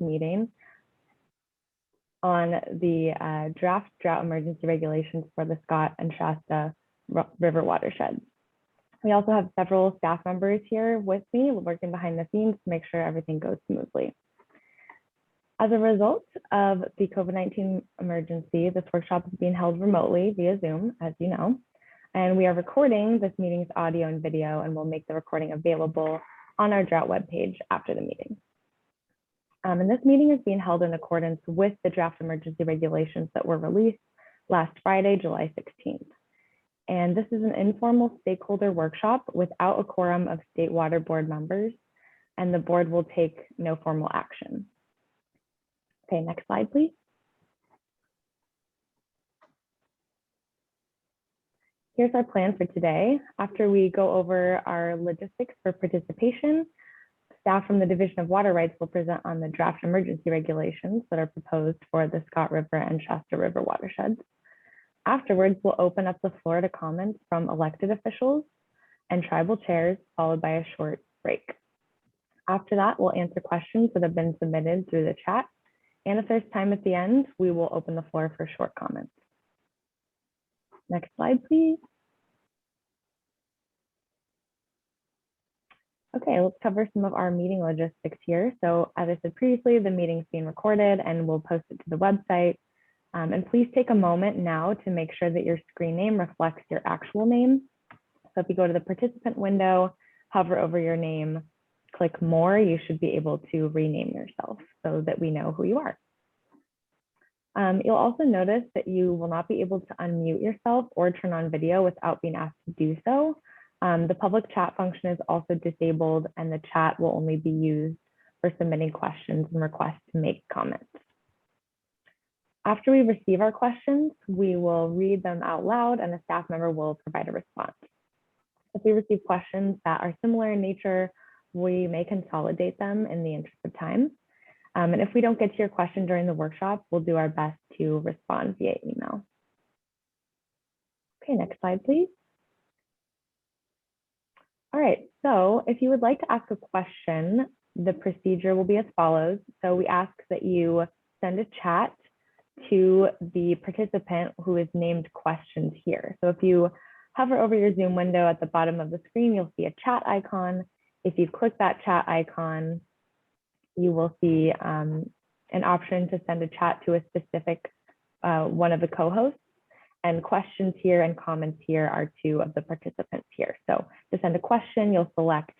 meeting on the draft drought emergency regulations for the Scott and Shasta river watersheds. We also have several staff members here with me working behind the scenes to make sure everything goes smoothly. As a result of the COVID-19 emergency, this workshop is being held remotely via Zoom, as you know, and we are recording this meeting's audio and video, and we'll make the recording available on our Drought webpage after the meeting. And this meeting is being held in accordance with the draft emergency regulations that were released last Friday, July 16th. And this is an informal stakeholder workshop without a quorum of State Water Board members, and the board will take no formal action. Okay, next slide, please. Here's our plan for today. After we go over our logistics for participation, staff from the Division of Water Rights will present on the draft emergency regulations that are proposed for the Scott River and Shasta River watersheds. Afterwards, we'll open up the floor to comments from elected officials and tribal chairs, followed by a short break. After that, we'll answer questions that have been submitted through the chat. And if there's time at the end, we will open the floor for short comments. Next slide, please. Okay, let's cover some of our meeting logistics here. So as I said previously, the meeting's being recorded and we'll post it to the website. And please take a moment now to make sure that your screen name reflects your actual name. So if you go to the participant window, hover over your name, click more, you should be able to rename yourself so that we know who you are. You'll also notice that you will not be able to unmute yourself or turn on video without being asked to do so. The public chat function is also disabled, and the chat will only be used for submitting questions and requests to make comments. After we receive our questions, we will read them out loud and a staff member will provide a response. If we receive questions that are similar in nature, we may consolidate them in the interest of time. And if we don't get to your question during the workshop, we'll do our best to respond via email. Okay, next slide, please. All right, so if you would like to ask a question, the procedure will be as follows. So we ask that you send a chat to the participant who is named questions here. So if you hover over your Zoom window at the bottom of the screen, you'll see a chat icon. If you click that chat icon, you will see an option to send a chat to a specific one of the co-hosts, and questions here and comments here are two of the participants here. So to send a question, you'll select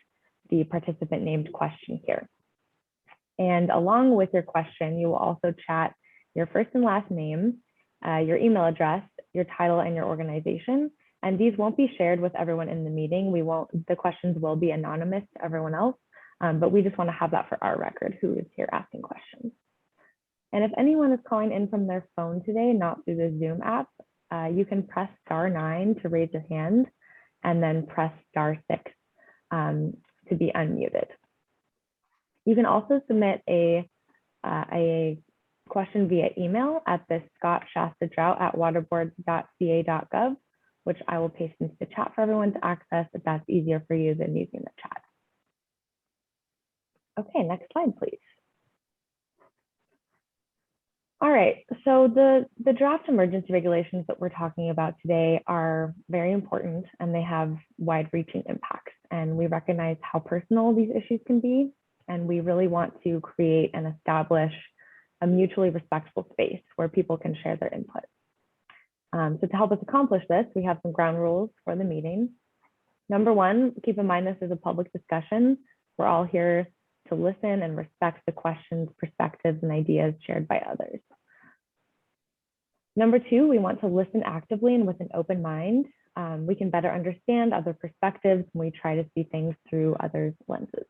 the participant named question here. And along with your question, you will also chat your first and last name, your email address, your title, and your organization. And these won't be shared with everyone in the meeting. The questions will be anonymous to everyone else, but we just want to have that for our record, who is here asking questions. And if anyone is calling in from their phone today, not through the Zoom app, you can press *9 to raise your hand and then press *6 to be unmuted. You can also submit a question via email at the scottshastadrought@waterboards.ca.gov, which I will paste into the chat for everyone to access if that's easier for you than using the chat. Okay, next slide, please. All right, so the draft emergency regulations that we're talking about today are very important and they have wide-reaching impacts. And we recognize how personal these issues can be. And we really want to create and establish a mutually respectful space where people can share their input. So to help us accomplish this, we have some ground rules for the meeting. Number one, keep in mind this is a public discussion. We're all here to listen and respect the questions, perspectives, and ideas shared by others. Number two, we want to listen actively and with an open mind. We can better understand other perspectives when we try to see things through others' lenses.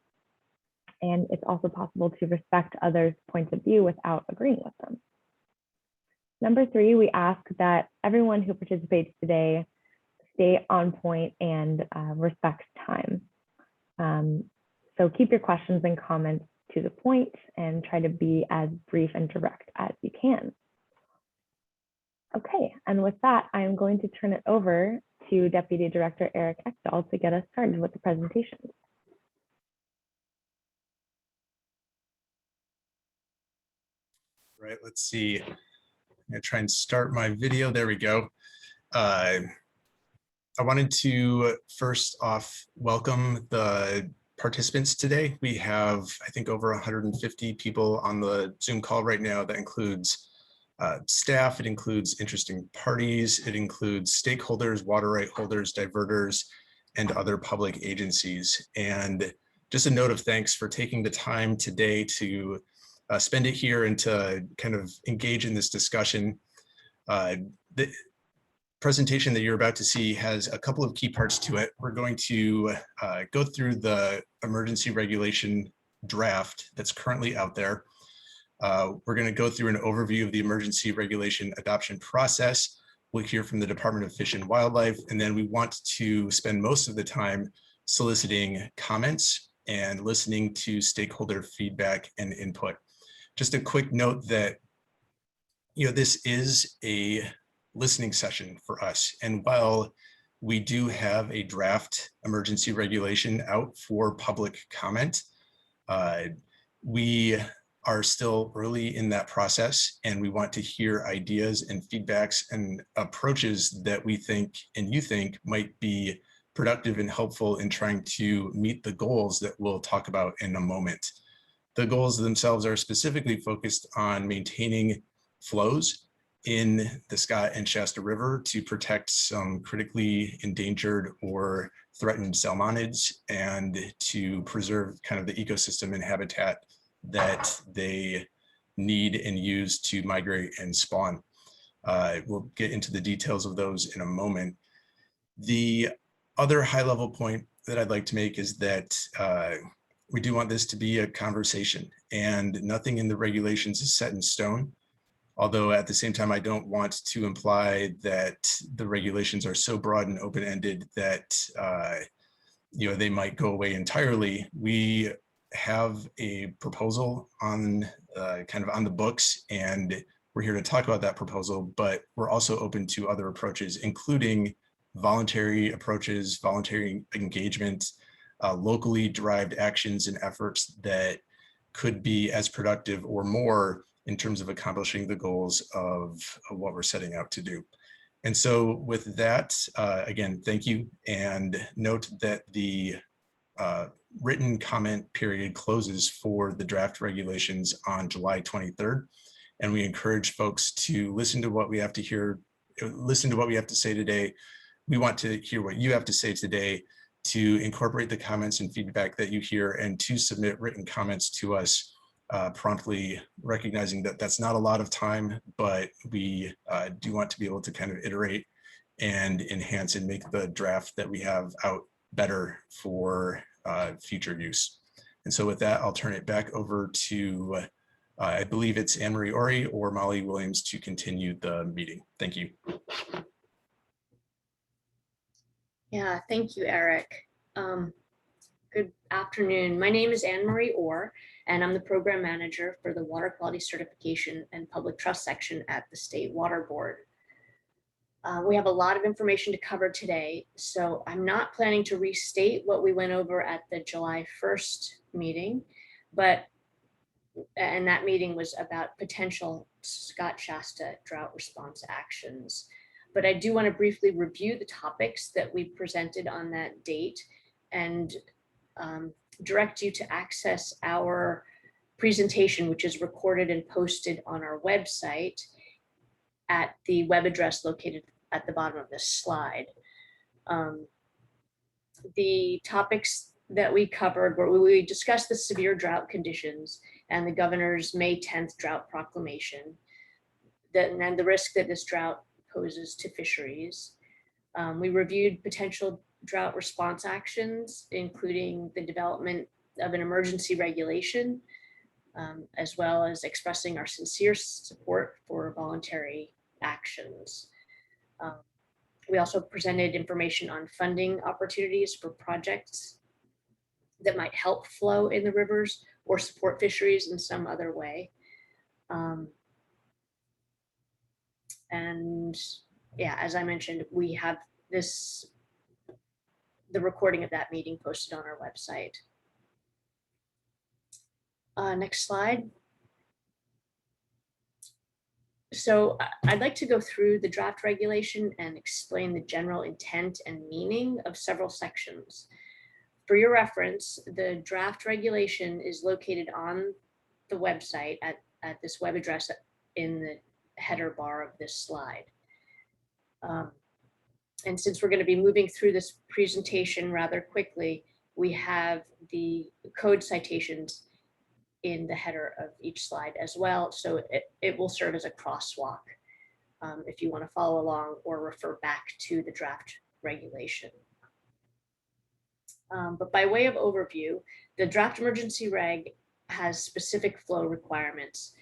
And it's also possible to respect others' points of view without agreeing with them. Number three, we ask that everyone who participates today stay on point and respect time. So keep your questions and comments to the point and try to be as brief and direct as you can. Okay, and with that, I'm going to turn it over to Deputy Director Eric Ekdahl to get us started with the presentation. Right, let's see. I'm gonna try and start my video. There we go. I wanted to first off welcome the participants today. We have, I think, over 150 people on the Zoom call right now. That includes staff, it includes interesting parties, it includes stakeholders, water right holders, diverters, and other public agencies. And just a note of thanks for taking the time today to spend it here and to kind of engage in this discussion. The presentation that you're about to see has a couple of key parts to it. We're going to go through the emergency regulation draft that's currently out there. We're going to go through an overview of the emergency regulation adoption process. We'll hear from the Department of Fish and Wildlife, and then we want to spend most of the time soliciting comments and listening to stakeholder feedback and input. Just a quick note that, this is a listening session for us. And while we do have a draft emergency regulation out for public comment, we are still early in that process, and we want to hear ideas and feedbacks and approaches that we think and you think might be productive and helpful in trying to meet the goals that we'll talk about in a moment. The goals themselves are specifically focused on maintaining flows in the Scott and Shasta River to protect some critically endangered or threatened salmonids and to preserve kind of the ecosystem and habitat that they need and use to migrate and spawn. We'll get into the details of those in a moment. The other high level point that I'd like to make is that we do want this to be a conversation, and nothing in the regulations is set in stone. Although at the same time, I don't want to imply that the regulations are so broad and open-ended that they might go away entirely. We have a proposal on kind of on the books, and we're here to talk about that proposal, but we're also open to other approaches, including voluntary approaches, voluntary engagement, locally derived actions and efforts that could be as productive or more in terms of accomplishing the goals of what we're setting out to do. And so with that, again, thank you. And note that the written comment period closes for the draft regulations on July 23rd. And we encourage folks to listen to what we have to hear, listen to what we have to say today. We want to hear what you have to say today, to incorporate the comments and feedback that you hear, and to submit written comments to us promptly, recognizing that that's not a lot of time, but we do want to be able to kind of iterate and enhance and make the draft that we have out better for future use. And so with that, I'll turn it back over to, I believe it's Anne-Marie Ori or Molly Williams to continue the meeting. Thank you. Yeah, thank you, Eric. Good afternoon. My name is Anne-Marie Orr, and I'm the program manager for the Water Quality Certification and Public Trust section at the State Water Board. We have a lot of information to cover today, so I'm not planning to restate what we went over at the July 1st meeting, and that meeting was about potential Scott-Shasta drought response actions. But I do want to briefly review the topics that we presented on that date and direct you to access our presentation, which is recorded and posted on our website at the web address located at the bottom of this slide. The topics that we covered were, we discussed the severe drought conditions and the governor's May 10th drought proclamation, and the risk that this drought poses to fisheries. We reviewed potential drought response actions, including the development of an emergency regulation, as well as expressing our sincere support for voluntary actions. We also presented information on funding opportunities for projects that might help flow in the rivers or support fisheries in some other way. And yeah, as I mentioned, we have the recording of that meeting posted on our website. Next slide. So I'd like to go through the draft regulation and explain the general intent and meaning of several sections. For your reference, the draft regulation is located on the website at this web address in the header bar of this slide. And since we're going to be moving through this presentation rather quickly, we have the code citations in the header of each slide as well. So it will serve as a crosswalk if you want to follow along or refer back to the draft regulation. But by way of overview, the draft emergency reg has specific flow requirements,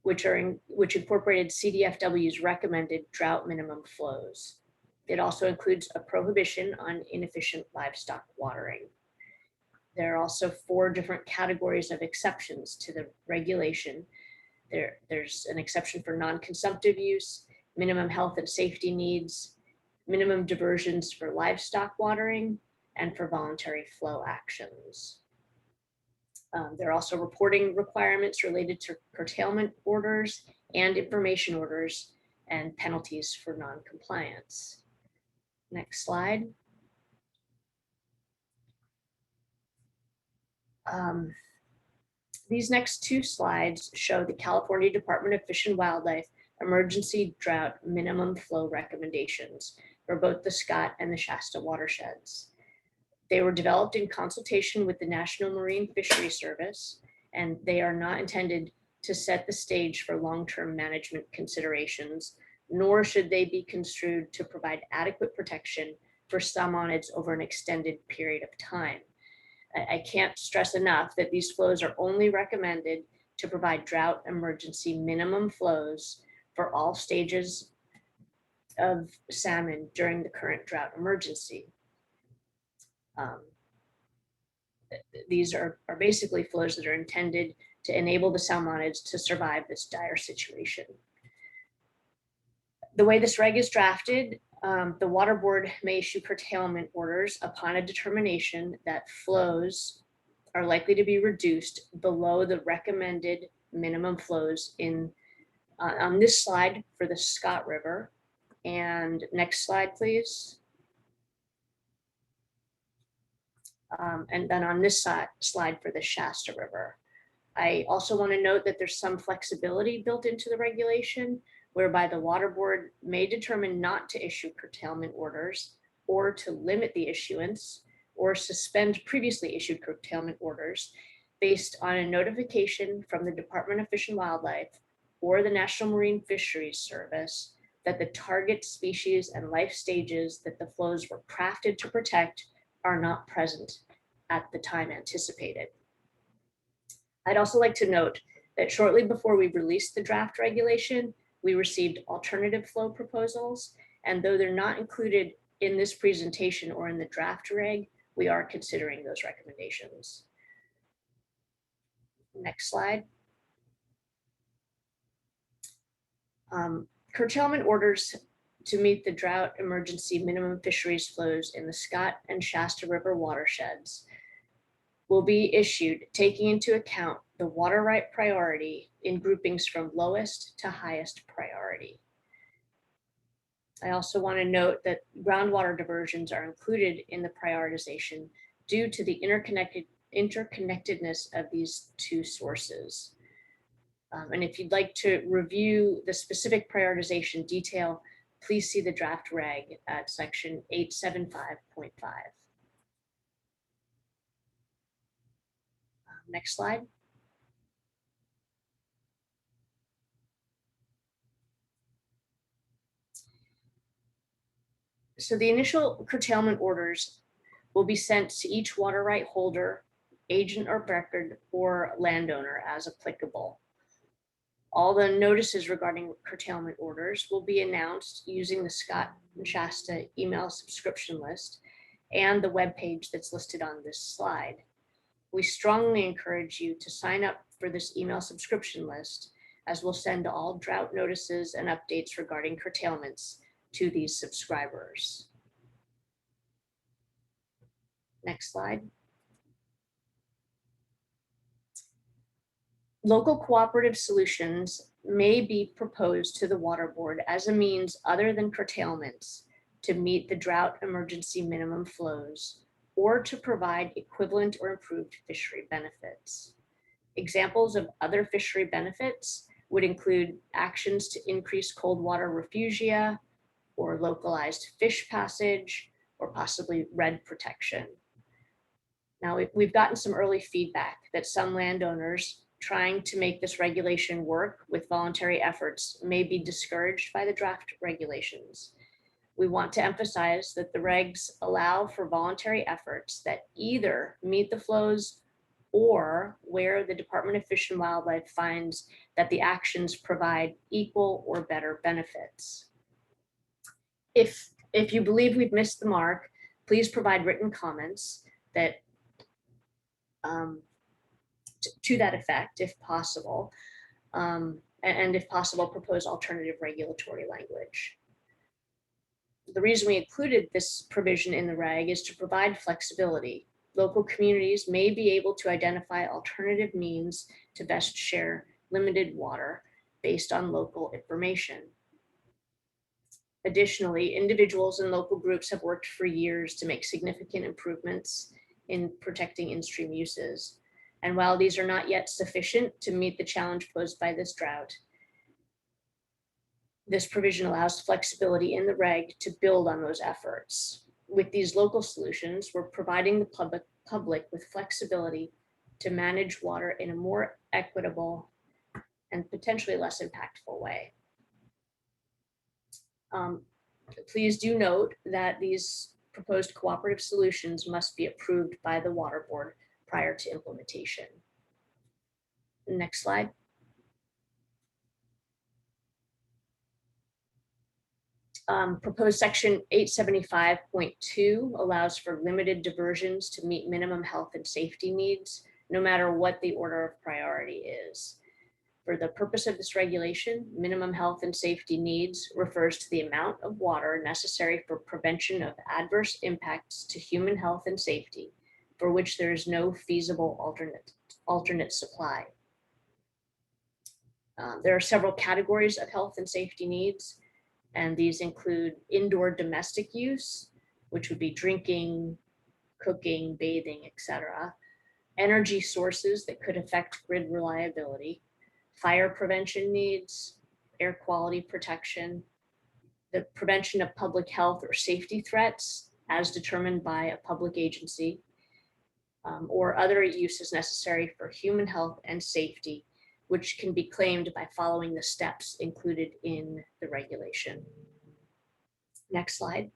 which incorporated CDFW's recommended drought minimum flows. It also includes a prohibition on inefficient livestock watering. There are also 4 different categories of exceptions to the regulation. There's an exception for non-consumptive use, minimum health and safety needs, minimum diversions for livestock watering, and for voluntary flow actions. There are also reporting requirements related to curtailment orders and information orders and penalties for non-compliance. Next slide. These next 2 slides show the California Department of Fish and Wildlife emergency drought minimum flow recommendations for both the Scott and the Shasta watersheds. They were developed in consultation with the National Marine Fisheries Service, and they are not intended to set the stage for long-term management considerations, nor should they be construed to provide adequate protection for salmonids over an extended period of time. I can't stress enough that these flows are only recommended to provide drought emergency minimum flows for all stages of salmon during the current drought emergency. These are basically flows that are intended to enable the salmonids to survive this dire situation. The way this reg is drafted, the Water Board may issue curtailment orders upon a determination that flows are likely to be reduced below the recommended minimum flows on this slide for the Scott River. And next slide, please. And then on this slide for the Shasta River. I also want to note that there's some flexibility built into the regulation, whereby the Water Board may determine not to issue curtailment orders or to limit the issuance or suspend previously issued curtailment orders based on a notification from the Department of Fish and Wildlife or the National Marine Fisheries Service that the target species and life stages that the flows were crafted to protect are not present at the time anticipated. I'd also like to note that shortly before we released the draft regulation, we received alternative flow proposals, and though they're not included in this presentation or in the draft reg, we are considering those recommendations. Next slide. Curtailment orders to meet the drought emergency minimum fisheries flows in the Scott and Shasta River watersheds will be issued taking into account the water right priority in groupings from lowest to highest priority. I also want to note that groundwater diversions are included in the prioritization due to the interconnectedness of these 2 sources. And if you'd like to review the specific prioritization detail, please see the draft reg at section 875.5. Next slide. So the initial curtailment orders will be sent to each water right holder, agent of record, or landowner as applicable. All the notices regarding curtailment orders will be announced using the Scott and Shasta email subscription list and the web page that's listed on this slide. We strongly encourage you to sign up for this email subscription list, as we'll send all drought notices and updates regarding curtailments to these subscribers. Next slide. Local cooperative solutions may be proposed to the Water Board as a means other than curtailments to meet the drought emergency minimum flows or to provide equivalent or improved fishery benefits. Examples of other fishery benefits would include actions to increase cold water refugia or localized fish passage or possibly red protection. Now, we've gotten some early feedback that some landowners trying to make this regulation work with voluntary efforts may be discouraged by the draft regulations. We want to emphasize that the regs allow for voluntary efforts that either meet the flows or where the Department of Fish and Wildlife finds that the actions provide equal or better benefits. If you believe we've missed the mark, please provide written comments that to that effect, if possible, and if possible, propose alternative regulatory language. The reason we included this provision in the reg is to provide flexibility. Local communities may be able to identify alternative means to best share limited water based on local information. Additionally, individuals and local groups have worked for years to make significant improvements in protecting in-stream uses. And while these are not yet sufficient to meet the challenge posed by this drought, this provision allows flexibility in the reg to build on those efforts. With these local solutions, we're providing the public with flexibility to manage water in a more equitable and potentially less impactful way. Please do note that these proposed cooperative solutions must be approved by the Water Board prior to implementation. Next slide. Proposed section 875.2 allows for limited diversions to meet minimum health and safety needs, no matter what the order of priority is. For the purpose of this regulation, minimum health and safety needs refers to the amount of water necessary for prevention of adverse impacts to human health and safety, for which there is no feasible alternate supply. There are several categories of health and safety needs, and these include indoor domestic use, which would be drinking, cooking, bathing, etc. Energy sources that could affect grid reliability, fire prevention needs, air quality protection, the prevention of public health or safety threats as determined by a public agency, or other uses necessary for human health and safety, which can be claimed by following the steps included in the regulation. Next slide.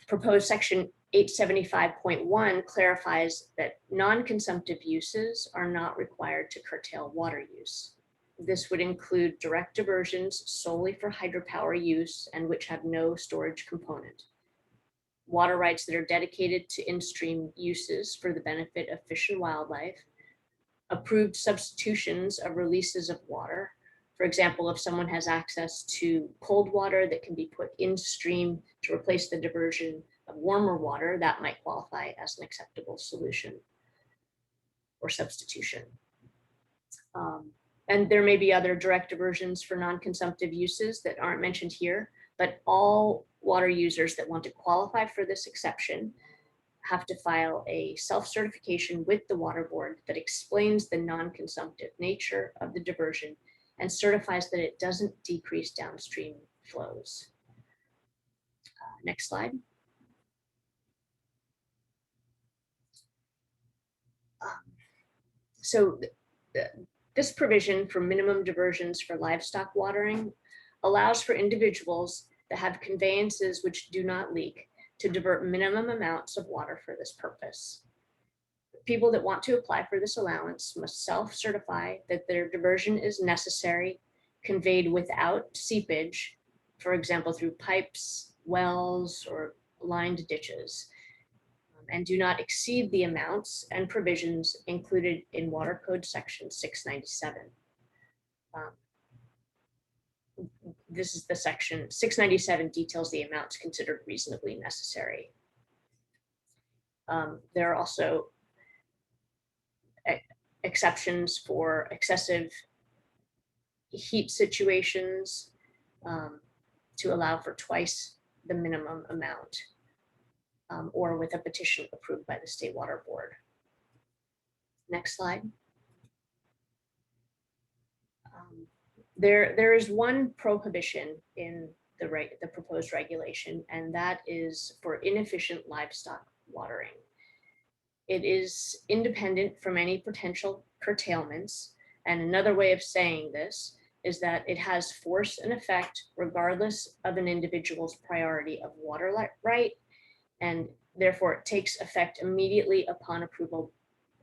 Proposed section 875.1 clarifies that non-consumptive uses are not required to curtail water use. This would include direct diversions solely for hydropower use and which have no storage component. Water rights that are dedicated to in-stream uses for the benefit of fish and wildlife, approved substitutions of releases of water. For example, if someone has access to cold water that can be put in stream to replace the diversion of warmer water, that might qualify as an acceptable solution or substitution. And there may be other direct diversions for non-consumptive uses that aren't mentioned here, but all water users that want to qualify for this exception have to file a self-certification with the Water Board that explains the non-consumptive nature of the diversion and certifies that it doesn't decrease downstream flows. Next slide. So this provision for minimum diversions for livestock watering allows for individuals that have conveyances which do not leak to divert minimum amounts of water for this purpose. People that want to apply for this allowance must self-certify that their diversion is necessary, conveyed without seepage, for example, through pipes, wells, or lined ditches, and do not exceed the amounts and provisions included in Water Code section 697. This is the section 697 details the amounts considered reasonably necessary. There are also exceptions for excessive heat situations, to allow for twice the minimum amount, or with a petition approved by the State Water Board. Next slide. There is one prohibition in the proposed regulation, and that is for inefficient livestock watering. It is independent from any potential curtailments, and another way of saying this is that it has force and effect regardless of an individual's priority of water right, and therefore it takes effect immediately upon approval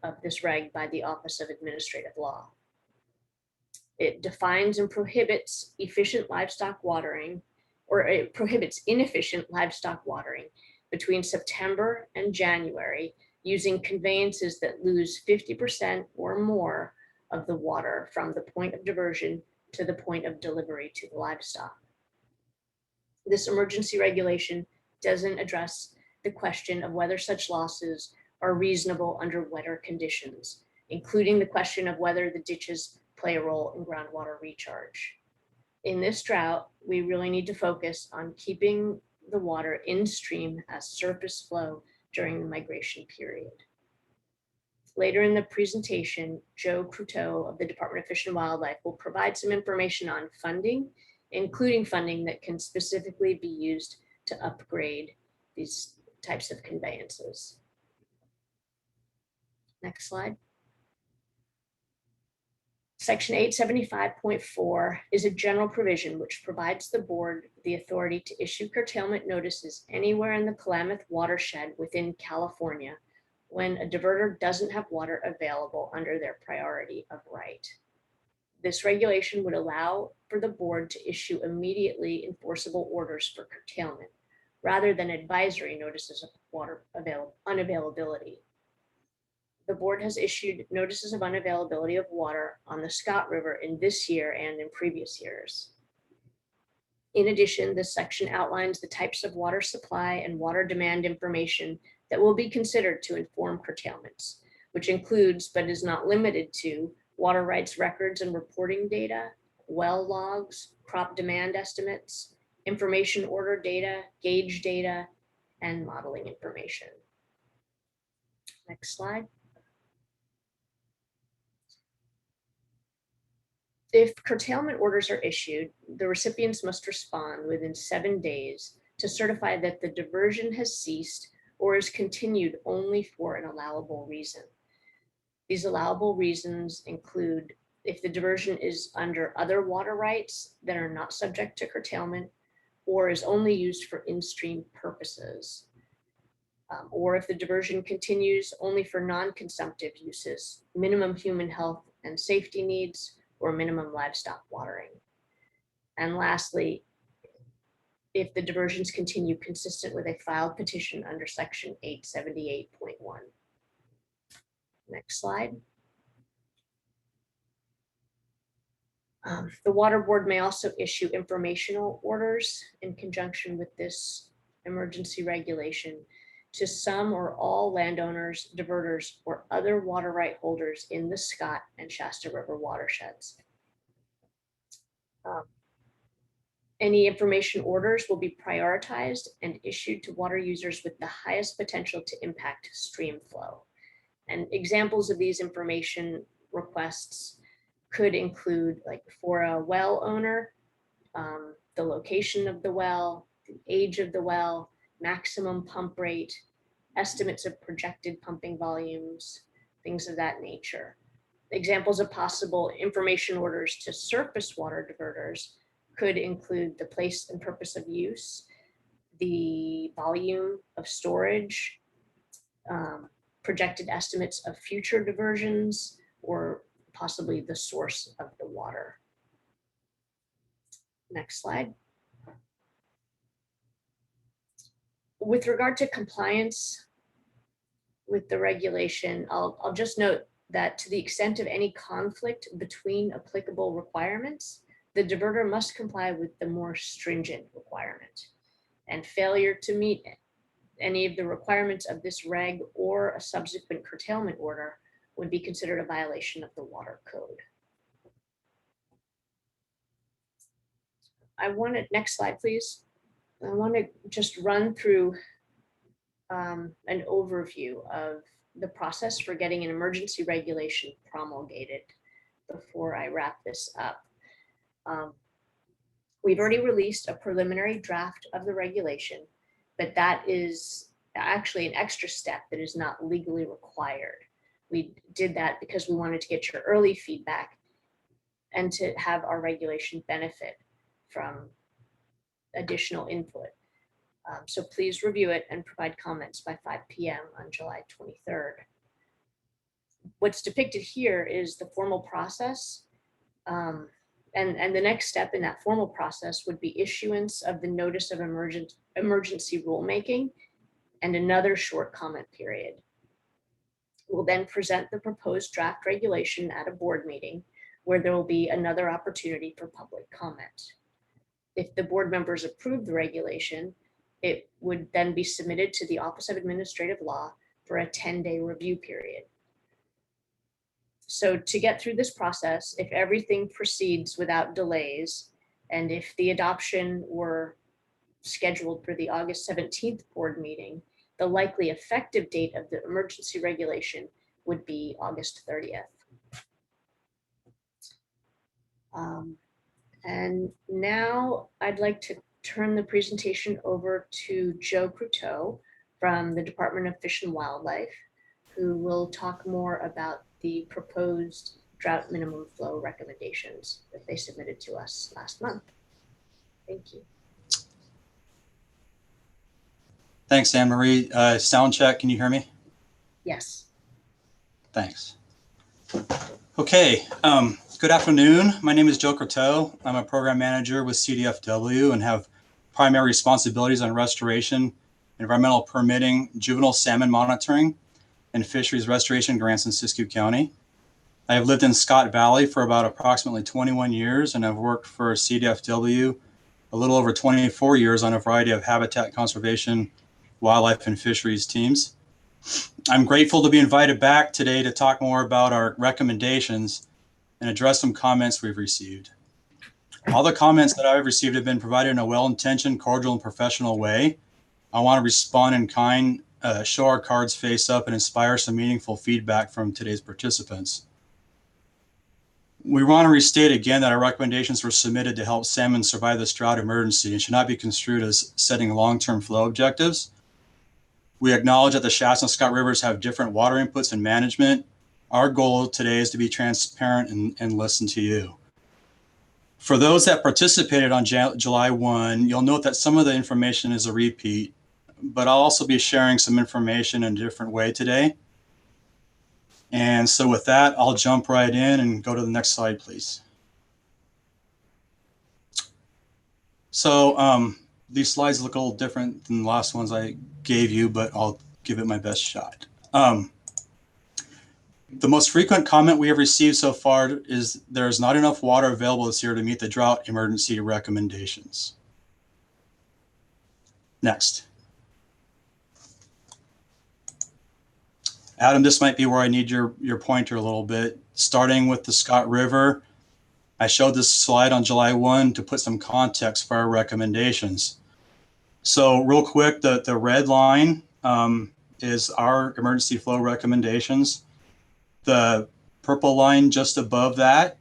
of this reg by the Office of Administrative Law. It defines and prohibits efficient livestock watering, or it prohibits inefficient livestock watering between September and January using conveyances that lose 50% or more of the water from the point of diversion to the point of delivery to the livestock. This emergency regulation doesn't address the question of whether such losses are reasonable under wetter conditions, including the question of whether the ditches play a role in groundwater recharge. In this drought, we really need to focus on keeping the water in stream as surface flow during the migration period. Later in the presentation, Joe Cruteau of the Department of Fish and Wildlife will provide some information on funding, including funding that can specifically be used to upgrade these types of conveyances. Next slide. Section 875.4 is a general provision which provides the board the authority to issue curtailment notices anywhere in the Klamath watershed within California when a diverter doesn't have water available under their priority of right. This regulation would allow for the board to issue immediately enforceable orders for curtailment rather than advisory notices of water unavailability. The board has issued notices of unavailability of water on the Scott River in this year and in previous years. In addition, this section outlines the types of water supply and water demand information that will be considered to inform curtailments, which includes, but is not limited to, water rights records and reporting data, well logs, crop demand estimates, information order data, gauge data, and modeling information. Next slide. If curtailment orders are issued, the recipients must respond within 7 days to certify that the diversion has ceased or is continued only for an allowable reason. These allowable reasons include if the diversion is under other water rights that are not subject to curtailment or is only used for in-stream purposes, or if the diversion continues only for non-consumptive uses, minimum human health and safety needs, or minimum livestock watering. And lastly, if the diversions continue consistent with a filed petition under section 878.1. Next slide. The Water Board may also issue informational orders in conjunction with this emergency regulation to some or all landowners, diverters, or other water right holders in the Scott and Shasta River watersheds. Any information orders will be prioritized and issued to water users with the highest potential to impact stream flow. And examples of these information requests could include, like for a well owner, the location of the well, the age of the well, maximum pump rate, estimates of projected pumping volumes, things of that nature. Examples of possible information orders to surface water diverters could include the place and purpose of use, the volume of storage, projected estimates of future diversions, or possibly the source of the water. Next slide. With regard to compliance with the regulation, I'll just note that to the extent of any conflict between applicable requirements, the diverter must comply with the more stringent requirement. And failure to meet any of the requirements of this reg or a subsequent curtailment order would be considered a violation of the water code. Next slide, please. I want to just run through an overview of the process for getting an emergency regulation promulgated before I wrap this up. We've already released a preliminary draft of the regulation, but that is actually an extra step that is not legally required. We did that because we wanted to get your early feedback and to have our regulation benefit from additional input. So please review it and provide comments by 5 p.m. on July 23rd. What's depicted here is the formal process. And the next step in that formal process would be issuance of the notice of emergency rulemaking and another short comment period. We'll then present the proposed draft regulation at a board meeting where there will be another opportunity for public comment. If the board members approve the regulation, it would then be submitted to the Office of Administrative Law for a 10-day review period. So to get through this process, if everything proceeds without delays, and if the adoption were scheduled for the August 17th board meeting, the likely effective date of the emergency regulation would be August 30th. And now I'd like to turn the presentation over to Joe Croteau from the Department of Fish and Wildlife, who will talk more about the proposed drought minimum flow recommendations that they submitted to us last month. Thank you. Thanks, Anne Marie. Sound check, can you hear me? Yes. Thanks. Okay, good afternoon. My name is Joe Croteau. I'm a program manager with CDFW and have primary responsibilities on restoration, environmental permitting, juvenile salmon monitoring, and fisheries restoration grants in Siskiyou County. I have lived in Scott Valley for about approximately 21 years, and I've worked for CDFW a little over 24 years on a variety of habitat conservation, wildlife, and fisheries teams. I'm grateful to be invited back today to talk more about our recommendations and address some comments we've received. All the comments that I've received have been provided in a well-intentioned, cordial, and professional way. I want to respond in kind, show our cards face up, and inspire some meaningful feedback from today's participants. We want to restate again that our recommendations were submitted to help salmon survive this drought emergency and should not be construed as setting long-term flow objectives. We acknowledge that the Shasta and Scott rivers have different water inputs and management. Our goal today is to be transparent and listen to you. For those that participated on July 1, you'll note that some of the information is a repeat, but I'll also be sharing some information in a different way today. And so with that, I'll jump right in and go to the next slide, please. So these slides look a little different than the last ones I gave you, but I'll give it my best shot. The most frequent comment we have received so far is there is not enough water available this year to meet the drought emergency recommendations. Next. Adam, this might be where I need your pointer a little bit. Starting with the Scott River, I showed this slide on July 1 to put some context for our recommendations. So real quick, the red line is our emergency flow recommendations. The purple line just above that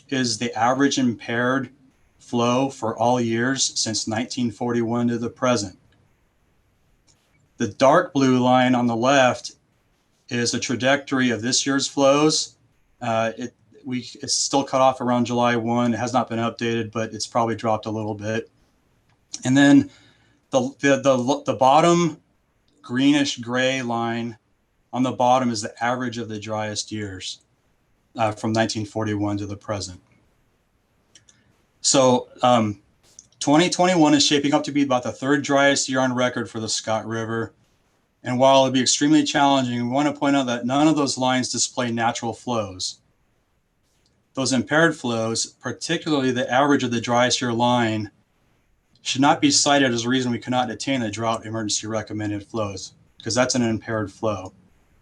is the average impaired flow for all years since 1941 to the present. The dark blue line on the left is a trajectory of this year's flows. It's still cut off around July 1. It has not been updated, but it's probably dropped a little bit. And then the bottom greenish gray line on the bottom is the average of the driest years from 1941 to the present. So 2021 is shaping up to be about the third driest year on record for the Scott River. And while it'll be extremely challenging, we want to point out that none of those lines display natural flows. Those impaired flows, particularly the average of the driest year line, should not be cited as a reason we cannot attain the drought emergency recommended flows, because that's an impaired flow,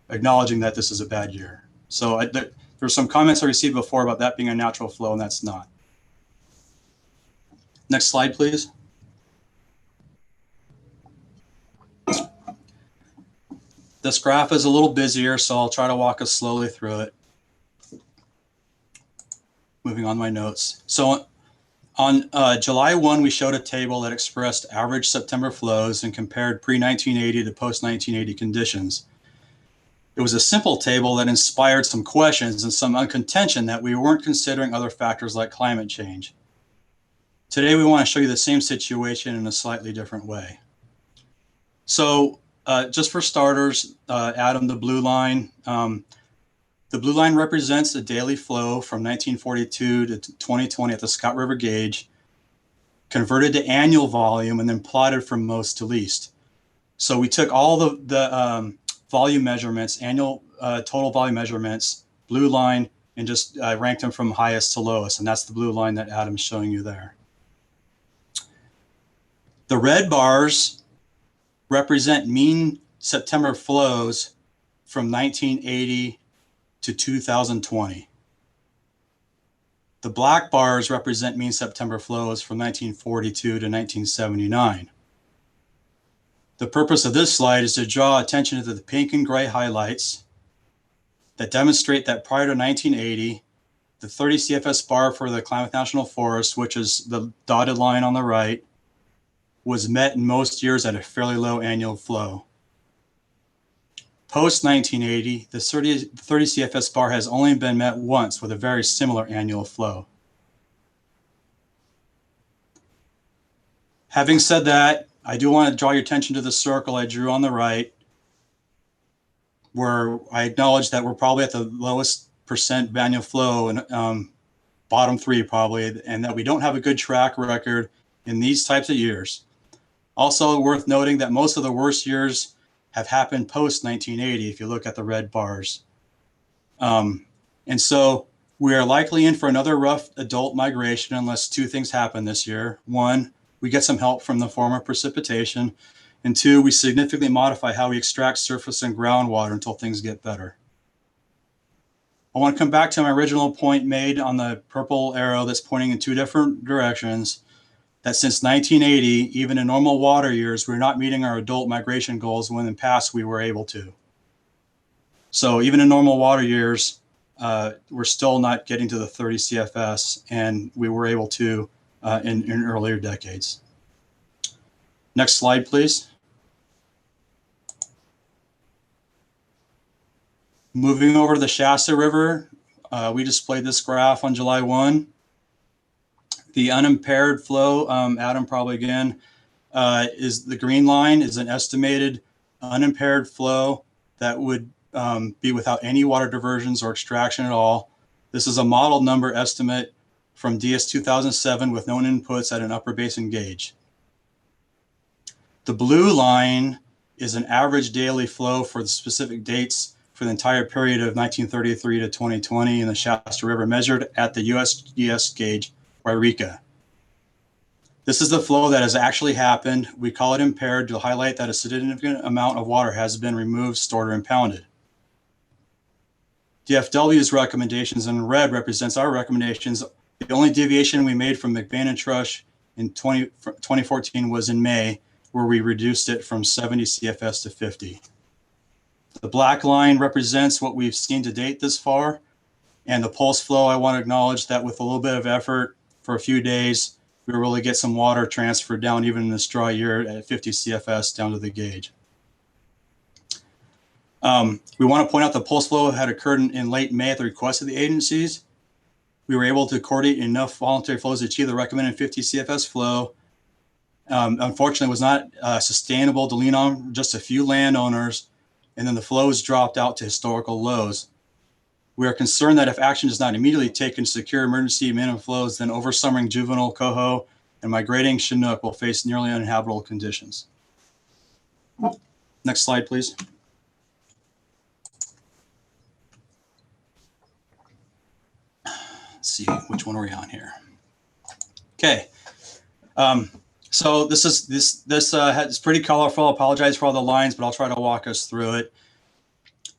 acknowledging that this is a bad year. So there's some comments I received before about that being a natural flow, and that's not. Next slide, please. This graph is a little busier, so I'll try to walk us slowly through it. Moving on my notes. So on July 1, we showed a table that expressed average September flows and compared pre-1980 to post-1980 conditions. It was a simple table that inspired some questions and some contention that we weren't considering other factors like climate change. Today, we want to show you the same situation in a slightly different way. So just for starters, Adam, the blue line represents the daily flow from 1942 to 2020 at the Scott River gauge, converted to annual volume, and then plotted from most to least. So we took all the volume measurements, annual total volume measurements, blue line, and just ranked them from highest to lowest. And that's the blue line that Adam's showing you there. The red bars represent mean September flows from 1980 to 2020. The black bars represent mean September flows from 1942 to 1979. The purpose of this slide is to draw attention to the pink and gray highlights that demonstrate that prior to 1980, the 30 CFS bar for the Klamath National Forest, which is the dotted line on the right, was met in most years at a fairly low annual flow. Post-1980, the 30 CFS bar has only been met once with a very similar annual flow. Having said that, I do want to draw your attention to the circle I drew on the right, where I acknowledge that we're probably at the lowest percent annual flow, and bottom three probably, and that we don't have a good track record in these types of years. Also worth noting that most of the worst years have happened post-1980 if you look at the red bars. And so we are likely in for another rough adult migration unless two things happen this year. One, we get some help from the former precipitation. And two, we significantly modify how we extract surface and groundwater until things get better. I want to come back to my original point made on the purple arrow that's pointing in two different directions, that since 1980, even in normal water years, we're not meeting our adult migration goals when in the past we were able to. So even in normal water years, we're still not getting to the 30 CFS, and we were able to in earlier decades. Next slide, please. Moving over to the Shasta River, we displayed this graph on July 1. The unimpaired flow, Adam probably again, is the green line is an estimated unimpaired flow that would be without any water diversions or extraction at all. This is a model number estimate from DS 2007 with known inputs at an upper basin gauge. The blue line is an average daily flow for the specific dates for the entire period of 1933 to 2020 in the Shasta River, measured at the USGS gauge Wairika. This is the flow that has actually happened. We call it impaired to highlight that a significant amount of water has been removed, stored, or impounded. DFW's recommendations in red represents our recommendations. The only deviation we made from McBain and Trush in 2014 was in May, where we reduced it from 70 CFS to 50. The black line represents what we've seen to date this far. And the pulse flow, I want to acknowledge that with a little bit of effort for a few days, we were able to get some water transferred down even in this dry year at 50 CFS down to the gauge. We want to point out the pulse flow had occurred in late May at the request of the agencies. We were able to coordinate enough voluntary flows to achieve the recommended 50 CFS flow. Unfortunately, it was not sustainable to lean on just a few landowners, and then the flows dropped out to historical lows. We are concerned that if action is not immediately taken to secure emergency minimum flows, then oversummering juvenile coho and migrating Chinook will face nearly uninhabitable conditions. Next slide, please. Let's see, which one are we on here? Okay. So this is pretty colorful. I apologize for all the lines, but I'll try to walk us through it.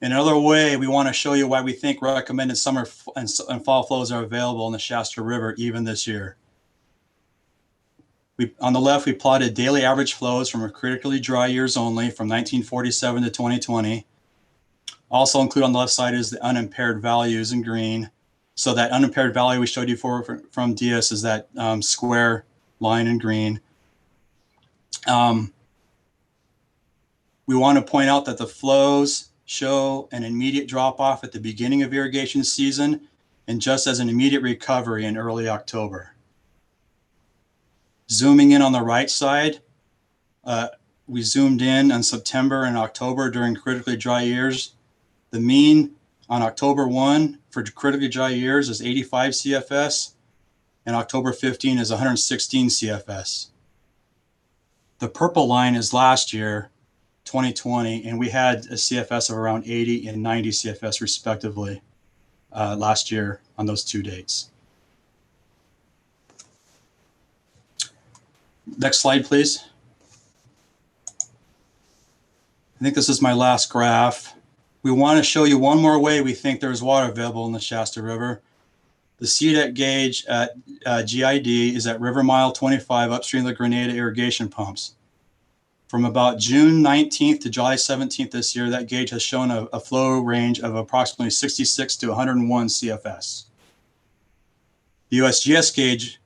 In another way, we want to show you why we think recommended summer and fall flows are available in the Shasta River even this year. On the left, we plotted daily average flows from critically dry years only from 1947 to 2020. Also included on the left side is the unimpaired values in green. So that unimpaired value we showed you from DS is that square line in green. We want to point out that the flows show an immediate drop-off at the beginning of irrigation season and just as an immediate recovery in early October. Zooming in on the right side, we zoomed in on September and October during critically dry years. The mean on October 1 for critically dry years is 85 CFS, and October 15 is 116 CFS. The purple line is last year, 2020, and we had a CFS of around 80 and 90 CFS respectively last year on those two dates. Next slide, please. I think this is my last graph. We want to show you one more way we think there's water available in the Shasta River. The CDEC gauge at GID is at river mile 25 upstream of the Grenada irrigation pumps. From about June 19th to July 17th this year, that gauge has shown a flow range of approximately 66 to 101 CFS. The USGS gauge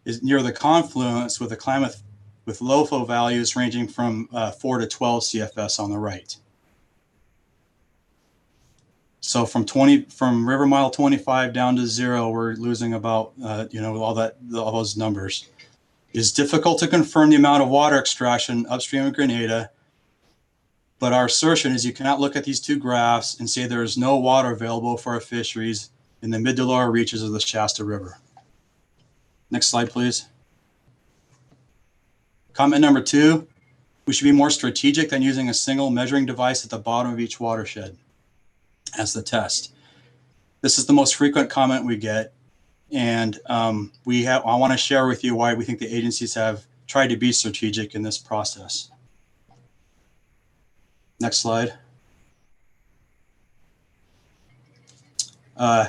is near the confluence with the Klamath with low flow values ranging from 4 to 12 CFS on the right. So from river mile 25 down to 0, we're losing about all those numbers. It's difficult to confirm the amount of water extraction upstream of Grenada, but our assertion is you cannot look at these two graphs and say there is no water available for our fisheries in the mid to lower reaches of the Shasta River. Next slide, please. Comment number 2, we should be more strategic than using a single measuring device at the bottom of each watershed as the test. This is the most frequent comment we get, and I want to share with you why we think the agencies have tried to be strategic in this process. Next slide. I'm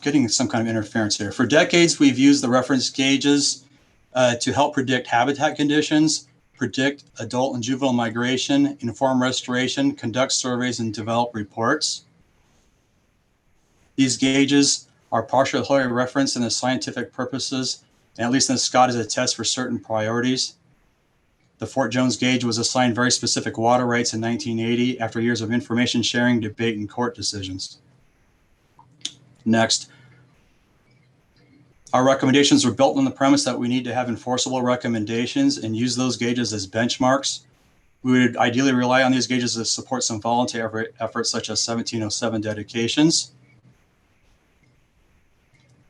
getting some kind of interference here. For decades, we've used the reference gauges to help predict habitat conditions, predict adult and juvenile migration, inform restoration, conduct surveys, and develop reports. These gauges are partially referenced in the scientific purposes, and at least in the SCOT is a test for certain priorities. The Fort Jones gauge was assigned very specific water rights in 1980 after years of information sharing, debate, and court decisions. Next. Our recommendations were built on the premise that we need to have enforceable recommendations and use those gauges as benchmarks. We would ideally rely on these gauges to support some voluntary efforts such as 1707 dedications.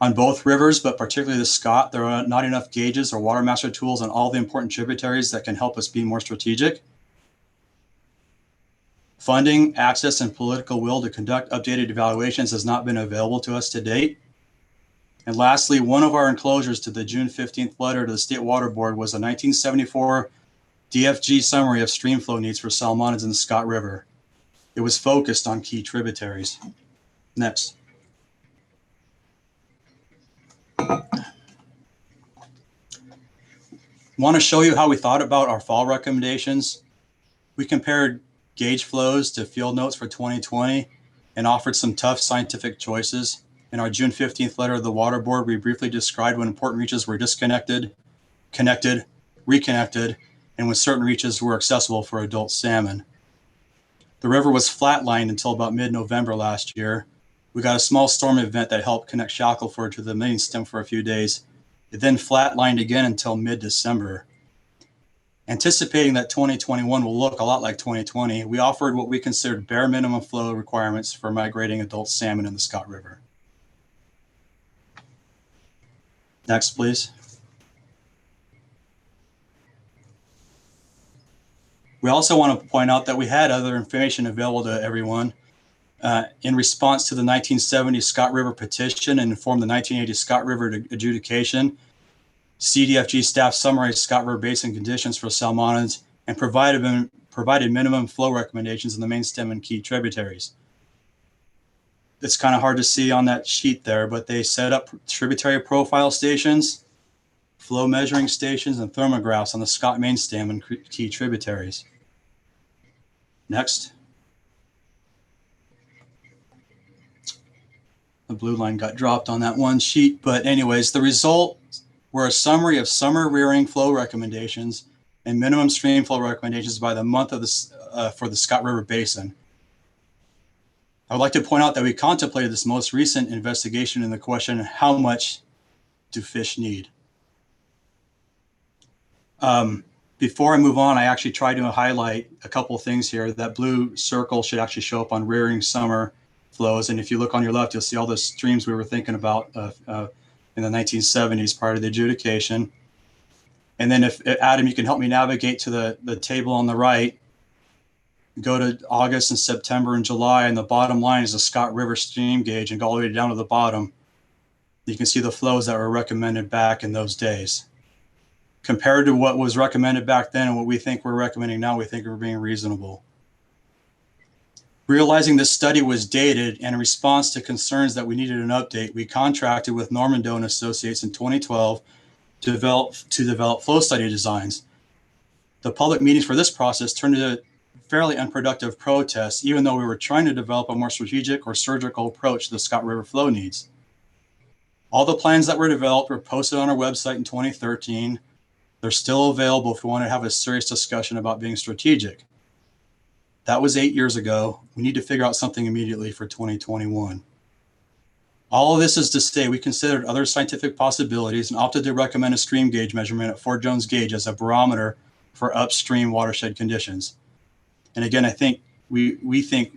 On both rivers, but particularly the Scott, there are not enough gauges or water master tools on all the important tributaries that can help us be more strategic. Funding, access, and political will to conduct updated evaluations has not been available to us to date. And lastly, one of our enclosures to the June 15th letter to the State Water Board was a 1974 DFG summary of stream flow needs for salmonids in the Scott River. It was focused on key tributaries. Next. Want to show you how we thought about our fall recommendations. We compared gauge flows to field notes for 2020 and offered some tough scientific choices. In our June 15th letter to the Water Board, we briefly described when important reaches were disconnected, connected, reconnected, and when certain reaches were accessible for adult salmon. The river was flatlined until about mid-November last year. We got a small storm event that helped connect Shackleford to the main stem for a few days. It then flatlined again until mid-December. Anticipating that 2021 will look a lot like 2020, we offered what we considered bare minimum flow requirements for migrating adult salmon in the Scott River. Next, please. We also want to point out that we had other information available to everyone. In response to the 1970 Scott River petition and informed the 1980 Scott River adjudication, CDFG staff summarized Scott River basin conditions for salmonids and provided provided minimum flow recommendations in the main stem and key tributaries. It's kind of hard to see on that sheet there, but they set up tributary profile stations, flow measuring stations, and thermographs on the Scott main stem and key tributaries. Next. The blue line got dropped on that one sheet, but anyways, the results were a summary of summer rearing flow recommendations and minimum stream flow recommendations by the month of for the Scott River Basin. I would like to point out that we contemplated this most recent investigation in the question, how much do fish need? Before I move on, I actually tried to highlight a couple of things here. That blue circle should actually show up on rearing summer flows. And if you look on your left, you'll see all the streams we were thinking about in the 1970s prior to the adjudication. And then if Adam, you can help me navigate to the table on the right, go to August and September and July, and the bottom line is the Scott River stream gauge, and go all the way down to the bottom. You can see the flows that were recommended back in those days. Compared to what was recommended back then and what we think we're recommending now, we think we're being reasonable. Realizing this study was dated and in response to concerns that we needed an update, we contracted with Normando and Associates in 2012 to develop flow study designs. The public meetings for this process turned into fairly unproductive protests, even though we were trying to develop a more strategic or surgical approach to the Scott River flow needs. All the plans that were developed were posted on our website in 2013. They're still available if we want to have a serious discussion about being strategic. That was 8 years ago. We need to figure out something immediately for 2021. All of this is to say we considered other scientific possibilities and opted to recommend a stream gauge measurement at Fort Jones Gauge as a barometer for upstream watershed conditions. And again, I think we think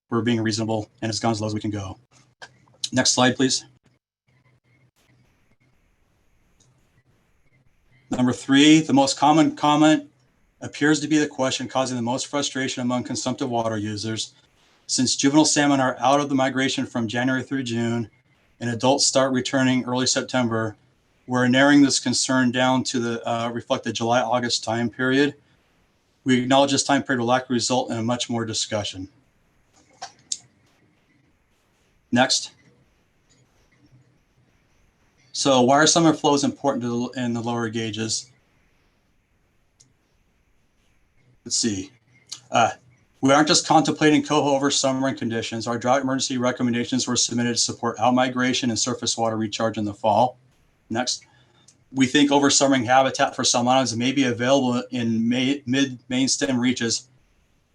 we're being reasonable and it's gone as low as we can go. Next slide, please. Number 3, the most common comment appears to be the question causing the most frustration among consumptive water users. Since juvenile salmon are out of the migration from January through June and adults start returning early September, we're narrowing this concern down to reflect the July-August time period. We acknowledge this time period will likely result in a much more discussion. Next. So why are summer flows important in the lower gauges? Let's see. We aren't just contemplating coho over summering conditions. Our drought emergency recommendations were submitted to support outmigration and surface water recharge in the fall. Next. We think over summering habitat for salmonids may be available in mid-main stem reaches,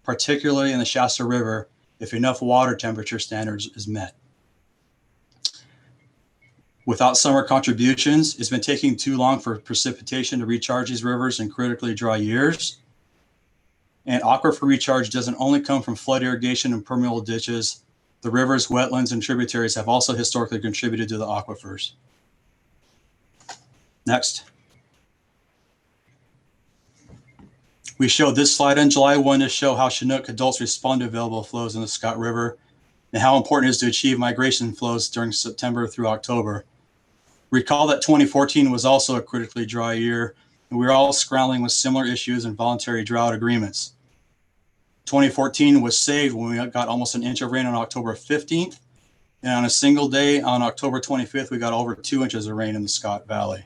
particularly in the Shasta River, if enough water temperature standards is met. Without summer contributions, it's been taking too long for precipitation to recharge these rivers in critically dry years. And aquifer recharge doesn't only come from flood irrigation and permeable ditches. The rivers, wetlands, and tributaries have also historically contributed to the aquifers. Next. We showed this slide on July 1 to show how Chinook adults respond to available flows in the Scott River and how important it is to achieve migration flows during September through October. Recall that 2014 was also a critically dry year, and we were all scrambling with similar issues and voluntary drought agreements. 2014 was saved when we got almost an inch of rain on October 15th, and on a single day on October 25th, we got over 2 inches of rain in the Scott Valley.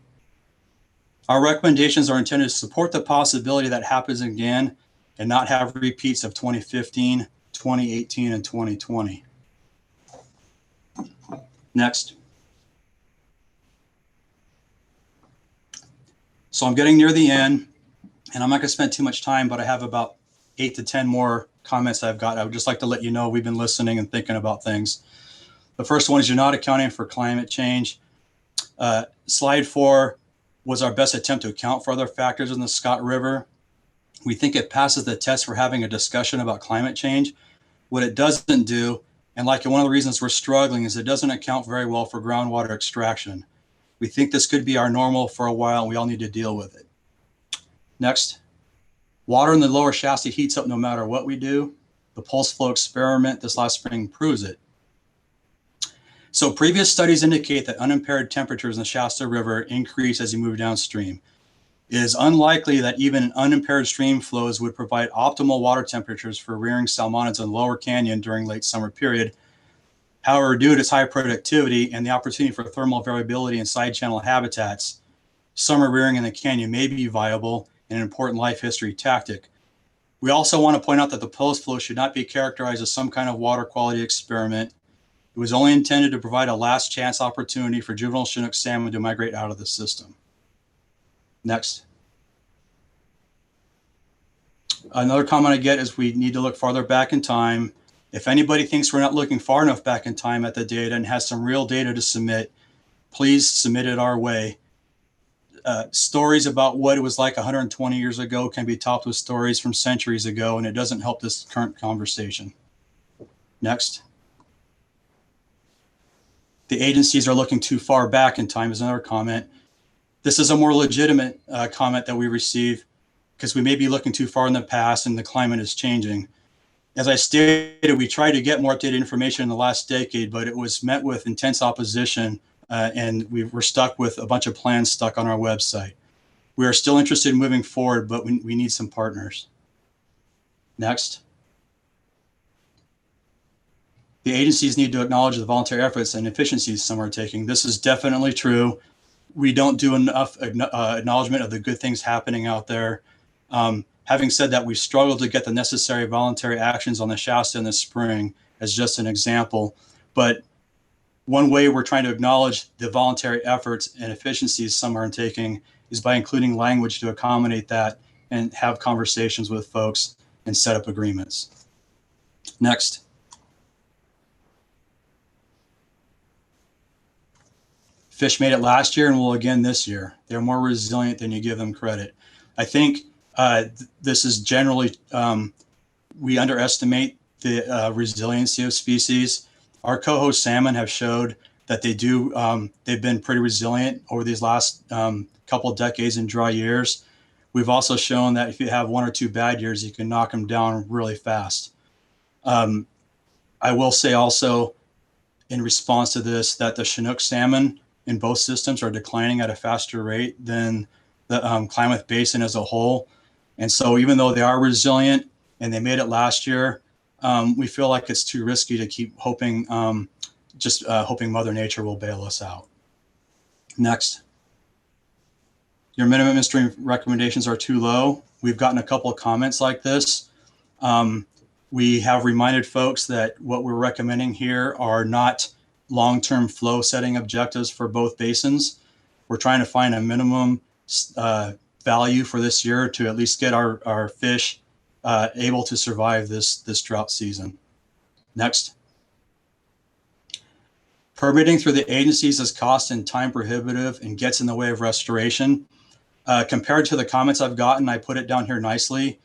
Our recommendations are intended to support the possibility that happens again and not have repeats of 2015, 2018, and 2020. Next. So I'm getting near the end, and I'm not going to spend too much time, but I have about 8 to 10 more comments I've got. I would just like to let you know we've been listening and thinking about things. The first one is you're not accounting for climate change. Slide 4 was our best attempt to account for other factors in the Scott River. We think it passes the test for having a discussion about climate change. What it doesn't do, and like one of the reasons we're struggling, is it doesn't account very well for groundwater extraction. We think this could be our normal for a while, and we all need to deal with it. Next. Water in the lower Shasta heats up no matter what we do. The pulse flow experiment this last spring proves it. So previous studies indicate that unimpaired temperatures in the Shasta River increase as you move downstream. It is unlikely that even unimpaired stream flows would provide optimal water temperatures for rearing salmonids in Lower Canyon during late summer period. However, due to its high productivity and the opportunity for thermal variability in side channel habitats, summer rearing in the canyon may be viable and an important life history tactic. We also want to point out that the post flow should not be characterized as some kind of water quality experiment. It was only intended to provide a last chance opportunity for juvenile Chinook salmon to migrate out of the system. Next. Another comment I get is we need to look farther back in time. If anybody thinks we're not looking far enough back in time at the data and has some real data to submit, please submit it our way. Stories about what it was like 120 years ago can be topped with stories from centuries ago, and it doesn't help this current conversation. Next. The agencies are looking too far back in time is another comment. This is a more legitimate comment that we receive because we may be looking too far in the past and the climate is changing. As I stated, we tried to get more updated information in the last decade, but it was met with intense opposition and we were stuck with a bunch of plans stuck on our website. We are still interested in moving forward, but we need some partners. Next. The agencies need to acknowledge the voluntary efforts and efficiencies some are taking. This is definitely true. We don't do enough acknowledgement of the good things happening out there. Having said that, we struggled to get the necessary voluntary actions on the Shasta in the spring as just an example. But one way we're trying to acknowledge the voluntary efforts and efficiencies some are taking is by including language to accommodate that and have conversations with folks and set up agreements. Next. Fish made it last year and will again this year. They're more resilient than you give them credit. I think this is generally, we underestimate the resiliency of species. Our coho salmon have showed that they've been pretty resilient over these last couple of decades in dry years. We've also shown that if you have 1 or 2 bad years, you can knock them down really fast. I will say also in response to this that the Chinook salmon in both systems are declining at a faster rate than the Klamath Basin as a whole. And so even though they are resilient and they made it last year, we feel like it's too risky to keep hoping, hoping Mother Nature will bail us out. Next. Your minimum midstream recommendations are too low. We've gotten a couple of comments like this. We have reminded folks that what we're recommending here are not long-term flow setting objectives for both basins. We're trying to find a minimum value for this year to at least get our fish able to survive this drought season. Next. Permitting through the agencies is cost and time prohibitive and gets in the way of restoration. Compared to the comments I've gotten, I put it down here nicely.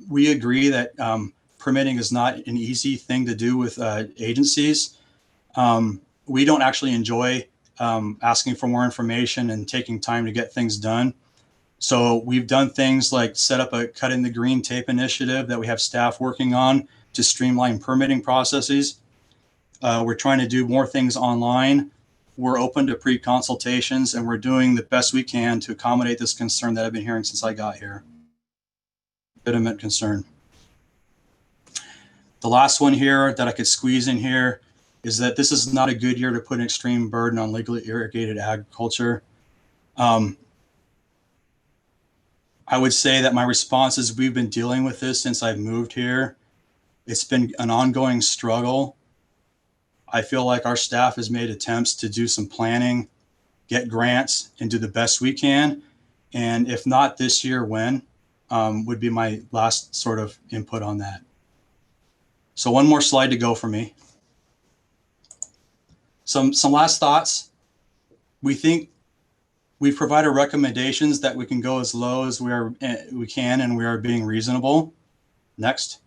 We agree that permitting is not an easy thing to do with agencies. We don't actually enjoy asking for more information and taking time to get things done. So we've done things like set up a cut in the green tape initiative that we have staff working on to streamline permitting processes. We're trying to do more things online. We're open to pre-consultations and we're doing the best we can to accommodate this concern that I've been hearing since I got here. Legitimate concern. The last one here that I could squeeze in here is that this is not a good year to put an extreme burden on legally irrigated agriculture. I would say that my response is we've been dealing with this since I've moved here. It's been an ongoing struggle. I feel like our staff has made attempts to do some planning, get grants, and do the best we can. And if not this year, when would be my last sort of input on that. So one more slide to go for me. Some last thoughts. We think we've provided recommendations that we can go as low as we can, and we are being reasonable. Next.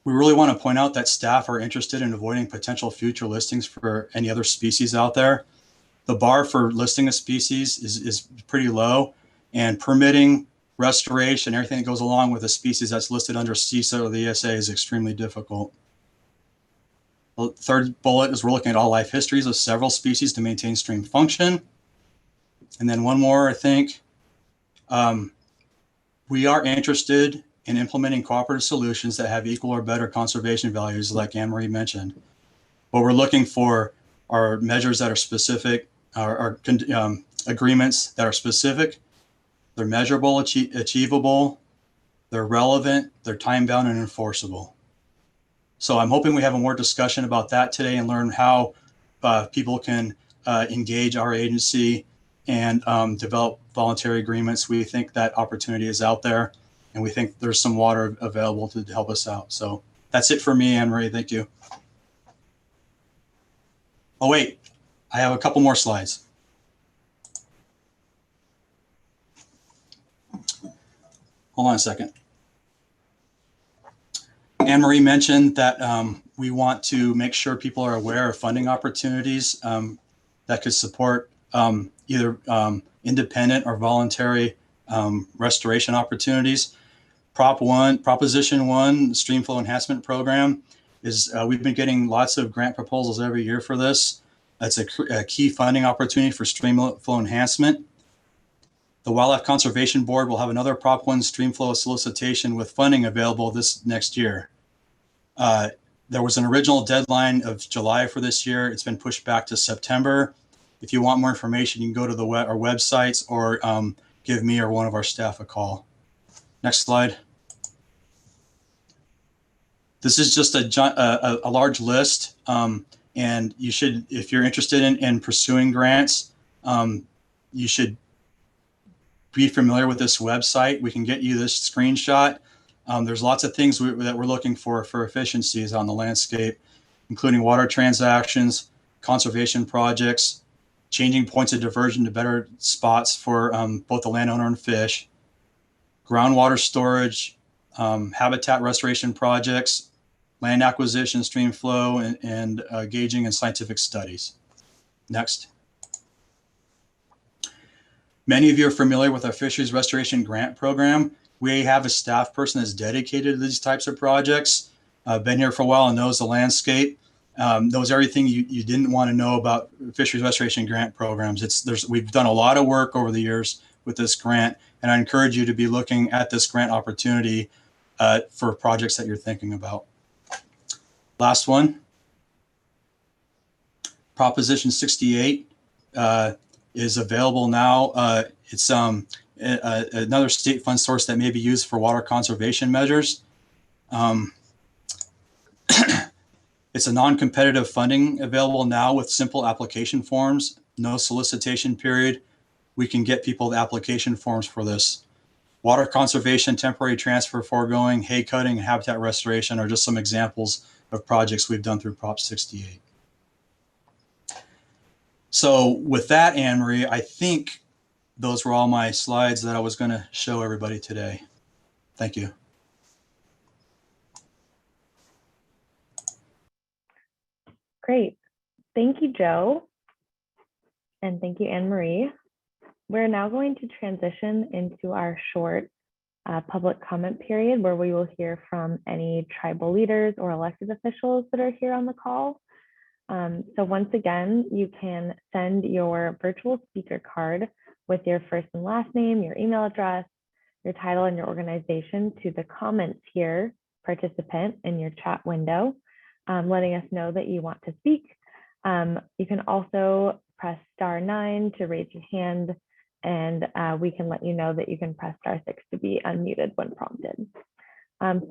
We really want to point out that staff are interested in avoiding potential future listings for any other species out there. The bar for listing a species is pretty low, and permitting, restoration, everything that goes along with a species that's listed under CISA or the ESA is extremely difficult. The third bullet is we're looking at all life histories of several species to maintain stream function. And then one more, I think. We are interested in implementing cooperative solutions that have equal or better conservation values, like Anne-Marie mentioned. What we're looking for are measures that are specific, agreements that are specific, they're measurable, achievable, they're relevant, they're time-bound and enforceable. So I'm hoping we have a more discussion about that today and learn how people can engage our agency and develop voluntary agreements. We think that opportunity is out there, and we think there's some water available to help us out. So that's it for me, Anne-Marie. Thank you. Oh, wait, I have a couple more slides. Hold on a second. Anne-Marie mentioned that we want to make sure people are aware of funding opportunities that could support either independent or voluntary restoration opportunities. Proposition 1, Stream Flow Enhancement Program, is we've been getting lots of grant proposals every year for this. That's a key funding opportunity for stream flow enhancement. The Wildlife Conservation Board will have another Prop 1 stream flow solicitation with funding available this next year. There was an original deadline of July for this year. It's been pushed back to September. If you want more information, you can go to our websites or give me or one of our staff a call. Next slide. This is just a large list, and you should, if you're interested in pursuing grants, you should be familiar with this website. We can get you this screenshot. There's lots of things that we're looking for efficiencies on the landscape, including water transactions, conservation projects, changing points of diversion to better spots for both the landowner and fish, groundwater storage, habitat restoration projects, land acquisition, stream flow, and gauging and scientific studies. Next. Many of you are familiar with our Fisheries Restoration Grant Program. We have a staff person that's dedicated to these types of projects, been here for a while and knows the landscape, knows everything you didn't want to know about Fisheries Restoration Grant programs. We've done a lot of work over the years with this grant, and I encourage you to be looking at this grant opportunity for projects that you're thinking about. Last one, Proposition 68 is available now. It's another state fund source that may be used for water conservation measures. It's a non-competitive funding available now with simple application forms, no solicitation period. We can get people the application forms for this. Water conservation, temporary transfer, foregoing, hay cutting, and habitat restoration are just some examples of projects we've done through Prop 68. So with that, Anne-Marie, I think those were all my slides that I was going to show everybody today. Thank you. Great. Thank you, Joe. And thank you, Anne-Marie. We're now going to transition into our short public comment period where we will hear from any tribal leaders or elected officials that are here on the call. So once again, you can send your virtual speaker card with your first and last name, your email address, your title, and your organization to the comments here participant in your chat window, letting us know that you want to speak. You can also press *9 to raise your hand, and we can let you know that you can press *6 to be unmuted when prompted.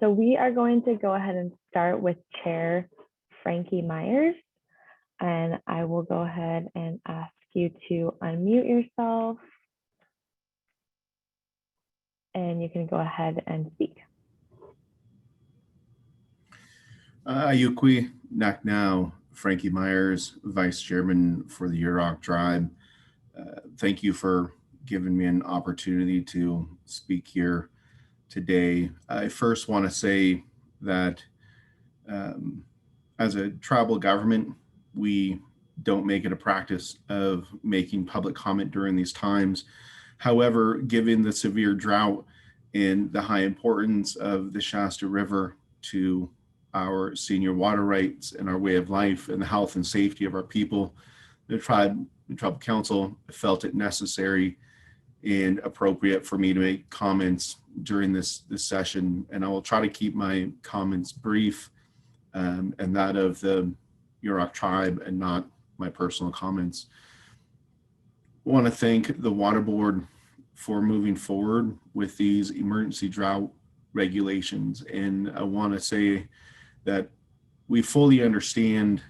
So we are going to go ahead and start with Chair Frankie Myers, and I will go ahead and ask you to unmute yourself, and you can go ahead and speak. Ayukwi Naknau, Frankie Myers, Vice Chairman for the Yurok Tribe. Thank you for giving me an opportunity to speak here today. I first want to say that as a tribal government, we don't make it a practice of making public comment during these times. However, given the severe drought and the high importance of the Shasta River to our senior water rights and our way of life and the health and safety of our people, the tribal council felt it necessary and appropriate for me to make comments during this session. And I will try to keep my comments brief and that of the Yurok tribe and not my personal comments. I want to thank the Water Board for moving forward with these emergency drought regulations. And I want to say that we fully understand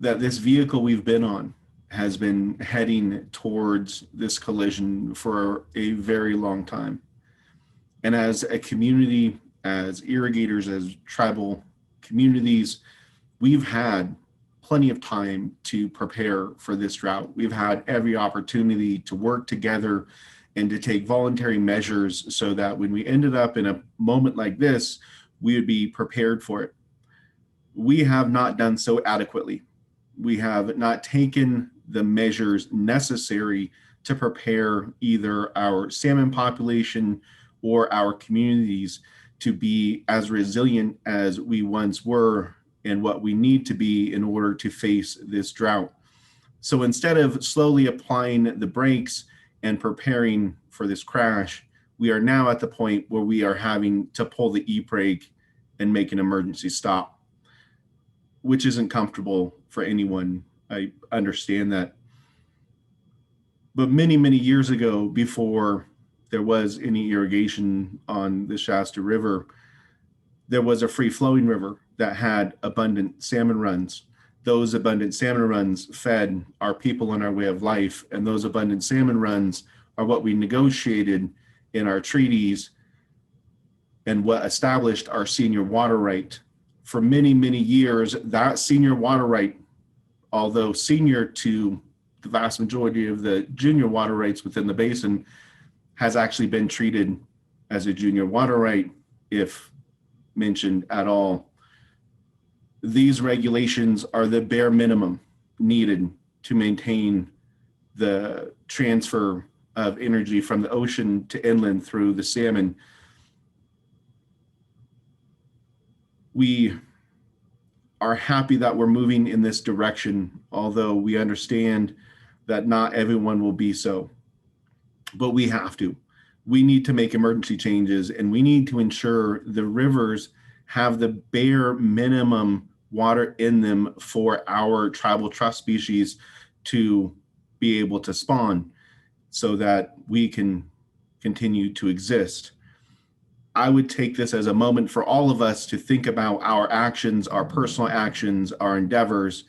that this vehicle we've been on has been heading towards this collision for a very long time. And as a community, as irrigators, as tribal communities, we've had plenty of time to prepare for this drought. We've had every opportunity to work together and to take voluntary measures so that when we ended up in a moment like this, we would be prepared for it. We have not done so adequately. We have not taken the measures necessary to prepare either our salmon population or our communities to be as resilient as we once were and what we need to be in order to face this drought. So instead of slowly applying the brakes and preparing for this crash, we are now at the point where we are having to pull the e-brake and make an emergency stop, which isn't comfortable for anyone. I understand that. But many, many years ago, before there was any irrigation on the Shasta River, there was a free-flowing river that had abundant salmon runs. Those abundant salmon runs fed our people and our way of life, and those abundant salmon runs are what we negotiated in our treaties and what established our senior water right. For many, many years, that senior water right, although senior to the vast majority of the junior water rights within the basin, has actually been treated as a junior water right, if mentioned at all. These regulations are the bare minimum needed to maintain the transfer of energy from the ocean to inland through the salmon. We are happy that we're moving in this direction, although we understand that not everyone will be so. But we have to. We need to make emergency changes, and we need to ensure the rivers have the bare minimum water in them for our tribal trust species to be able to spawn so that we can continue to exist. I would take this as a moment for all of us to think about our actions, our personal actions, our endeavors,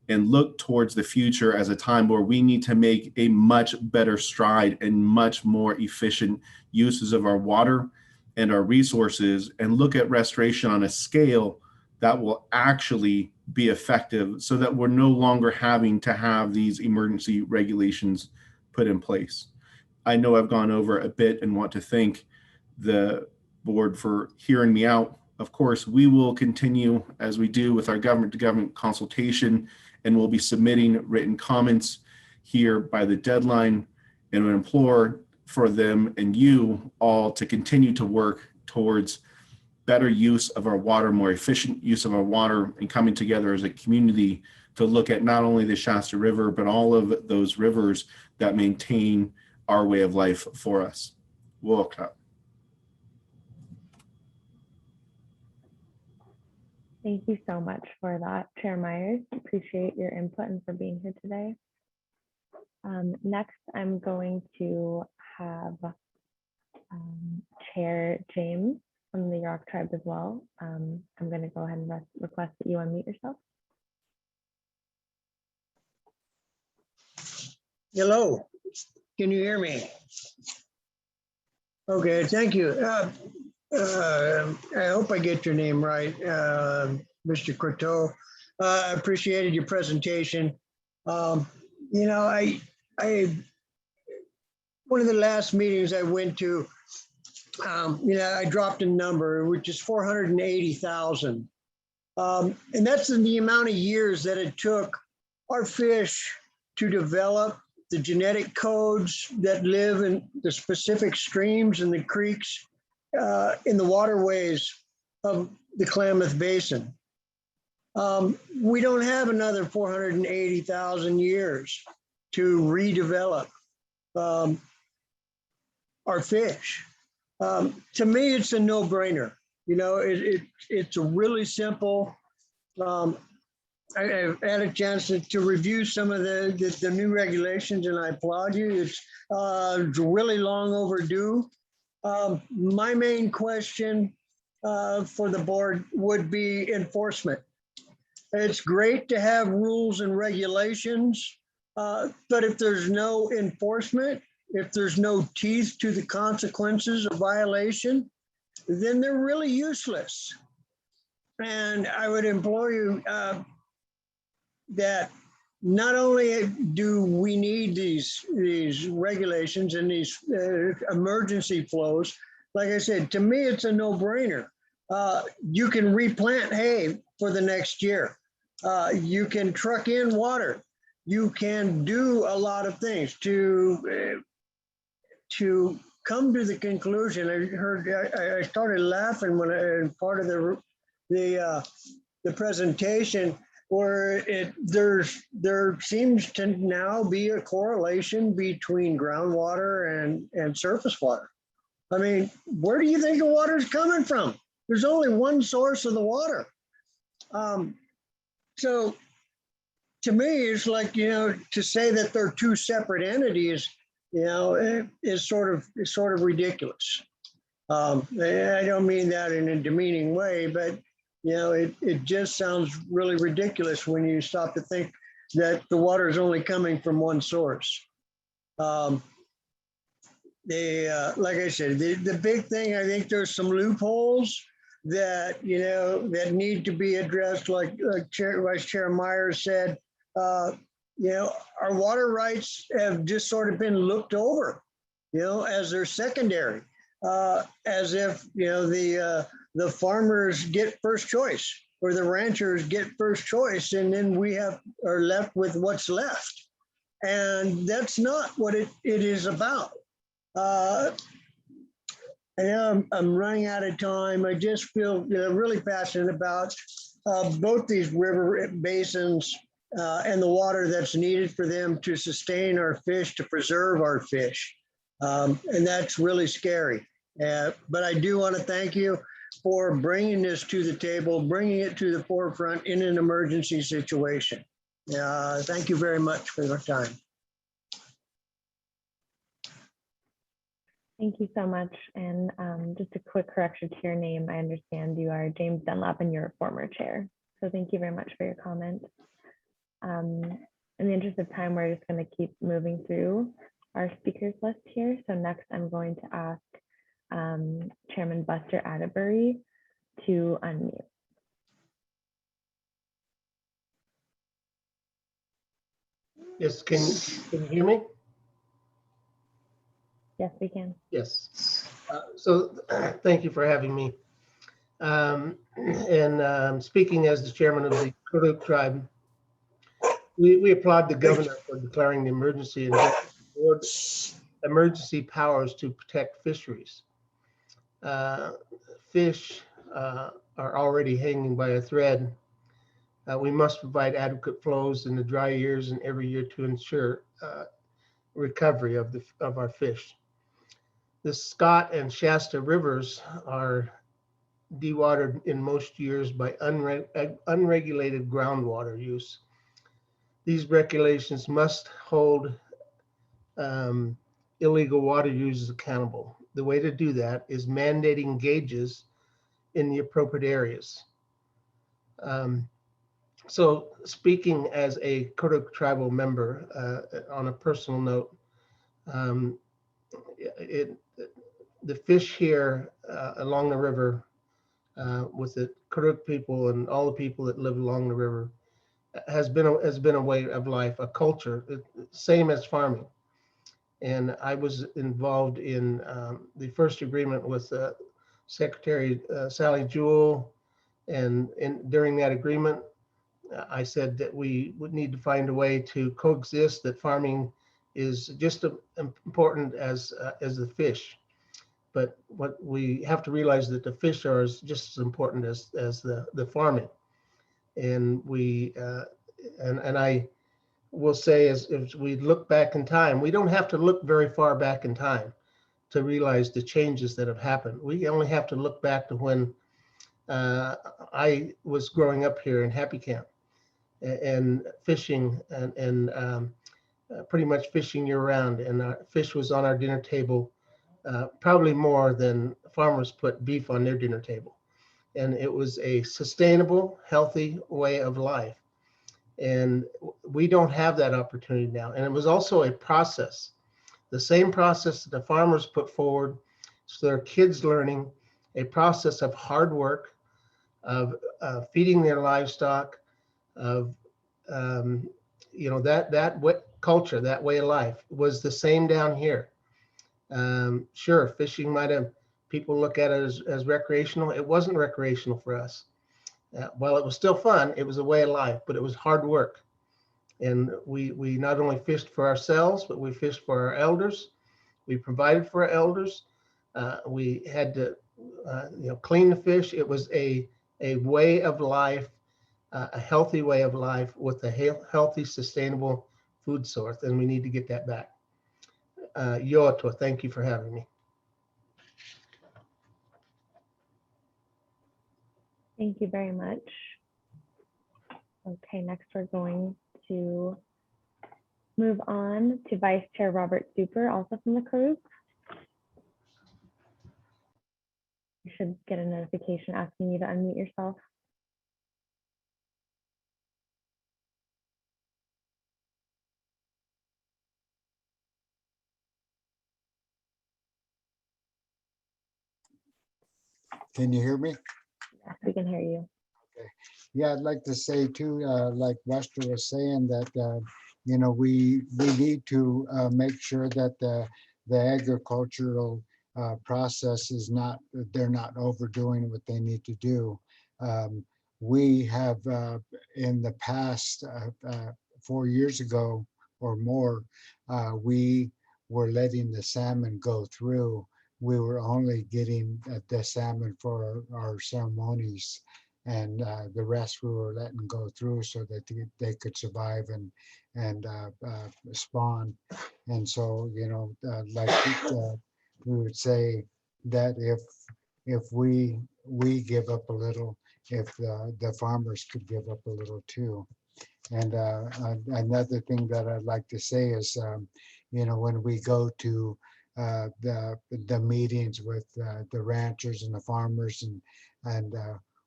and look towards the future as a time where we need to make a much better stride and much more efficient uses of our water and our resources, and look at restoration on a scale that will actually be effective so that we're no longer having to have these emergency regulations put in place. I know I've gone over a bit and want to thank the board for hearing me out. Of course, we will continue as we do with our government-to-government consultation, and we'll be submitting written comments here by the deadline, and would implore for them and you all to continue to work towards better use of our water, more efficient use of our water, and coming together as a community to look at not only the Shasta River, but all of those rivers that maintain our way of life for us. Welcome. Thank you so much for that, Chair Myers. Appreciate your input and for being here today. Next, I'm going to have Chair James from the Yurok tribe as well. I'm going to go ahead and request that you unmute yourself. Hello, can you hear me? Okay, thank you. I hope I get your name right, Mr. Courteau. I appreciated your presentation. You know, one of the last meetings I went to, you know, I dropped a number, which is 480,000. And that's the amount of years that it took our fish to develop the genetic codes that live in the specific streams and the creeks in the waterways of the Klamath Basin. We don't have another 480,000 years to redevelop our fish. To me, it's a no-brainer. You know, it's a really simple. I've had a chance to review some of the new regulations, and I applaud you. It's really long overdue. My main question for the board would be enforcement. It's great to have rules and regulations, but if there's no enforcement, if there's no teeth to the consequences of violation, then they're really useless. And I would implore you that not only do we need these regulations and these emergency flows, like I said, to me, it's a no-brainer. You can replant hay for the next year. You can truck in water. You can do a lot of things to come to the conclusion. I started laughing when in part of the presentation where there seems to now be a correlation between groundwater and surface water. I mean, where do you think the water is coming from? There's only one source of the water. So to me, it's like, you know, to say that they're two separate entities, you know, is sort of ridiculous. I don't mean that in a demeaning way, but you know, it just sounds really ridiculous when you stop to think that the water is only coming from one source. Like I said, the big thing, I think there's some loopholes that, you know, that need to be addressed, like Vice Chair Myers said. You know, our water rights have just sort of been looked over, you know, as they're secondary, as if, you know, the farmers get first choice or the ranchers get first choice, and then we are left with what's left. And that's not what it is about. I'm running out of time. I just feel, you know, really passionate about both these river basins and the water that's needed for them to sustain our fish, to preserve our fish. And that's really scary. But I do want to thank you for bringing this to the table, bringing it to the forefront in an emergency situation. Thank you very much for your time. Thank you so much. And just a quick correction to your name. I understand you are James Dunlap and you're a former chair. So thank you very much for your comment. In the interest of time, we're just going to keep moving through our speakers list here. So next, I'm going to ask Chairman Buster Atterbury to unmute. Yes, can you hear me? Yes, we can. Yes. So thank you for having me. Speaking as the chairman of the Kuruk tribe, we applaud the governor for declaring the emergency and emergency powers to protect fisheries. Fish are already hanging by a thread. We must provide adequate flows in the dry years and every year to ensure recovery of our fish. The Scott and Shasta rivers are dewatered in most years by unregulated groundwater use. These regulations must hold illegal water users accountable. The way to do that is mandating gauges in the appropriate areas. So speaking as a Kuruk tribal member, on a personal note, the fish here along the river with the Kuruk people and all the people that live along the river has been a way of life, a culture, same as farming. And I was involved in the first agreement with Secretary Sally Jewell, and during that agreement, I said that we would need to find a way to coexist, that farming is just as important as the fish. but what we have to realize that the fish are just as important as the farming. And I will say, as we look back in time, we don't have to look very far back in time to realize the changes that have happened. We only have to look back to when I was growing up here in Happy Camp and fishing and pretty much fishing year round. And fish was on our dinner table, probably more than farmers put beef on their dinner table. And it was a sustainable, healthy way of life. And we don't have that opportunity now. And it was also a process, the same process that the farmers put forward. So their kids learning a process of hard work, of feeding their livestock, of that culture, that way of life was the same down here. Sure, fishing might have, people look at it as recreational. It wasn't recreational for us. While it was still fun, it was a way of life, but it was hard work. And we not only fished for ourselves, but we fished for our elders. We provided for our elders. We had to clean the fish. It was a way of life, a healthy way of life with a healthy, sustainable food source, and we need to get that back. Yoato, thank you for having me. Thank you very much. Okay, next we're going to move on to Vice Chair Robert Super, also from the group. You should get a notification asking you to unmute yourself. Can you hear me? Yes, we can hear you. Okay. Yeah, I'd like to say too, like Lester was saying, that we need to make sure that the agricultural process is not, they're not overdoing what they need to do. We have in the past 4 years ago or more, we were letting the salmon go through. We were only getting the salmon for our ceremonies, and the rest we were letting go through so that they could survive and spawn. And so, like we would say that if we give up a little, if the farmers could give up a little too. And another thing that I'd like to say is, when we go to the meetings with the ranchers and the farmers, and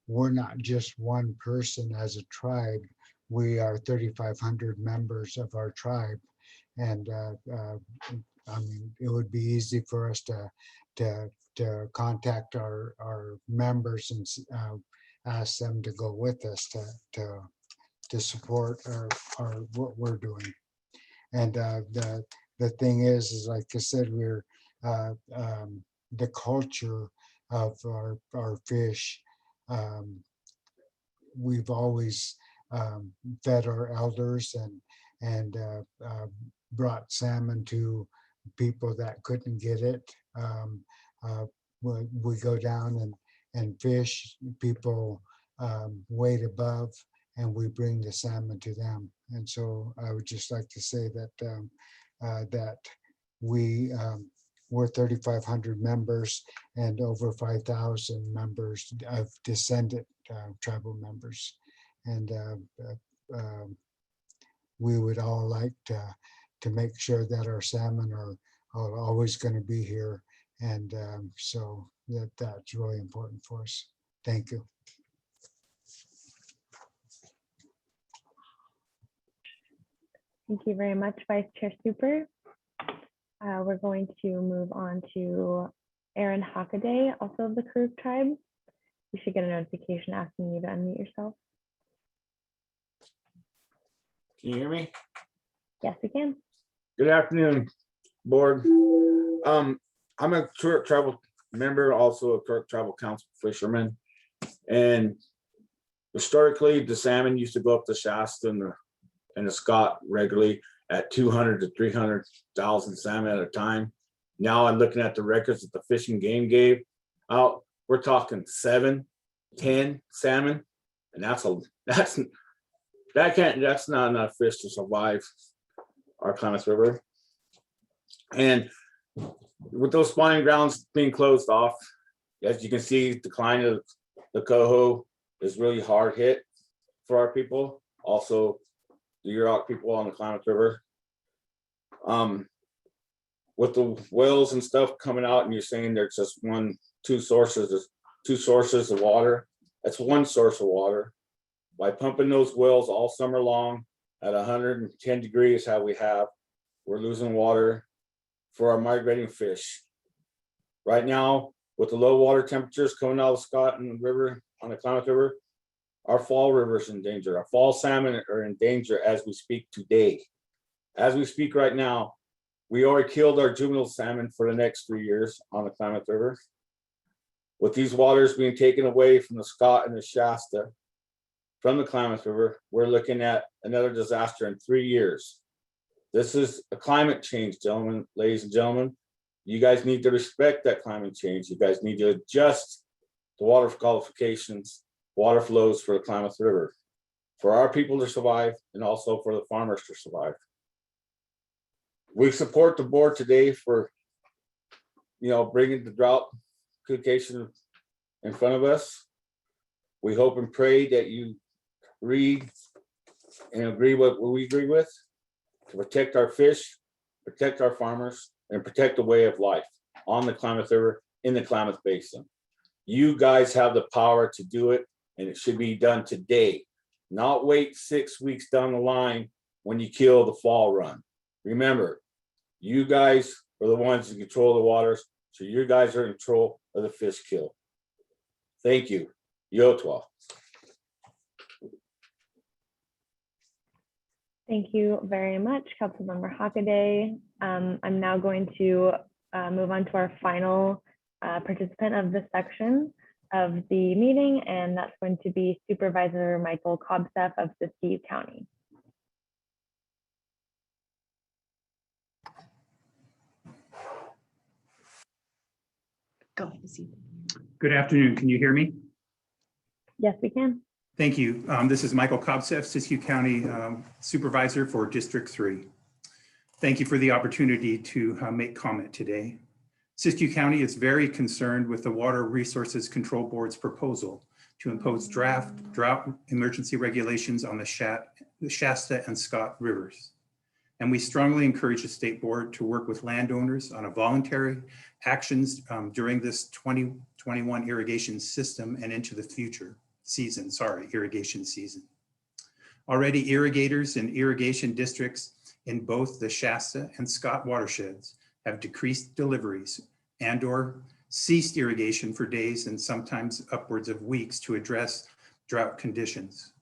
we're not just one person as a tribe. We are 3,500 members of our tribe, and I mean, it would be easy for us to contact our members and ask them to go with us to support our what we're doing. And the thing is like I said, we're the culture of our fish. We've always fed our elders and brought salmon to people that couldn't get it. We go down and fish. People wait above, and we bring the salmon to them. And so I would just like to say that that we're 3,500 members and over 5,000 members of descendant tribal members. And we would all like to make sure that our salmon are always going to be here. And so that's really important for us. Thank you. Thank you very much, Vice Chair Super. We're going to move on to Aaron Hockaday, also of the Karuk tribe. You should get a notification asking you to unmute yourself. Can you hear me? Yes, we can. Good afternoon, board. I'm a Karuk tribal member, also a Karuk tribal council fisherman. And historically, the salmon used to go up the Shasta and the Scott regularly at 200 to 300,000 salmon at a time. Now I'm looking at the records that the Fish and Game gave out. We're talking 7, 10 salmon, and that's not enough fish to survive our Klamath River. And with those spawning grounds being closed off, as you can see, decline of the coho is really hard hit for our people. Also, the Yurok people on the Klamath River. With the wells and stuff coming out, and you're saying there's just two sources of water. That's one source of water. By pumping those wells all summer long at 110 degrees, how we're losing water for our migrating fish. Right now, with the low water temperatures coming out of Scott and the river on the Klamath River, our fall river is in danger. Our fall salmon are in danger as we speak today. As we speak right now, we already killed our juvenile salmon for the next 3 years on the Klamath River. With these waters being taken away from the Scott and the Shasta from the Klamath River, we're looking at another disaster in 3 years. This is a climate change, gentlemen, ladies and gentlemen. You guys need to respect that climate change. You guys need to adjust the water qualifications, water flows for the Klamath River, for our people to survive and also for the farmers to survive. We support the board today for, bringing the drought application in front of us. We hope and pray that you read and agree with what we agree with to protect our fish, protect our farmers, and protect the way of life on the Klamath River in the Klamath Basin. You guys have the power to do it, and it should be done today, not wait 6 weeks down the line when you kill the fall run. Remember, you guys are the ones who control the waters, so you guys are in control of the fish kill. Thank you. Yotwa. Thank you very much, Councilmember Hockaday. I'm now going to move on to our final participant of this section of the meeting, and that's going to be Supervisor Michael Kobseff of Siskiyou County. Go ahead, Steve. Good afternoon. Can you hear me? Yes, we can. Thank you. This is Michael Kobseff, Siskiyou County Supervisor for District 3. Thank you for the opportunity to make comment today. Siskiyou County is very concerned with the Water Resources Control Board's proposal to impose drought emergency regulations on the Shasta and Scott rivers. And we strongly encourage the state board to work with landowners on a voluntary actions during this 2021 irrigation season and into the future irrigation season. Already irrigators and irrigation districts in both the Shasta and Scott watersheds have decreased deliveries and/or ceased irrigation for days and sometimes upwards of weeks to address drought conditions.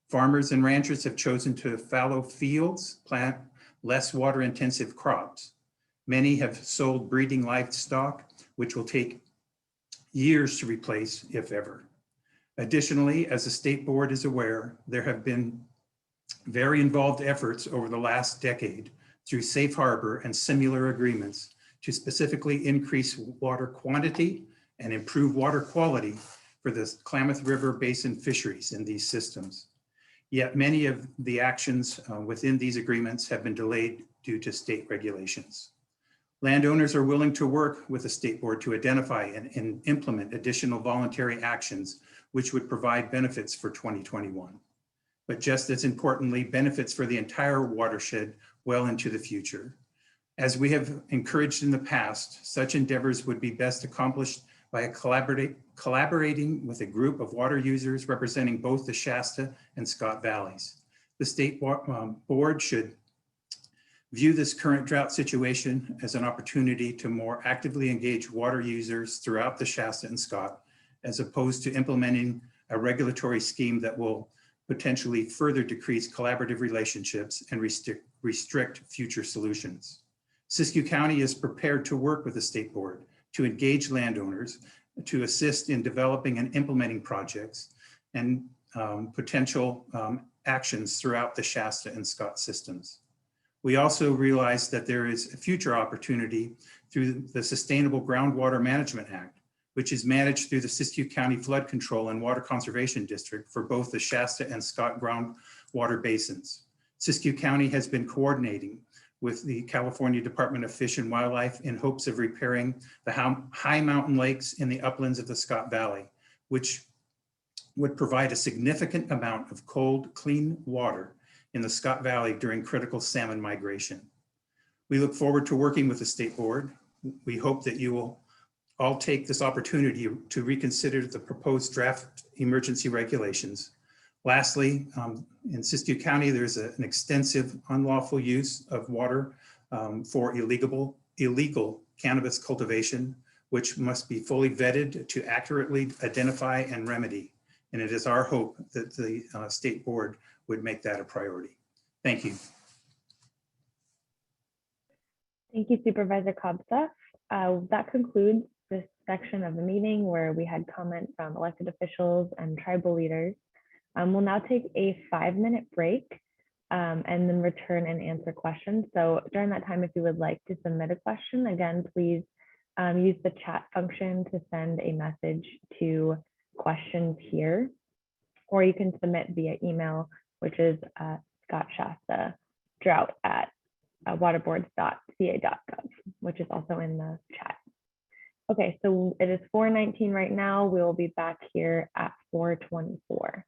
Farmers and ranchers have chosen to fallow fields, plant less water intensive crops. Many have sold breeding livestock, which will take years to replace, if ever. Additionally, as the state board is aware, there have been very involved efforts over the last decade through safe harbor and similar agreements to specifically increase water quantity and improve water quality for the Klamath River Basin fisheries in these systems. Yet many of the actions within these agreements have been delayed due to state regulations. Landowners are willing to work with the state board to identify and implement additional voluntary actions which would provide benefits for 2021. But just as importantly, benefits for the entire watershed well into the future. As we have encouraged in the past, such endeavors would be best accomplished by collaborating with a group of water users representing both the Shasta and Scott valleys. The state board should view this current drought situation as an opportunity to more actively engage water users throughout the Shasta and Scott, as opposed to implementing a regulatory scheme that will potentially further decrease collaborative relationships and restrict future solutions. Siskiyou County is prepared to work with the state board to engage landowners, to assist in developing and implementing projects and potential actions throughout the Shasta and Scott systems. We also realize that there is a future opportunity through the Sustainable Groundwater Management Act, which is managed through the Siskiyou County Flood Control and Water Conservation District for both the Shasta and Scott groundwater basins. Siskiyou County has been coordinating with the California Department of Fish and Wildlife in hopes of repairing the high mountain lakes in the uplands of the Scott Valley, which would provide a significant amount of cold, clean water in the Scott Valley during critical salmon migration. We look forward to working with the State Board. We hope that you will all take this opportunity to reconsider the proposed draft emergency regulations. Lastly, in Siskiyou County, there's an extensive unlawful use of water for illegal cannabis cultivation, which must be fully vetted to accurately identify and remedy. And it is our hope that the State Board would make that a priority. Thank you. Thank you, Supervisor Kobsa. That concludes this section of the meeting where we had comment from elected officials and tribal leaders. We'll now take a 5-minute break and then return and answer questions. So during that time, if you would like to submit a question, again, please use the chat function to send a message to questions here, or you can submit via email, which is Scott Shasta Drought at waterboards.ca.gov, which is also in the chat. Okay, so it is 4:19 right now. We will be back here at 4:24.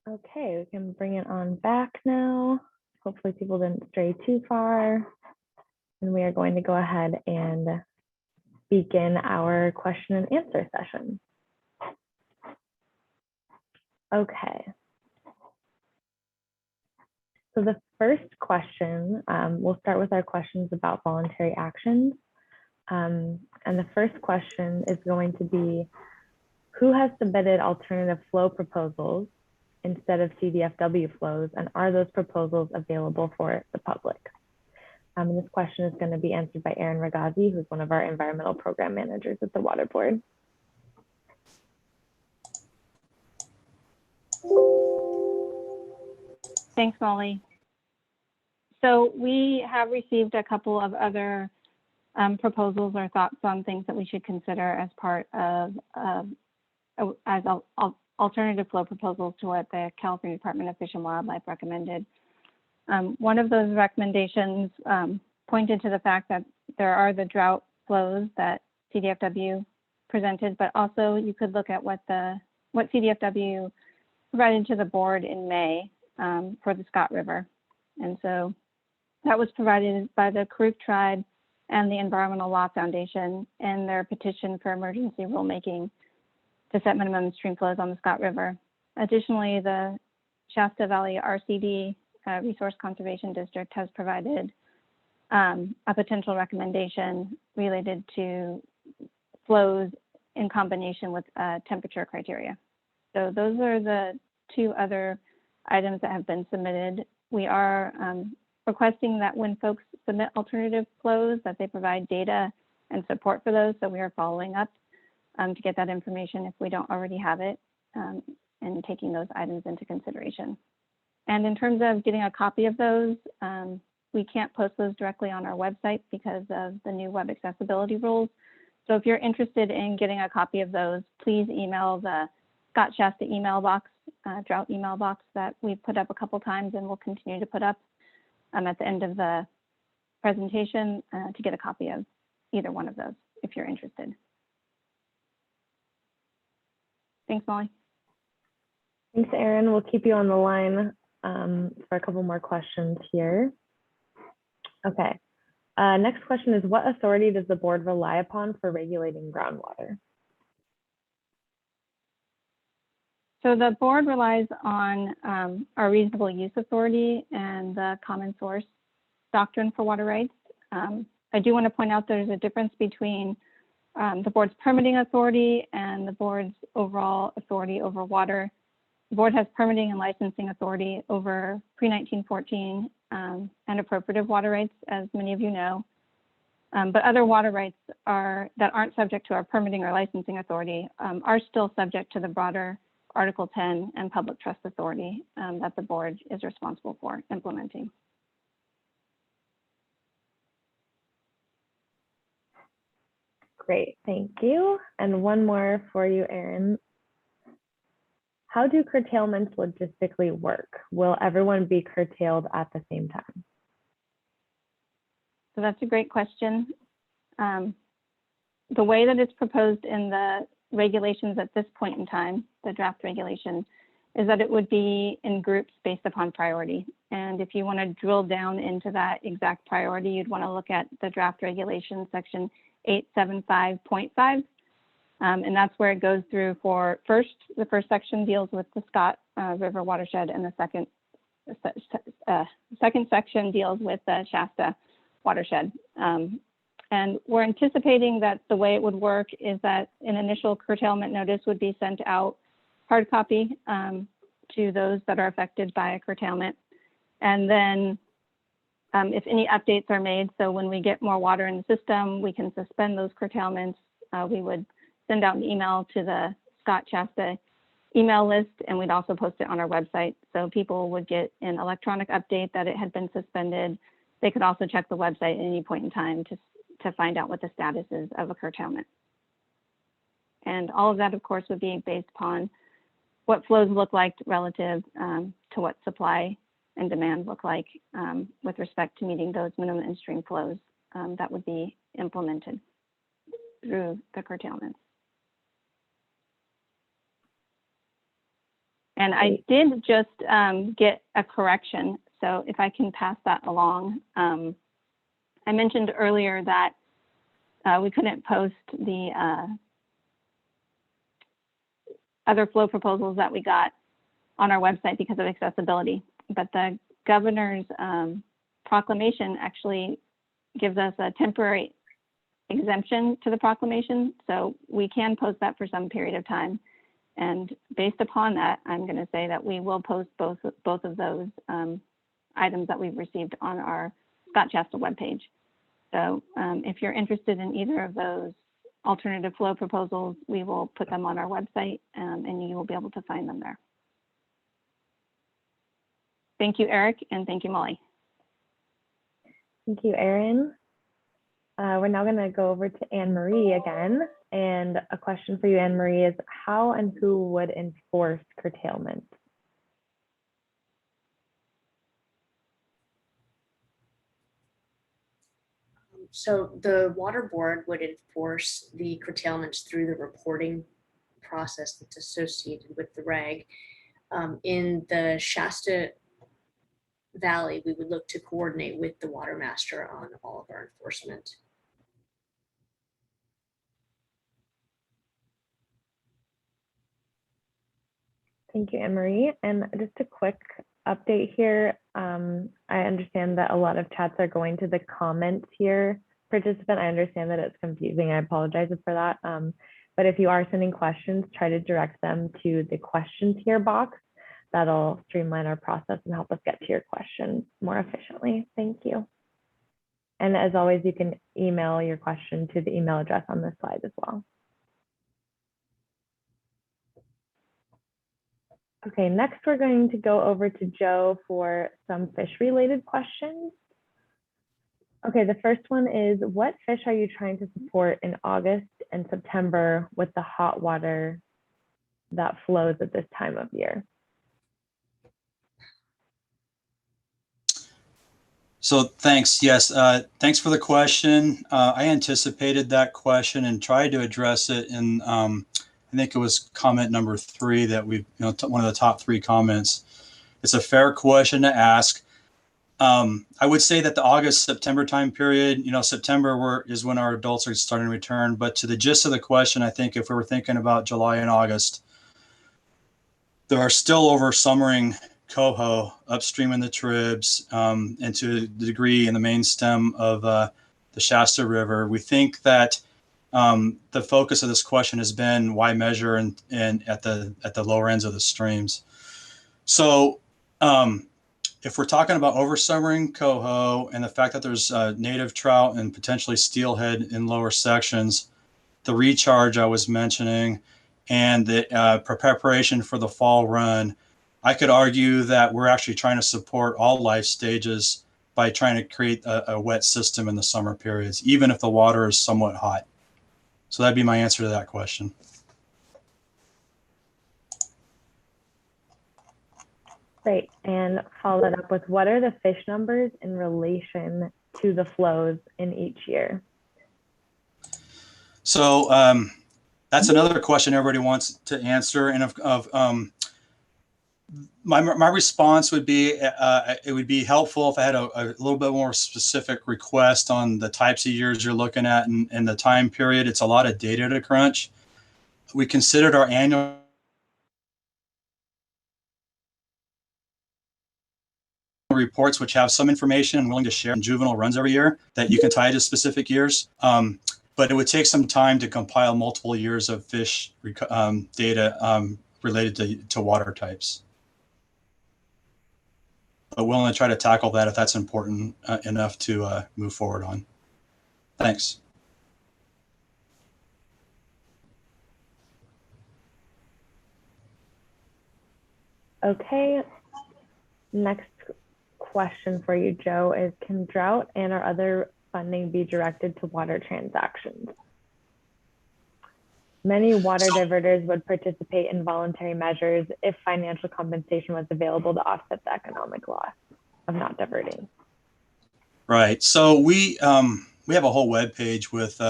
Okay, we can bring it on back now. Hopefully people didn't stray too far. And we are going to go ahead and begin our question and answer session. Okay. So the first question, we'll start with our questions about voluntary actions. And the first question is going to be, who has submitted alternative flow proposals instead of CDFW flows, and are those proposals available for the public? And this question is going to be answered by Erin Ragazzi, who's one of our environmental program managers at the Water Board. Thanks, Molly. So we have received a couple of other proposals or thoughts on things that we should consider as part of alternative flow proposals to what the California Department of Fish and Wildlife recommended. One of those recommendations pointed to the fact that there are the drought flows that CDFW presented, but also you could look at what CDFW provided to the board in May for the Scott River. And so that was provided by the Karuk tribe and the Environmental Law Foundation in their petition for emergency rulemaking to set minimum stream flows on the Scott River. Additionally, the Shasta Valley RCB Resource Conservation District has provided a potential recommendation related to flows in combination with temperature criteria. So those are the two other items that have been submitted. We are requesting that when folks submit alternative flows, that they provide data and support for those. So we are following up to get that information if we don't already have it, and taking those items into consideration. And in terms of getting a copy of those, we can't post those directly on our website because of the new web accessibility rules. So if you're interested in getting a copy of those, please email the Scott Shasta email box, Drought email box that we've put up a couple times and we'll continue to put up at the end of the presentation to get a copy of either one of those if you're interested. Thanks, Molly. Thanks, Erin. We'll keep you on the line for a couple more questions here. Okay. Next question is, what authority does the board rely upon for regulating groundwater? So the board relies on our reasonable use authority and the common source doctrine for water rights. I do want to point out there's a difference between the board's permitting authority and the board's overall authority over water. The board has permitting and licensing authority over pre-1914 and appropriative water rights, as many of you know. But other water rights that aren't subject to our permitting or licensing authority are still subject to the broader Article 10 and public trust authority that the board is responsible for implementing. Great, thank you. And one more for you, Erin. How do curtailments logistically work? Will everyone be curtailed at the same time? So that's a great question. The way that it's proposed in the regulations at this point in time, the draft regulation, is that it would be in groups based upon priority. And if you want to drill down into that exact priority, you'd want to look at the draft regulation section 875.5. And that's where it goes through for the first section deals with the Scott River watershed, and the second section deals with the Shasta watershed. And we're anticipating that the way it would work is that an initial curtailment notice would be sent out hard copy to those that are affected by a curtailment. And then if any updates are made, so when we get more water in the system, we can suspend those curtailments. We would send out an email to the Scott Shasta email list, and we'd also post it on our website. So people would get an electronic update that it had been suspended. They could also check the website at any point in time to find out what the status is of a curtailment. And all of that, of course, would be based upon what flows look like relative to what supply and demand look like with respect to meeting those minimum in-stream flows that would be implemented through the curtailments. And I did just get a correction. So if I can pass that along. I mentioned earlier that we couldn't post the other flow proposals that we got on our website because of accessibility. But the governor's proclamation actually gives us a temporary exemption to the proclamation. So we can post that for some period of time. And based upon that, I'm going to say that we will post both of those items that we've received on our Scott Shasta webpage. So if you're interested in either of those alternative flow proposals, we will put them on our website and you will be able to find them there. Thank you, Eric, and thank you, Molly. Thank you, Erin. We're now going to go over to Anne Marie again. And a question for you, Anne Marie, is how and who would enforce curtailment? So the water board would enforce the curtailments through the reporting process that's associated with the reg. In the Shasta Valley, we would look to coordinate with the water master on all of our enforcement. Thank you, Anne Marie. And just a quick update here. I understand that a lot of chats are going to the comments here participant. I understand that it's confusing. I apologize for that. But if you are sending questions, try to direct them to the questions here box. That'll streamline our process and help us get to your question more efficiently. Thank you. And as always, you can email your question to the email address on this slide as well. Okay, next we're going to go over to Joe for some fish-related questions. Okay, the first one is, what fish are you trying to support in August and September with the hot water that flows at this time of year? So thanks. Yes, thanks for the question. I anticipated that question and tried to address it in, I think it was comment number 3 that we, one of the top 3 comments. It's a fair question to ask. I would say that the August-September time period, September is when our adults are starting to return. But to the gist of the question, I think if we were thinking about July and August, there are still over summering coho upstream in the tribs and to the degree in the main stem of the Shasta River. We think that the focus of this question has been why measure and at the lower ends of the streams. So if we're talking about oversummering coho and the fact that there's native trout and potentially steelhead in lower sections, the recharge I was mentioning, and the preparation for the fall run, I could argue that we're actually trying to support all life stages by trying to create a wet system in the summer periods, even if the water is somewhat hot. So that'd be my answer to that question. Great, and follow that up with, what are the fish numbers in relation to the flows in each year? So that's another question everybody wants to answer. And my response would be, it would be helpful if I had a little bit more specific request on the types of years you're looking at and the time period. It's a lot of data to crunch. We considered our annual reports, which have some information and willing to share in juvenile runs every year that you can tie to specific years. But it would take some time to compile multiple years of fish data related to water types. But we'll only try to tackle that if that's important enough to move forward on. Thanks. Okay, next question for you, Joe, is can drought and or other funding be directed to water transactions? Many water diverters would participate in voluntary measures if financial compensation was available to offset the economic loss of not diverting. Right. So we have a whole web page with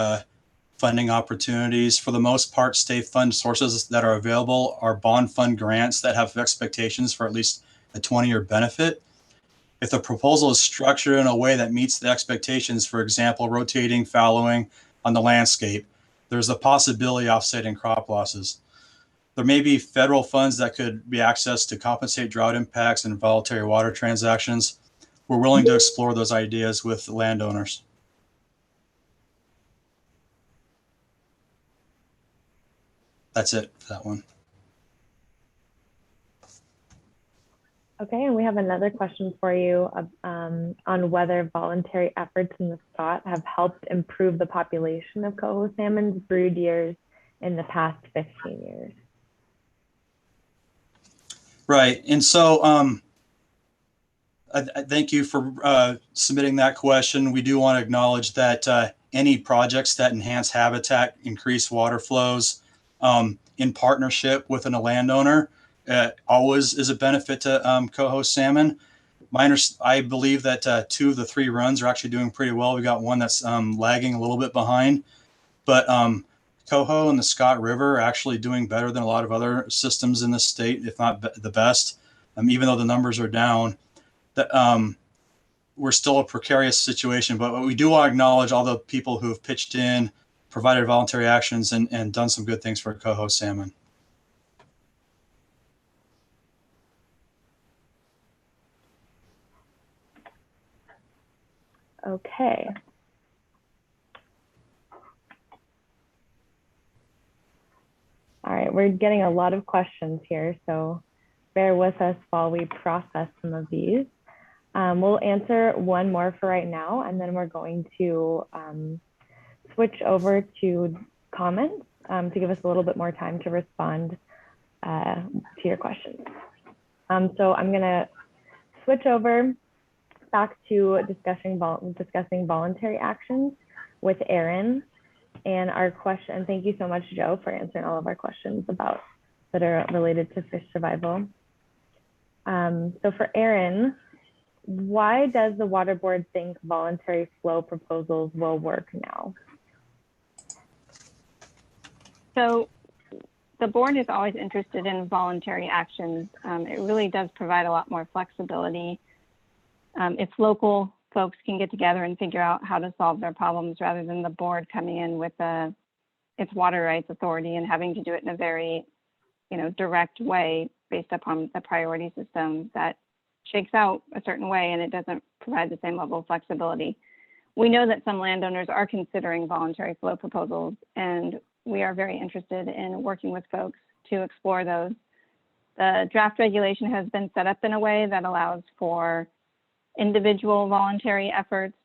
funding opportunities. For the most part, state fund sources that are available are bond fund grants that have expectations for at least a 20-year benefit. If the proposal is structured in a way that meets the expectations, for example, rotating fallowing on the landscape, there's a possibility of offsetting crop losses. There may be federal funds that could be accessed to compensate drought impacts and voluntary water transactions. We're willing to explore those ideas with landowners. That's it for that one. Okay, and we have another question for you on whether voluntary efforts in the spot have helped improve the population of coho salmon's brood years in the past 15 years. Right, and so I thank you for submitting that question. We do want to acknowledge that any projects that enhance habitat, increase water flows in partnership with a landowner always is a benefit to coho salmon. I believe that 2 of the 3 runs are actually doing pretty well. We got one that's lagging a little bit behind, but coho and the Scott River are actually doing better than a lot of other systems in the state, if not the best. Even though the numbers are down, that we're still a precarious situation, but we do want to acknowledge all the people who have pitched in, provided voluntary actions, and done some good things for coho salmon. Okay. All right, we're getting a lot of questions here, so bear with us while we process some of these. We'll answer one more for right now, and then we're going to switch over to comments to give us a little bit more time to respond to your questions. So I'm gonna switch over back to discussing voluntary actions with Erin. And our question, thank you so much, Joe, for answering all of our questions that are related to fish survival. So for Erin, why does the Water Board think voluntary flow proposals will work now? So the board is always interested in voluntary actions. It really does provide a lot more flexibility. If local folks can get together and figure out how to solve their problems rather than the board coming in with its water rights authority and having to do it in a very, direct way based upon the priority system that shakes out a certain way and it doesn't provide the same level of flexibility. We know that some landowners are considering voluntary flow proposals, and we are very interested in working with folks to explore those. The draft regulation has been set up in a way that allows for individual voluntary efforts,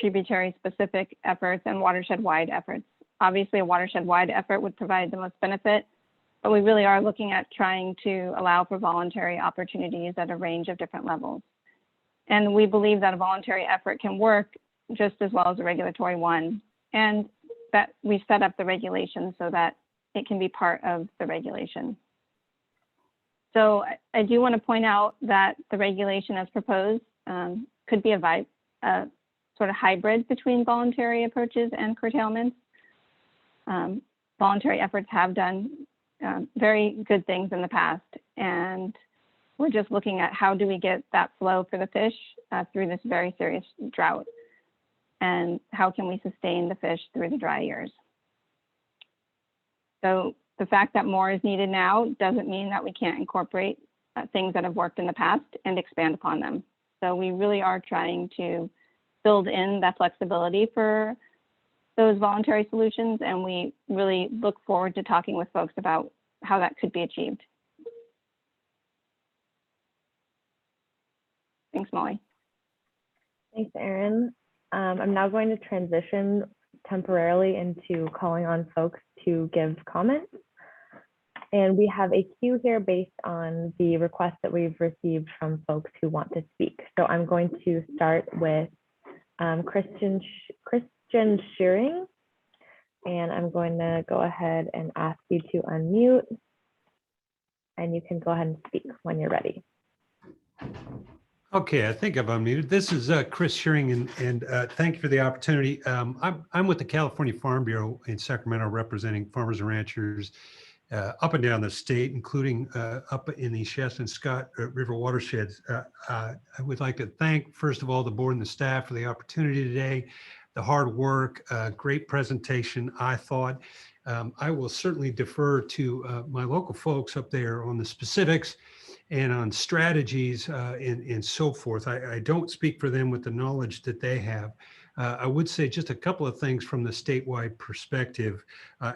tributary specific efforts, and watershed wide efforts. Obviously, a watershed wide effort would provide the most benefit, but we really are looking at trying to allow for voluntary opportunities at a range of different levels. And we believe that a voluntary effort can work just as well as a regulatory one, and that we set up the regulation so that it can be part of the regulation. So I do want to point out that the regulation as proposed could be a sort of hybrid between voluntary approaches and curtailments. Voluntary efforts have done very good things in the past, and we're just looking at how do we get that flow for the fish through this very serious drought, and how can we sustain the fish through the dry years. So the fact that more is needed now doesn't mean that we can't incorporate things that have worked in the past and expand upon them. So we really are trying to build in that flexibility for those voluntary solutions, and we really look forward to talking with folks about how that could be achieved. Thanks, Molly. Thanks, Erin. I'm now going to transition temporarily into calling on folks to give comments. And we have a queue here based on the requests that we've received from folks who want to speak. So I'm going to start with Christian Shearing, and I'm going to go ahead and ask you to unmute, and you can go ahead and speak when you're ready. Okay, I think I've unmuted. This is Chris Shearing, and thank you for the opportunity. I'm with the California Farm Bureau in Sacramento, representing farmers and ranchers up and down the state, including up in the Shasta and Scott River watersheds. I would like to thank, first of all, the board and the staff for the opportunity today, the hard work, great presentation, I thought. I will certainly defer to my local folks up there on the specifics and on strategies and so forth. I don't speak for them with the knowledge that they have. I would say just a couple of things from the statewide perspective,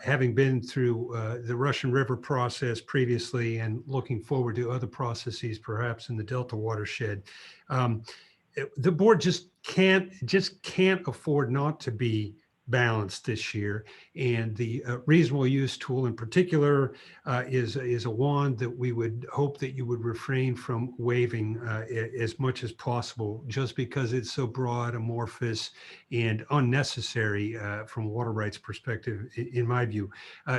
having been through the Russian River process previously and looking forward to other processes perhaps in the Delta watershed. The board just can't afford not to be balanced this year, and the reasonable use tool in particular is a wand that we would hope that you would refrain from waving as much as possible, just because it's so broad, amorphous, and unnecessary from a water rights perspective, in my view.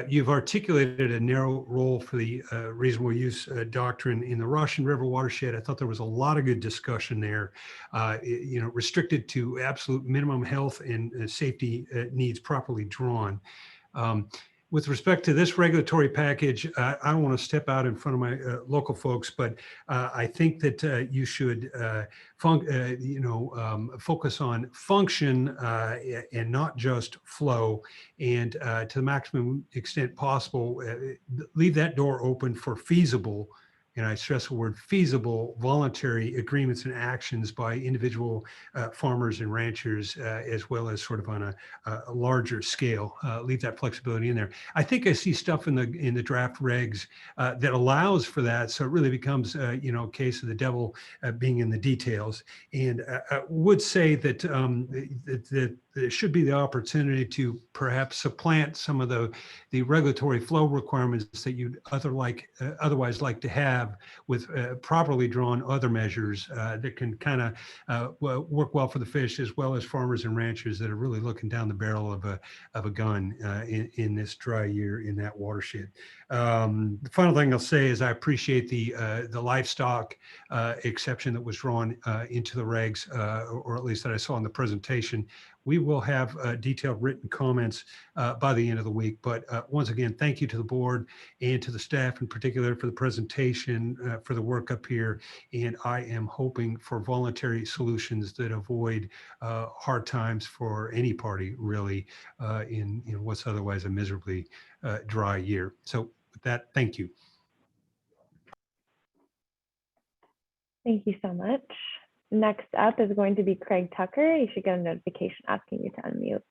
You've articulated a narrow role for the reasonable use doctrine in the Russian River watershed. I thought there was a lot of good discussion there, restricted to absolute minimum health and safety needs properly drawn. With respect to this regulatory package, I don't want to step out in front of my local folks, but I think that you should focus on function and not just flow, and to the maximum extent possible, leave that door open for feasible, and I stress the word feasible, voluntary agreements and actions by individual farmers and ranchers, as well as sort of on a larger scale. Leave that flexibility in there. I think I see stuff in the draft regs that allows for that. So it really becomes, a case of the devil being in the details. And I would say that, that there should be the opportunity to perhaps supplant some of the regulatory flow requirements that you'd otherwise like to have with properly drawn other measures that can kind of work well for the fish, as well as farmers and ranchers that are really looking down the barrel of a gun in this dry year in that watershed. The final thing I'll say is I appreciate the livestock exception that was drawn into the regs, or at least that I saw in the presentation. We will have detailed written comments by the end of the week. But once again, thank you to the board and to the staff in particular for the presentation, for the work up here. And I am hoping for voluntary solutions that avoid hard times for any party, really, in what's otherwise a miserably dry year. So with that, thank you. Thank you so much. Next up is going to be Craig Tucker. You should get a notification asking you to unmute.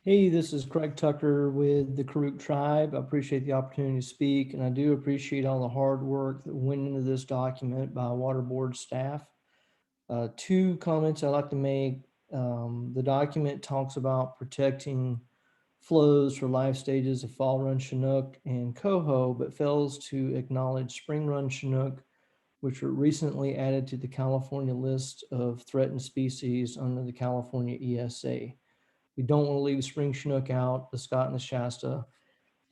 Hey, this is Craig Tucker with the Karuk Tribe. I appreciate the opportunity to speak, and I do appreciate all the hard work that went into this document by Water Board staff. Two comments I'd like to make. The document talks about protecting flows for life stages of fall run Chinook and coho, but fails to acknowledge spring run Chinook, which were recently added to the California list of threatened species under the California ESA. We don't want to leave spring Chinook out. The Scott and the Shasta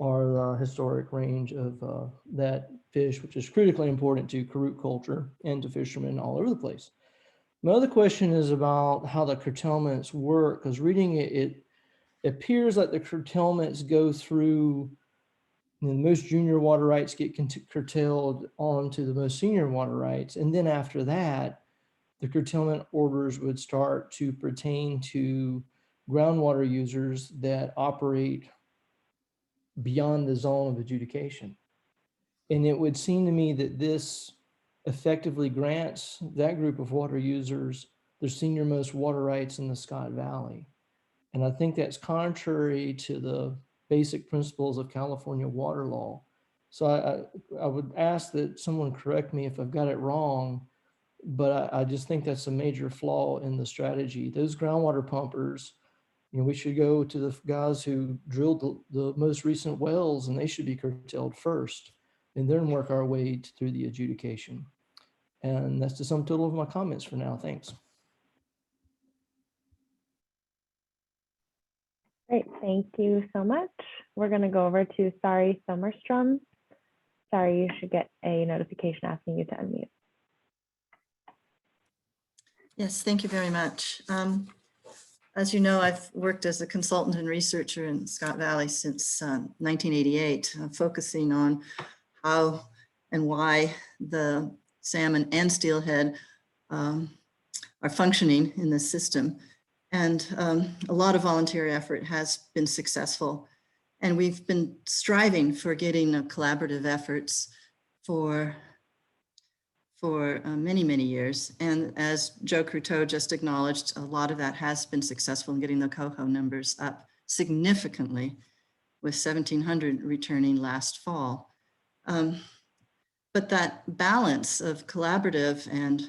are the historic range of that fish, which is critically important to Karuk culture and to fishermen all over the place. My other question is about how the curtailments work, because reading it, it appears like the curtailments go through, the most junior water rights get curtailed onto the most senior water rights. And then after that, the curtailment orders would start to pertain to groundwater users that operate beyond the zone of adjudication. And it would seem to me that this effectively grants that group of water users their senior-most water rights in the Scott Valley. And I think that's contrary to the basic principles of California water law. So I would ask that someone correct me if I've got it wrong, but I just think that's a major flaw in the strategy. Those groundwater pumpers, we should go to the guys who drilled the most recent wells, and they should be curtailed first, and then work our way through the adjudication. And that's the sum total of my comments for now. Thanks. Great, thank you so much. We're going to go over to Sari Sommerstrom. Sorry, you should get a notification asking you to unmute. Yes, thank you very much. As you know, I've worked as a consultant and researcher in Scott Valley since 1988, focusing on how and why the salmon and steelhead are functioning in this system. And a lot of volunteer effort has been successful. And we've been striving for getting collaborative efforts for many, many years. And as Joe Croteau just acknowledged, a lot of that has been successful in getting the coho numbers up significantly, with 1,700 returning last fall. But that balance of collaborative and,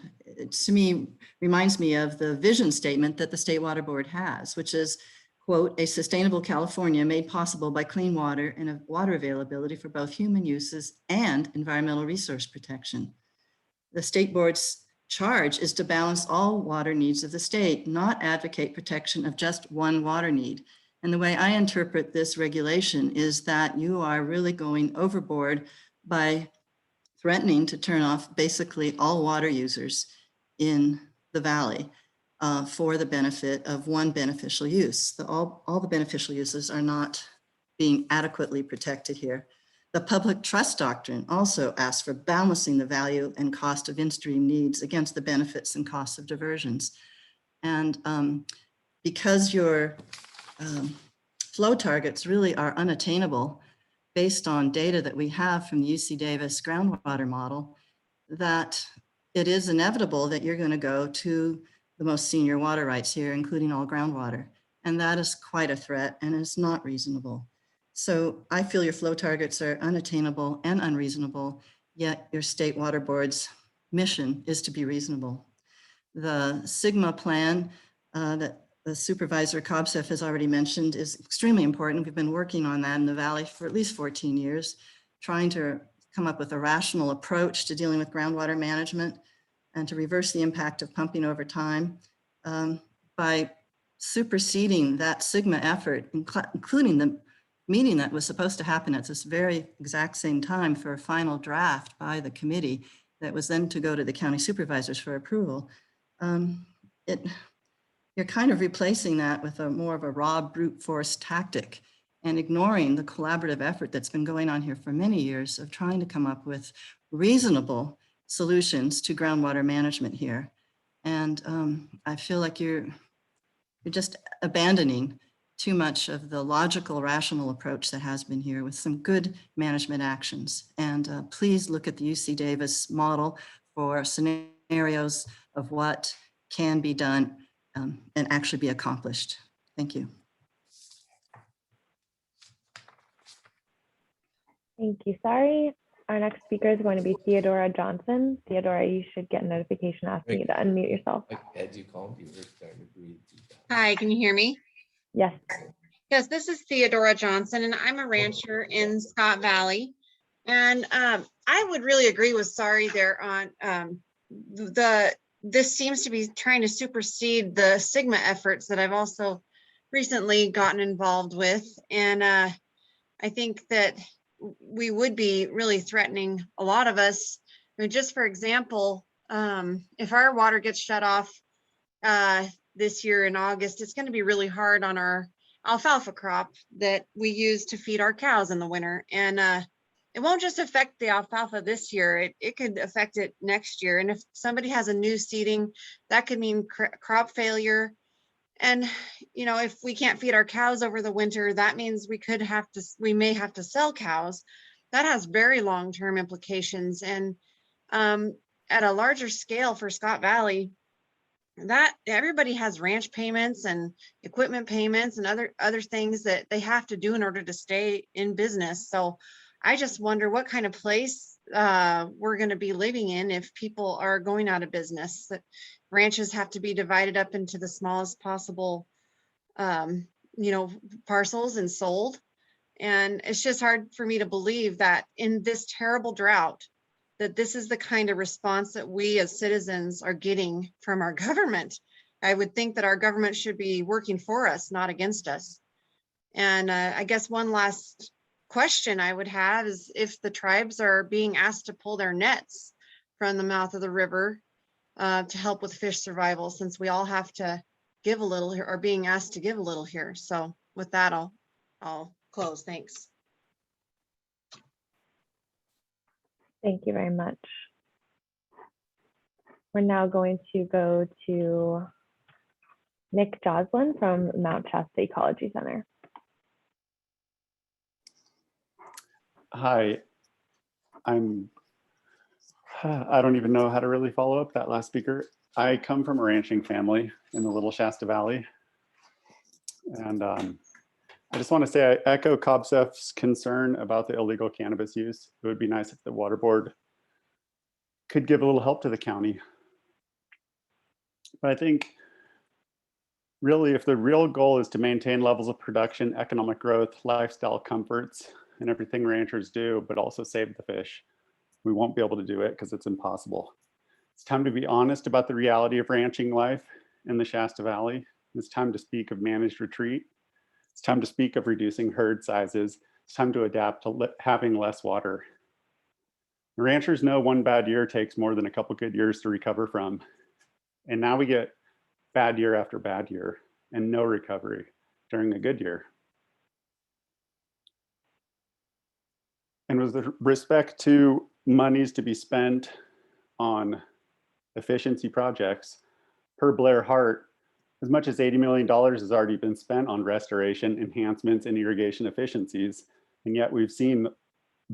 to me, reminds me of the vision statement that the State Water Board has, which is, quote, "A sustainable California made possible by clean water and water availability for both human uses and environmental resource protection." The state board's charge is to balance all water needs of the state, not advocate protection of just one water need. And the way I interpret this regulation is that you are really going overboard by threatening to turn off basically all water users in the valley for the benefit of one beneficial use. All the beneficial uses are not being adequately protected here. The public trust doctrine also asks for balancing the value and cost of in-stream needs against the benefits and costs of diversions. And because your flow targets really are unattainable based on data that we have from the UC Davis groundwater model, that it is inevitable that you're going to go to the most senior water rights here, including all groundwater. And that is quite a threat and is not reasonable. So I feel your flow targets are unattainable and unreasonable, yet your state water board's mission is to be reasonable. The Sigma plan that the Supervisor Kobseff has already mentioned is extremely important. We've been working on that in the Valley for at least 14 years, trying to come up with a rational approach to dealing with groundwater management and to reverse the impact of pumping over time by superseding that Sigma effort, including the meeting that was supposed to happen at this very exact same time for a final draft by the committee that was then to go to the county supervisors for approval. You're kind of replacing that with a more of a raw brute force tactic and ignoring the collaborative effort that's been going on here for many years of trying to come up with reasonable solutions to groundwater management here. And I feel like you're just abandoning too much of the logical, rational approach that has been here with some good management actions. And please look at the UC Davis model for scenarios of what can be done and actually be accomplished. Thank you. Thank you. Sorry. Our next speaker is going to be Theodora Johnson. Theodora, you should get a notification asking you to unmute yourself. As you call them, people are starting to breathe. Hi, can you hear me? Yes. Yes, this is Theodora Johnson, and I'm a rancher in Scott Valley. And I would really agree with Sari there on this seems to be trying to supersede the Sigma efforts that I've also recently gotten involved with. And I think that we would be really threatening a lot of us. I mean, just for example, if our water gets shut off this year in August, it's going to be really hard on our alfalfa crop that we use to feed our cows in the winter. And it won't just affect the alfalfa this year, it could affect it next year. And if somebody has a new seeding, that could mean crop failure. And, you know, if we can't feed our cows over the winter, that means we may have to sell cows. That has very long-term implications. And at a larger scale for Scott Valley, that everybody has ranch payments and equipment payments and other things that they have to do in order to stay in business. So I just wonder what kind of place we're going to be living in if people are going out of business. That ranches have to be divided up into the smallest possible, parcels and sold. And it's just hard for me to believe that in this terrible drought, that this is the kind of response that we as citizens are getting from our government. I would think that our government should be working for us, not against us. And I guess one last question I would have is if the tribes are being asked to pull their nets from the mouth of the river, to help with fish survival, since we all have to give a little here, or being asked to give a little here. So with that, I'll close. Thanks. Thank you very much. We're now going to go to Nick Joslin from Mount Shasta Ecology Center. Hi, I don't even know how to really follow up that last speaker. I come from a ranching family in the Little Shasta Valley. And I just want to say I echo Kobsef's concern about the illegal cannabis use. It would be nice if the water board could give a little help to the county. But I think really if the real goal is to maintain levels of production, economic growth, lifestyle comforts, and everything ranchers do, but also save the fish, we won't be able to do it because it's impossible. It's time to be honest about the reality of ranching life in the Shasta Valley. It's time to speak of managed retreat. It's time to speak of reducing herd sizes. It's time to adapt to having less water. The ranchers know one bad year takes more than a couple good years to recover from. And now we get bad year after bad year and no recovery during a good year. And with respect to monies to be spent on efficiency projects, per Blair Hart, as much as $80 million has already been spent on restoration, enhancements, and irrigation efficiencies. And yet we've seen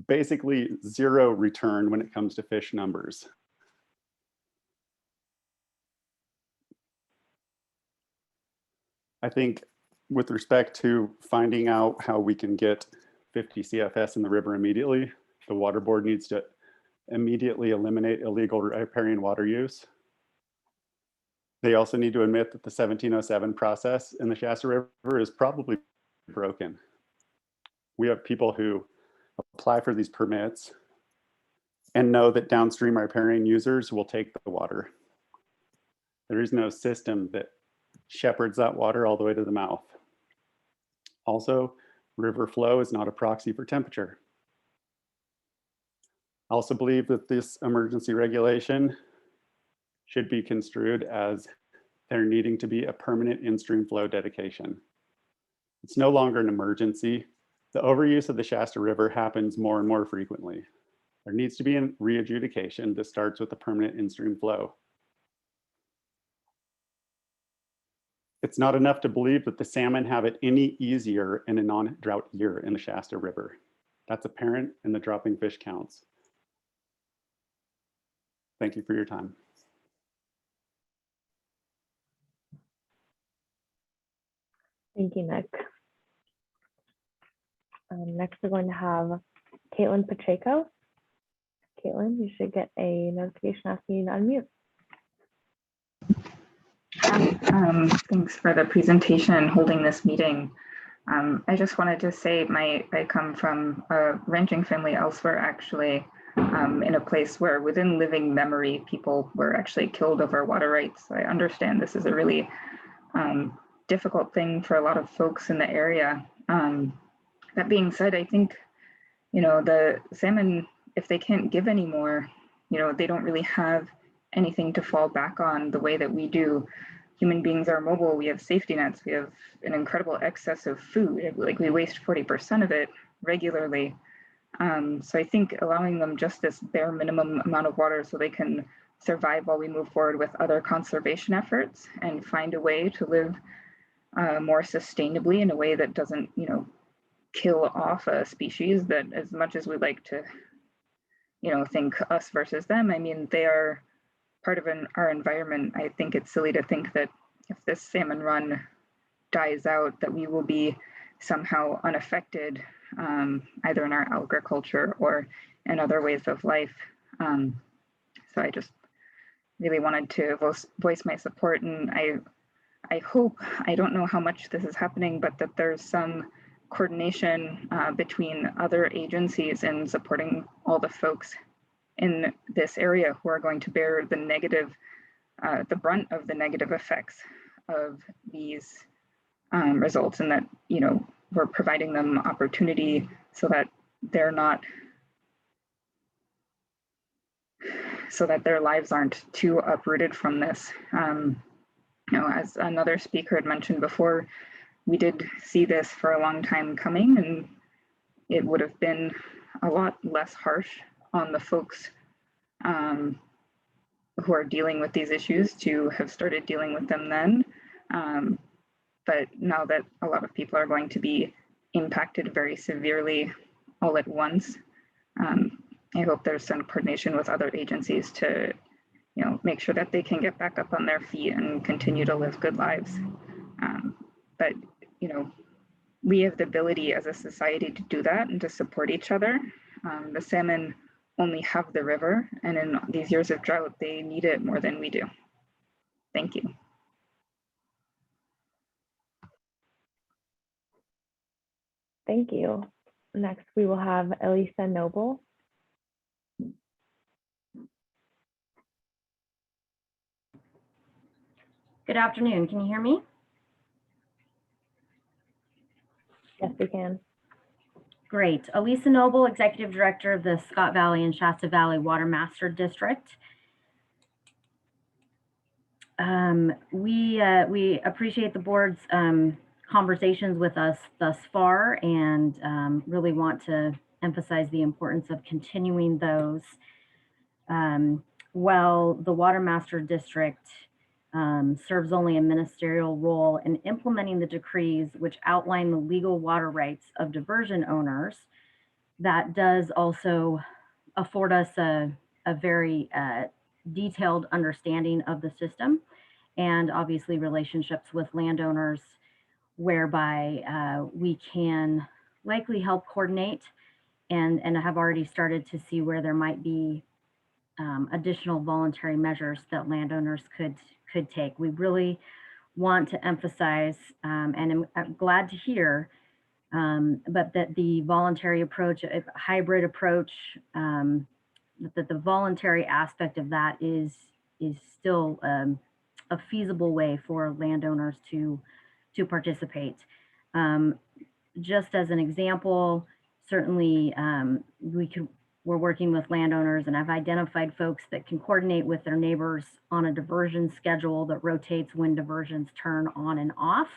basically zero return when it comes to fish numbers. I think with respect to finding out how we can get 50 CFS in the river immediately, the water board needs to immediately eliminate illegal riparian water use. They also need to admit that the 1707 process in the Shasta River is probably broken. We have people who apply for these permits and know that downstream riparian users will take the water. There is no system that shepherds that water all the way to the mouth. Also, river flow is not a proxy for temperature. I also believe that this emergency regulation should be construed as there needing to be a permanent in-stream flow dedication. It's no longer an emergency. The overuse of the Shasta River happens more and more frequently. There needs to be a re-adjudication that starts with a permanent in-stream flow. It's not enough to believe that the salmon have it any easier in a non-drought year in the Shasta River. That's apparent in the dropping fish counts. Thank you for your time. Thank you, Nick. Next, we're going to have Caitlin Pacheco. Caitlin, you should get a notification asking you to unmute. Thanks for the presentation and holding this meeting. I just wanted to say I come from a ranching family elsewhere, actually, in a place where within living memory, people were actually killed over water rights. So I understand this is a really difficult thing for a lot of folks in the area. That being said, I think, the salmon, if they can't give anymore, they don't really have anything to fall back on the way that we do. Human beings are mobile. We have safety nets. We have an incredible excess of food. Like we waste 40% of it regularly. So I think allowing them just this bare minimum amount of water so they can survive while we move forward with other conservation efforts and find a way to live more sustainably in a way that doesn't, kill off a species that, as much as we'd like to, think us versus them, I mean, they are part of our environment. I think it's silly to think that if this salmon run dies out, that we will be somehow unaffected, either in our agriculture or in other ways of life. So I just really wanted to voice my support, and I hope, I don't know how much this is happening, but that there's some coordination between other agencies in supporting all the folks in this area who are going to bear the brunt of the negative effects of these results, and that, we're providing them opportunity so that they're not so that their lives aren't too uprooted from this. As another speaker had mentioned before, we did see this for a long time coming, and it would have been a lot less harsh on the folks who are dealing with these issues to have started dealing with them then. But now that a lot of people are going to be impacted very severely all at once, I hope there's some coordination with other agencies to, make sure that they can get back up on their feet and continue to live good lives. But, we have the ability as a society to do that and to support each other. The salmon only have the river, and in these years of drought, they need it more than we do. Thank you. Thank you. Next, we will have Elisa Noble. Good afternoon. Can you hear me? Yes, we can. Great. Elisa Noble, Executive Director of the Scott Valley and Shasta Valley Water Master District. We appreciate the board's conversations with us thus far, and really want to emphasize the importance of continuing those. While the Water Master District serves only a ministerial role in implementing the decrees which outline the legal water rights of diversion owners, that does also afford us a very detailed understanding of the system, and obviously relationships with landowners, whereby we can likely help coordinate and have already started to see where there might be additional voluntary measures that landowners could take. We really want to emphasize, and I'm glad to hear, but that the voluntary approach, a hybrid approach, that the voluntary aspect of that is still a feasible way for landowners to participate. Just as an example, certainly we're working with landowners, and I've identified folks that can coordinate with their neighbors on a diversion schedule that rotates when diversions turn on and off,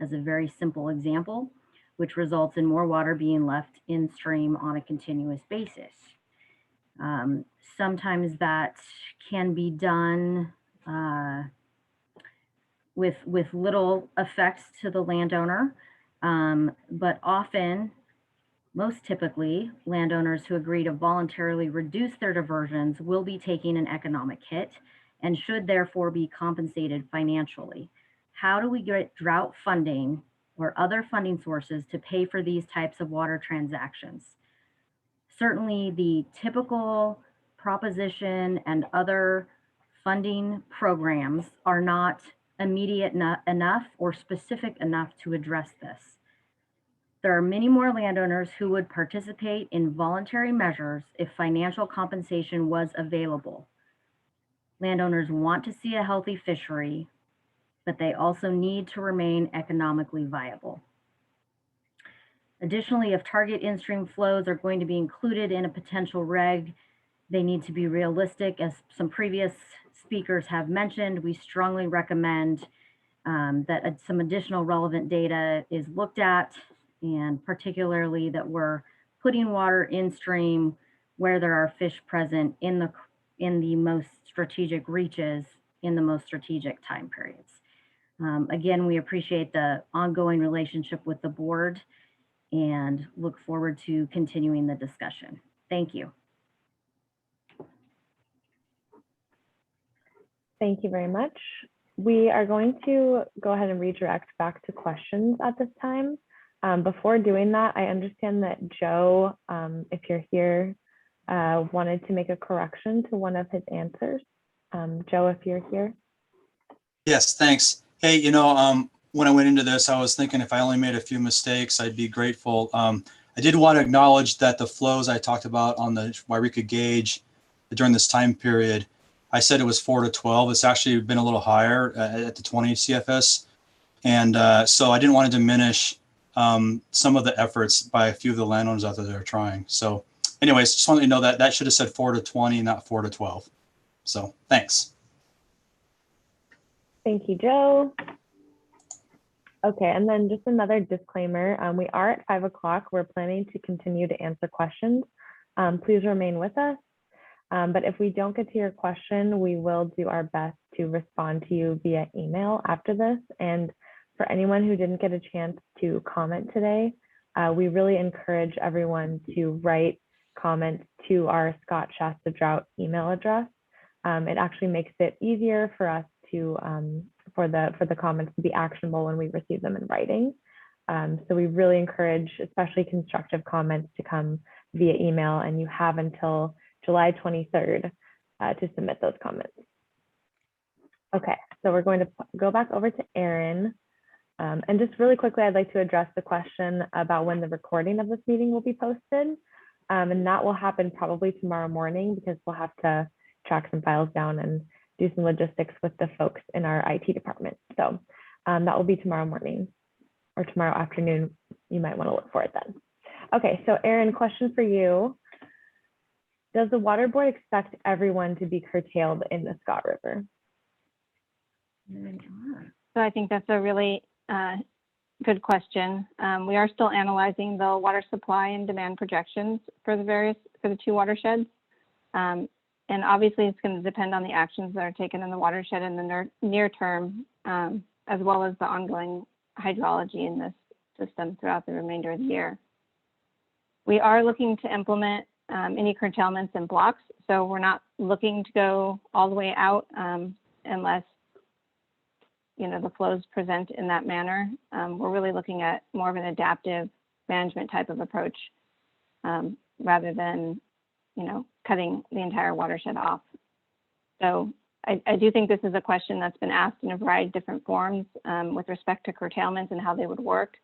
as a very simple example, which results in more water being left in stream on a continuous basis. Sometimes that can be done with little effects to the landowner, but often, most typically, landowners who agree to voluntarily reduce their diversions will be taking an economic hit and should therefore be compensated financially. How do we get drought funding or other funding sources to pay for these types of water transactions? Certainly the typical proposition and other funding programs are not immediate enough or specific enough to address this. There are many more landowners who would participate in voluntary measures if financial compensation was available. Landowners want to see a healthy fishery, but they also need to remain economically viable. Additionally, if target in-stream flows are going to be included in a potential reg, they need to be realistic. As some previous speakers have mentioned, we strongly recommend that some additional relevant data is looked at, and particularly that we're putting water in stream where there are fish present in the most strategic reaches in the most strategic time periods. Again, we appreciate the ongoing relationship with the board and look forward to continuing the discussion. Thank you. Thank you very much. We are going to go ahead and redirect back to questions at this time. Before doing that, I understand that Joe, if you're here, wanted to make a correction to one of his answers. Joe, if you're here. Yes, thanks. Hey, when I went into this, I was thinking if I only made a few mistakes, I'd be grateful. I did want to acknowledge that the flows I talked about on the Wairika gauge during this time period, I said it was 4 to 12. It's actually been a little higher at the 20 CFS. And so I didn't want to diminish some of the efforts by a few of the landowners out there that are trying. So anyways, just wanted to know that should have said 4 to 20, not 4 to 12. So thanks. Thank you, Joe. Okay, and then just another disclaimer. We are at 5 o'clock. We're planning to continue to answer questions. Please remain with us. But if we don't get to your question, we will do our best to respond to you via email after this. And for anyone who didn't get a chance to comment today, we really encourage everyone to write comments to our Scott Shasta Drought email address. It actually makes it easier for us to for the comments to be actionable when we receive them in writing. So we really encourage, especially constructive comments, to come via email, and you have until July 23rd to submit those comments. Okay, so we're going to go back over to Aaron. And just really quickly, I'd like to address the question about when the recording of this meeting will be posted. And that will happen probably tomorrow morning, because we'll have to track some files down and do some logistics with the folks in our IT department. So that will be tomorrow morning or tomorrow afternoon. You might want to look for it then. Okay, so Aaron, question for you. Does the water board expect everyone to be curtailed in the Scott River? So I think that's a really good question. We are still analyzing the water supply and demand projections for the two watersheds. And obviously it's going to depend on the actions that are taken in the watershed in the near term, as well as the ongoing hydrology in this system throughout the remainder of the year. We are looking to implement any curtailments in blocks. So we're not looking to go all the way out unless the flows present in that manner. We're really looking at more of an adaptive management type of approach rather than cutting the entire watershed off. So I do think this is a question that's been asked in a variety of different forms with respect to curtailments and how they would work.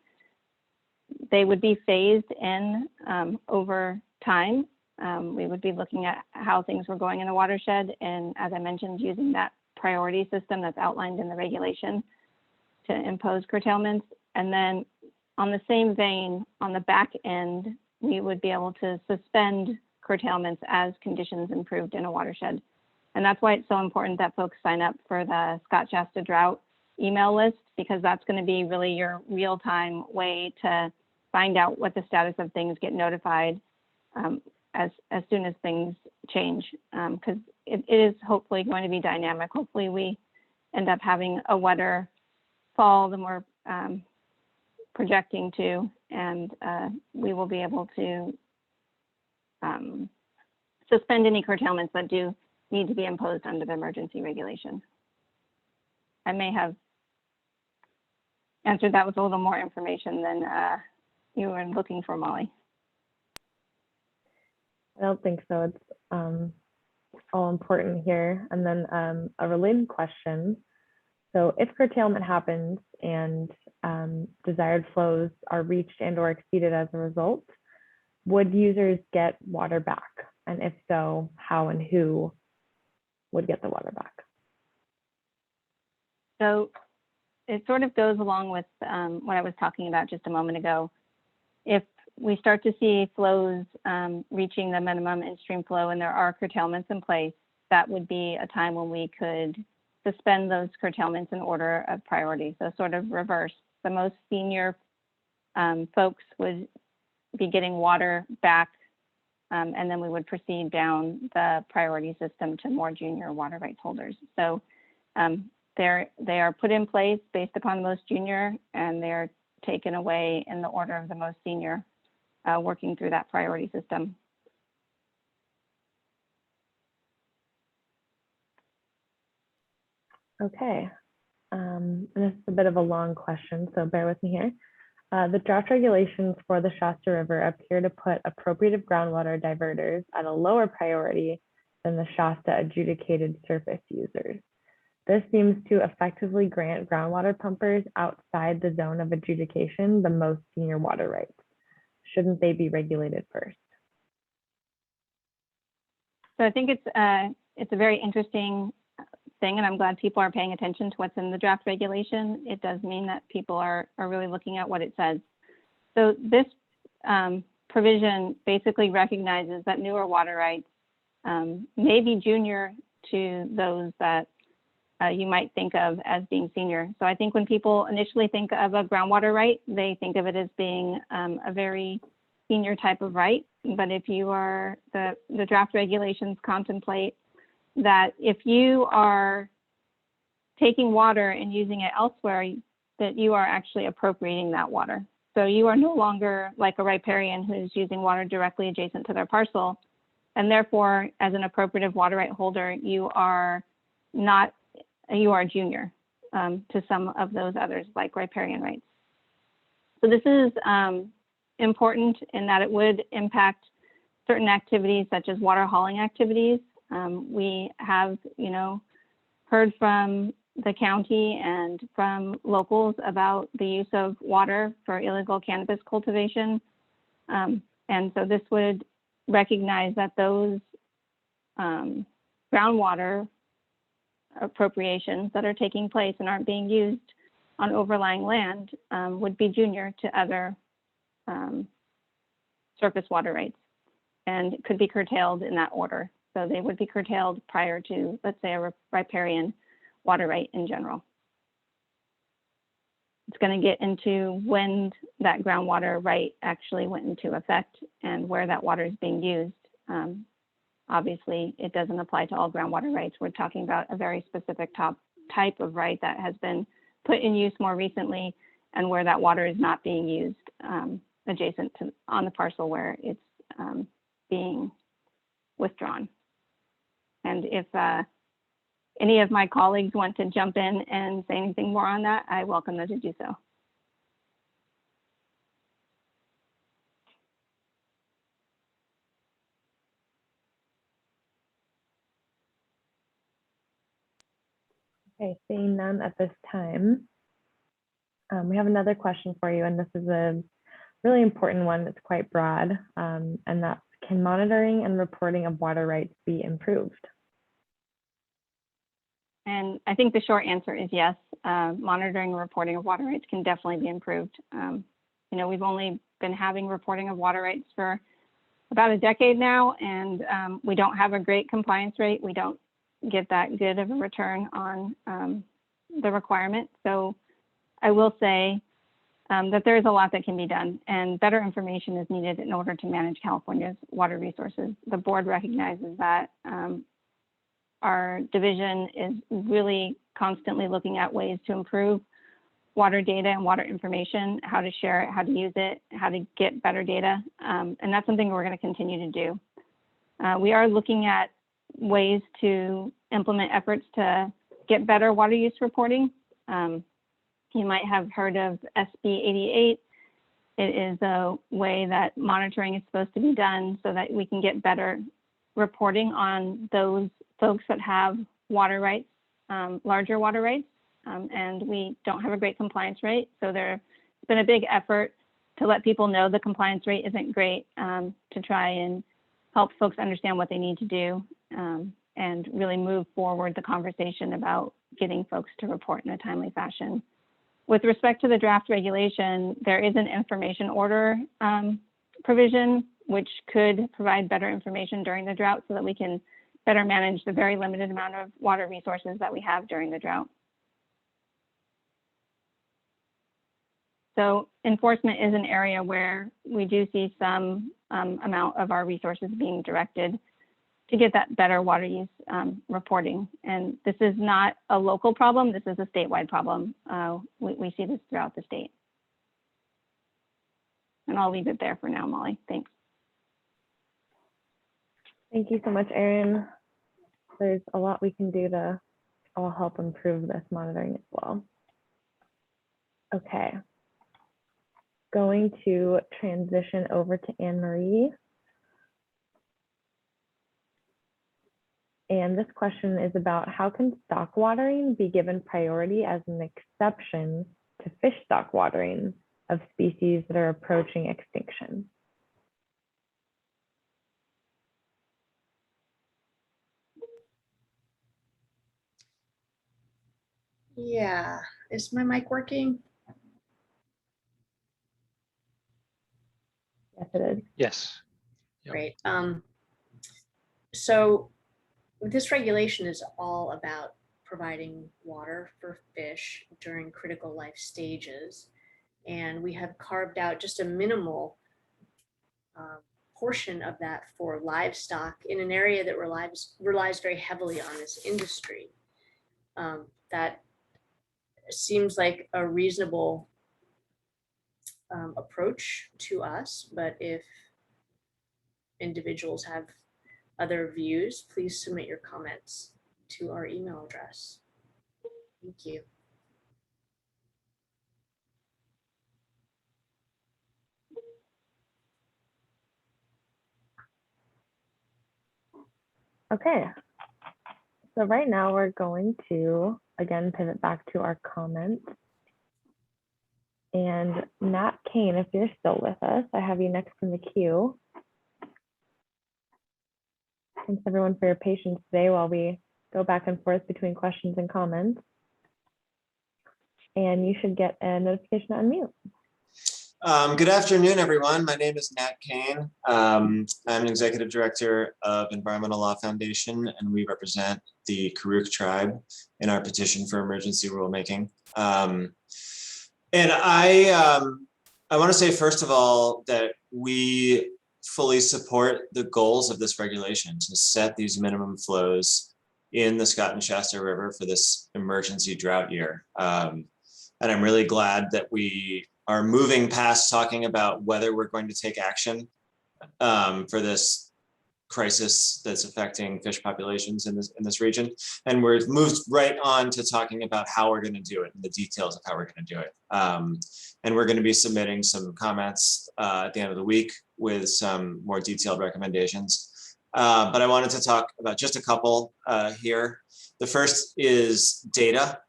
They would be phased in over time. We would be looking at how things were going in the watershed, and as I mentioned, using that priority system that's outlined in the regulation to impose curtailments. And then on the same vein, on the back end, we would be able to suspend curtailments as conditions improved in a watershed. And that's why it's so important that folks sign up for the Scott Shasta Drought email list, because that's going to be really your real-time way to find out what the status of things, get notified as soon as things change, because it is hopefully going to be dynamic. Hopefully we end up having a wetter fall than we're projecting to, and we will be able to suspend any curtailments that do need to be imposed under the emergency regulation. I may have answered that with a little more information than you were looking for, Molly. I don't think so. It's all important here. And then a related question. So if curtailment happens and desired flows are reached and or exceeded as a result, would users get water back? And if so, how and who would get the water back? So it sort of goes along with what I was talking about just a moment ago. If we start to see flows reaching the minimum in-stream flow and there are curtailments in place, that would be a time when we could suspend those curtailments in order of priority. So sort of reverse. The most senior folks would be getting water back, and then we would proceed down the priority system to more junior water rights holders. So they are put in place based upon the most junior, and they're taken away in the order of the most senior, working through that priority system. Okay, and this is a bit of a long question, so bear with me here. The drought regulations for the Shasta River appear to put appropriative groundwater diverters at a lower priority than the Shasta adjudicated surface users. This seems to effectively grant groundwater pumpers outside the zone of adjudication the most senior water rights. Shouldn't they be regulated first? So I think it's a very interesting thing, and I'm glad people are paying attention to what's in the draft regulation. It does mean that people are really looking at what it says. So this provision basically recognizes that newer water rights may be junior to those that you might think of as being senior. So I think when people initially think of a groundwater right, they think of it as being a very senior type of right. But if you are, the draft regulations contemplate that if you are taking water and using it elsewhere, that you are actually appropriating that water. So you are no longer like a riparian who's using water directly adjacent to their parcel. And therefore, as an appropriative water right holder, you are junior to some of those others like riparian rights. So this is important in that it would impact certain activities such as water hauling activities. We have, heard from the county and from locals about the use of water for illegal cannabis cultivation. And so this would recognize that those groundwater appropriations that are taking place and aren't being used on overlying land would be junior to other surface water rights and could be curtailed in that order. So they would be curtailed prior to, let's say, a riparian water right in general. It's going to get into when that groundwater right actually went into effect and where that water is being used. Obviously, it doesn't apply to all groundwater rights. We're talking about a very specific type of right that has been put in use more recently and where that water is not being used adjacent to on the parcel where it's being withdrawn. And if any of my colleagues want to jump in and say anything more on that, I welcome them to do so. Okay, seeing none at this time. We have another question for you, and this is a really important one. It's quite broad, and that's, can monitoring and reporting of water rights be improved? And I think the short answer is yes. Monitoring and reporting of water rights can definitely be improved. We've only been having reporting of water rights for about a decade now, and we don't have a great compliance rate. We don't get that good of a return on the requirement. So I will say that there is a lot that can be done, and better information is needed in order to manage California's water resources. The board recognizes that. Our division is really constantly looking at ways to improve water data and water information, how to share it, how to use it, how to get better data. And that's something we're going to continue to do. We are looking at ways to implement efforts to get better water use reporting. You might have heard of SB 88. It is a way that monitoring is supposed to be done so that we can get better reporting on those folks that have water rights, larger water rights, and we don't have a great compliance rate. So there's been a big effort to let people know the compliance rate isn't great, to try and help folks understand what they need to do, and really move forward the conversation about getting folks to report in a timely fashion. With respect to the draft regulation, there is an information order provision, which could provide better information during the drought so that we can better manage the very limited amount of water resources that we have during the drought. So enforcement is an area where we do see some amount of our resources being directed to get that better water use reporting. And this is not a local problem, this is a statewide problem. We see this throughout the state. And I'll leave it there for now, Molly, thanks. Thank you so much, Erin. There's a lot we can do to all help improve this monitoring as well. Okay. Going to transition over to Anne Marie. And this question is about how can stock watering be given priority as an exception to fish stock watering of species that are approaching extinction? Yeah, is my mic working? Yes, it is. Yes. Great. So this regulation is all about providing water for fish during critical life stages. And we have carved out just a minimal portion of that for livestock in an area that relies very heavily on this industry. That seems like a reasonable approach to us, but if individuals have other views, please submit your comments to our email address. Thank you. Okay, so right now we're going to, again, pivot back to our comments. And Nat Kane, if you're still with us, I have you next in the queue. Thanks everyone for your patience today while we go back and forth between questions and comments. And you should get a notification to unmute. Good afternoon, everyone. My name is Nat Kane. I'm an executive director of Environmental Law Foundation, and we represent the Karuk tribe in our petition for emergency rulemaking. And I want to say, first of all, that we fully support the goals of this regulation to set these minimum flows in the Scott and Shasta River for this emergency drought year. And I'm really glad that we are moving past talking about whether we're going to take action for this crisis that's affecting fish populations in this region. And we're moved right on to talking about how we're going to do it and the details of how we're going to do it. And we're going to be submitting some comments at the end of the week with some more detailed recommendations. But I wanted to talk about just a couple here. The first is data.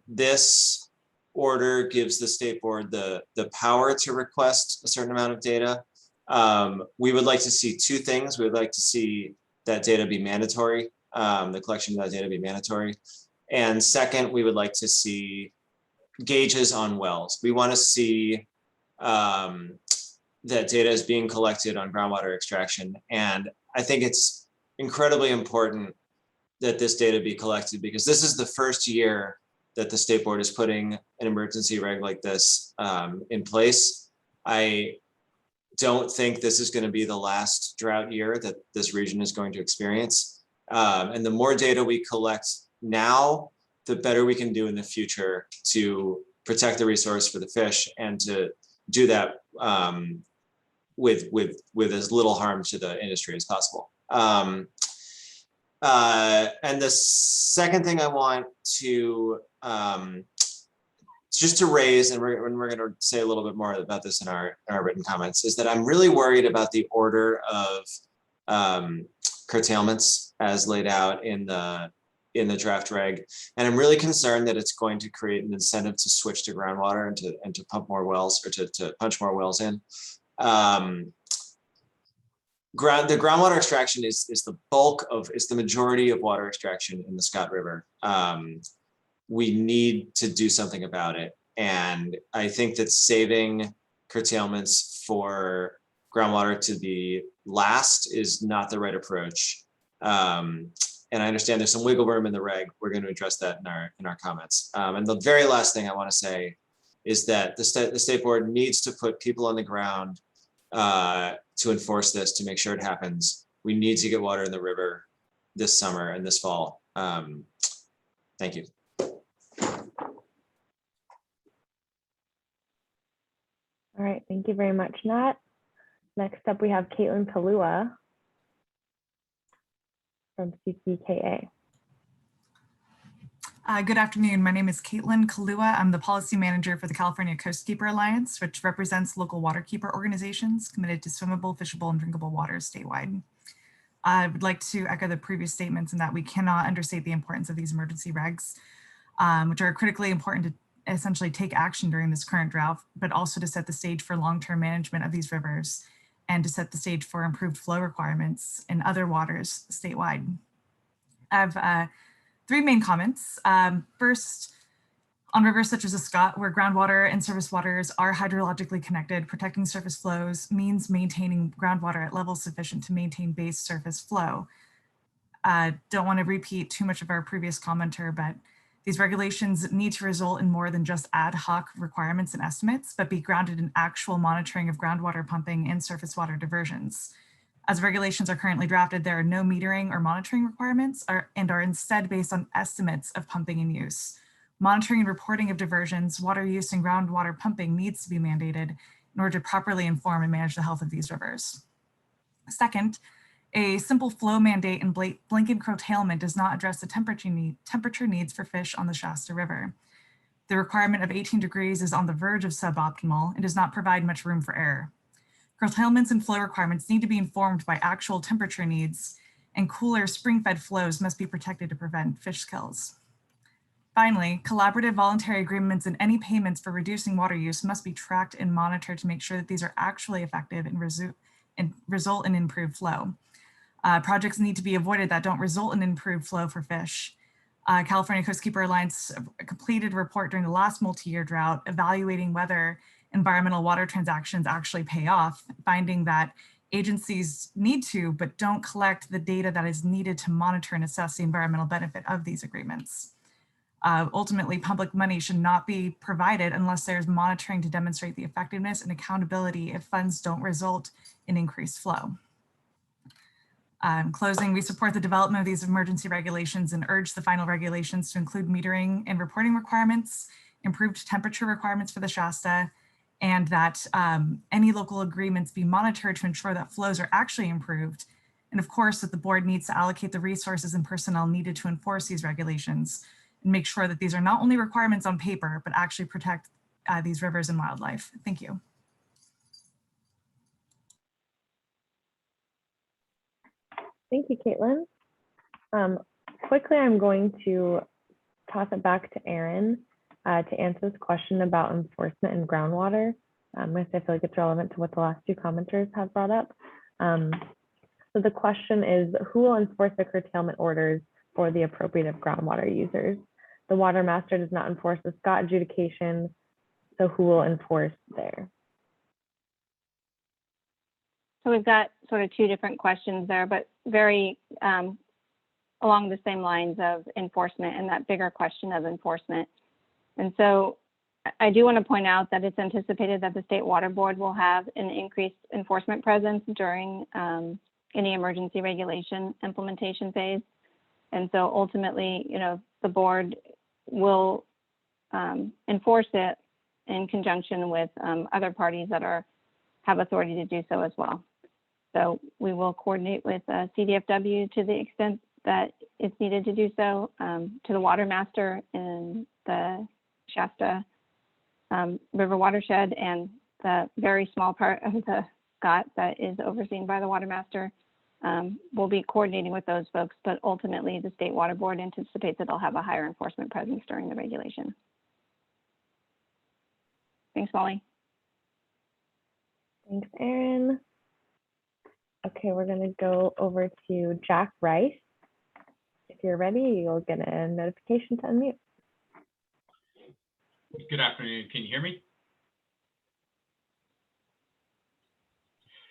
This order gives the state board the power to request a certain amount of data. We would like to see two things. We would like to see that data be mandatory, the collection of that data be mandatory. And second, we would like to see gauges on wells. We want to see that data is being collected on groundwater extraction. And I think it's incredibly important that this data be collected because this is the first year that the state board is putting an emergency reg like this in place. I don't think this is going to be the last drought year that this region is going to experience. And the more data we collect now, the better we can do in the future to protect the resource for the fish and to do that with as little harm to the industry as possible. And the second thing I want to just to raise, and we're going to say a little bit more about this in our written comments, is that I'm really worried about the order of curtailments as laid out in the draft reg, and I'm really concerned that it's going to create an incentive to switch to groundwater and to pump more wells or to punch more wells in. The groundwater extraction is the majority of water extraction in the Scott River. We need to do something about it. And I think that saving curtailments for groundwater to be last is not the right approach. And I understand there's some wiggle room in the reg. We're going to address that in our comments. And the very last thing I want to say is that the state board needs to put people on the ground to enforce this, to make sure it happens. We need to get water in the river this summer and this fall. Thank you. All right, thank you very much, Nat. Next up, we have Caitlin Kalua from CCKA. Good afternoon. My name is Caitlin Kalua. I'm the policy manager for the California Coastkeeper Alliance, which represents local waterkeeper organizations committed to swimmable, fishable, and drinkable waters statewide. I would like to echo the previous statements in that we cannot understate the importance of these emergency regs, which are critically important to essentially take action during this current drought, but also to set the stage for long-term management of these rivers and to set the stage for improved flow requirements in other waters statewide. I have three main comments. First, on rivers such as the Scott, where groundwater and surface waters are hydrologically connected, protecting surface flows means maintaining groundwater at levels sufficient to maintain base surface flow. Don't want to repeat too much of our previous commenter, but these regulations need to result in more than just ad hoc requirements and estimates, but be grounded in actual monitoring of groundwater pumping and surface water diversions. As regulations are currently drafted, there are no metering or monitoring requirements and are instead based on estimates of pumping and use. Monitoring and reporting of diversions, water use, and groundwater pumping needs to be mandated in order to properly inform and manage the health of these rivers. Second, a simple flow mandate and blanket curtailment does not address the temperature needs for fish on the Shasta River. The requirement of 18 degrees is on the verge of suboptimal and does not provide much room for error. Curtailments and flow requirements need to be informed by actual temperature needs, and cooler spring-fed flows must be protected to prevent fish kills. Finally, collaborative voluntary agreements and any payments for reducing water use must be tracked and monitored to make sure that these are actually effective and result in improved flow. Projects need to be avoided that don't result in improved flow for fish. California Coastkeeper Alliance completed a report during the last multi-year drought evaluating whether environmental water transactions actually pay off, finding that agencies need to, but don't collect the data that is needed to monitor and assess the environmental benefit of these agreements. Ultimately, public money should not be provided unless there's monitoring to demonstrate the effectiveness and accountability if funds don't result in increased flow. Closing, we support the development of these emergency regulations and urge the final regulations to include metering and reporting requirements, improved temperature requirements for the Shasta, and that any local agreements be monitored to ensure that flows are actually improved. And of course, that the board needs to allocate the resources and personnel needed to enforce these regulations and make sure that these are not only requirements on paper, but actually protect these rivers and wildlife. Thank you. Thank you, Caitlin. Quickly, I'm going to toss it back to Aaron to answer this question about enforcement and groundwater. I feel like it's relevant to what the last two commenters have brought up. So the question is, who will enforce the curtailment orders for the appropriative groundwater users? The water master does not enforce the Scott adjudication, so who will enforce there? So we've got sort of two different questions there, but very along the same lines of enforcement and that bigger question of enforcement. And so I do want to point out that it's anticipated that the State Water Board will have an increased enforcement presence during any emergency regulation implementation phase. And so ultimately, you know, the board will enforce it in conjunction with other parties that have authority to do so as well. So we will coordinate with CDFW to the extent that it's needed to do so, to the water master in the Shasta River watershed and the very small part of the Scott that is overseen by the water master. We'll be coordinating with those folks, but ultimately the State Water Board anticipates that they'll have a higher enforcement presence during the regulation. Thanks, Molly. Thanks, Aaron. Okay, we're going to go over to Jack Rice. If you're ready, you'll get a notification to unmute. Good afternoon. Can you hear me?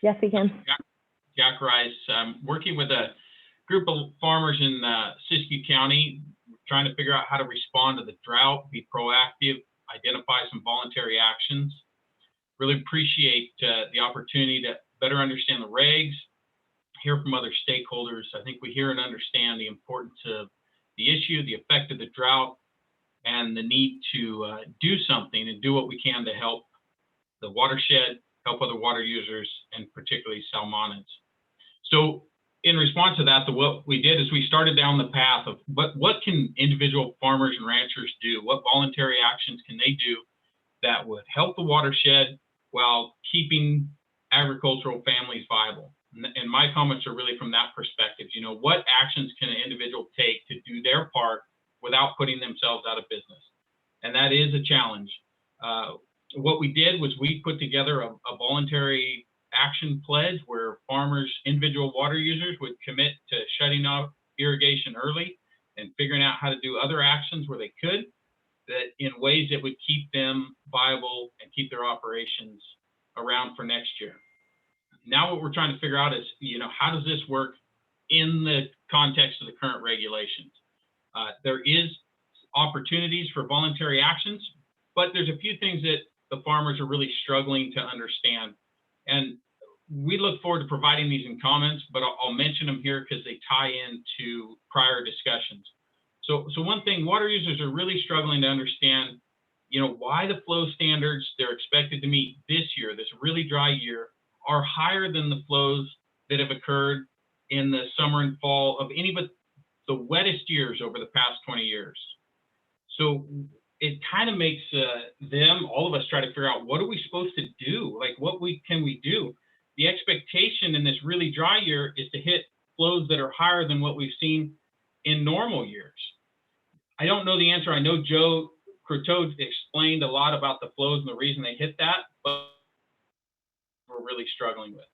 Yes, we can. Jack Rice. Working with a group of farmers in Siskiyou County, trying to figure out how to respond to the drought, be proactive, identify some voluntary actions. Really appreciate the opportunity to better understand the regs, hear from other stakeholders. I think we hear and understand the importance of the issue, the effect of the drought, and the need to do something and do what we can to help the watershed, help other water users, and particularly salmonids. So in response to that, what we did is we started down the path of what can individual farmers and ranchers do? What voluntary actions can they do that would help the watershed while keeping agricultural families viable? And my comments are really from that perspective. You know, what actions can an individual take to do their part without putting themselves out of business? And that is a challenge. What we did was we put together a voluntary action pledge where farmers, individual water users would commit to shutting off irrigation early and figuring out how to do other actions where they could, that in ways that would keep them viable and keep their operations around for next year. Now what we're trying to figure out is, you know, how does this work in the context of the current regulations. There is opportunities for voluntary actions, but there's a few things that the farmers are really struggling to understand. And we look forward to providing these in comments, but I'll mention them here because they tie into prior discussions. So one thing, water users are really struggling to understand, why the flow standards they're expected to meet this year, this really dry year, are higher than the flows that have occurred in the summer and fall of any but the wettest years over the past 20 years. So it kind of makes all of us try to figure out, what are we supposed to do? Like, can we do? The expectation in this really dry year is to hit flows that are higher than what we've seen in normal years. I don't know the answer. I know Joe Croteau explained a lot about the flows and the reason they hit that, but we're really struggling with.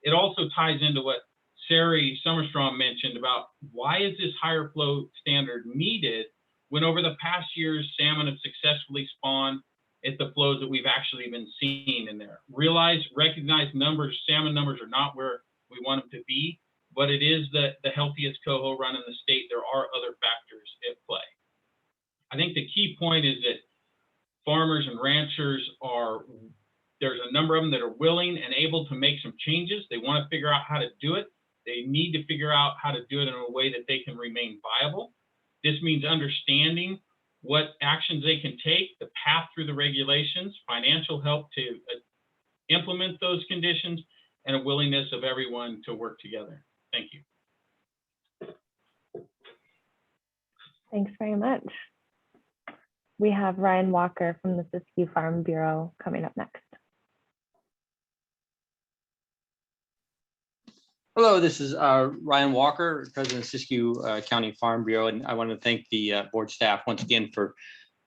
It also ties into what Sari Summerstrom mentioned about why is this higher flow standard needed when over the past years, salmon have successfully spawned at the flows that we've actually been seeing in there. Recognize numbers, salmon numbers are not where we want them to be, but it is the healthiest coho run in the state. There are other factors at play. I think the key point is that farmers and ranchers there's a number of them that are willing and able to make some changes. They want to figure out how to do it. They need to figure out how to do it in a way that they can remain viable. This means understanding what actions they can take, the path through the regulations, financial help to implement those conditions, and a willingness of everyone to work together. Thank you. Thanks very much. We have Ryan Walker from the Siskiyou Farm Bureau coming up next. Hello, this is Ryan Walker, President of Siskiyou County Farm Bureau, and I want to thank the board staff once again for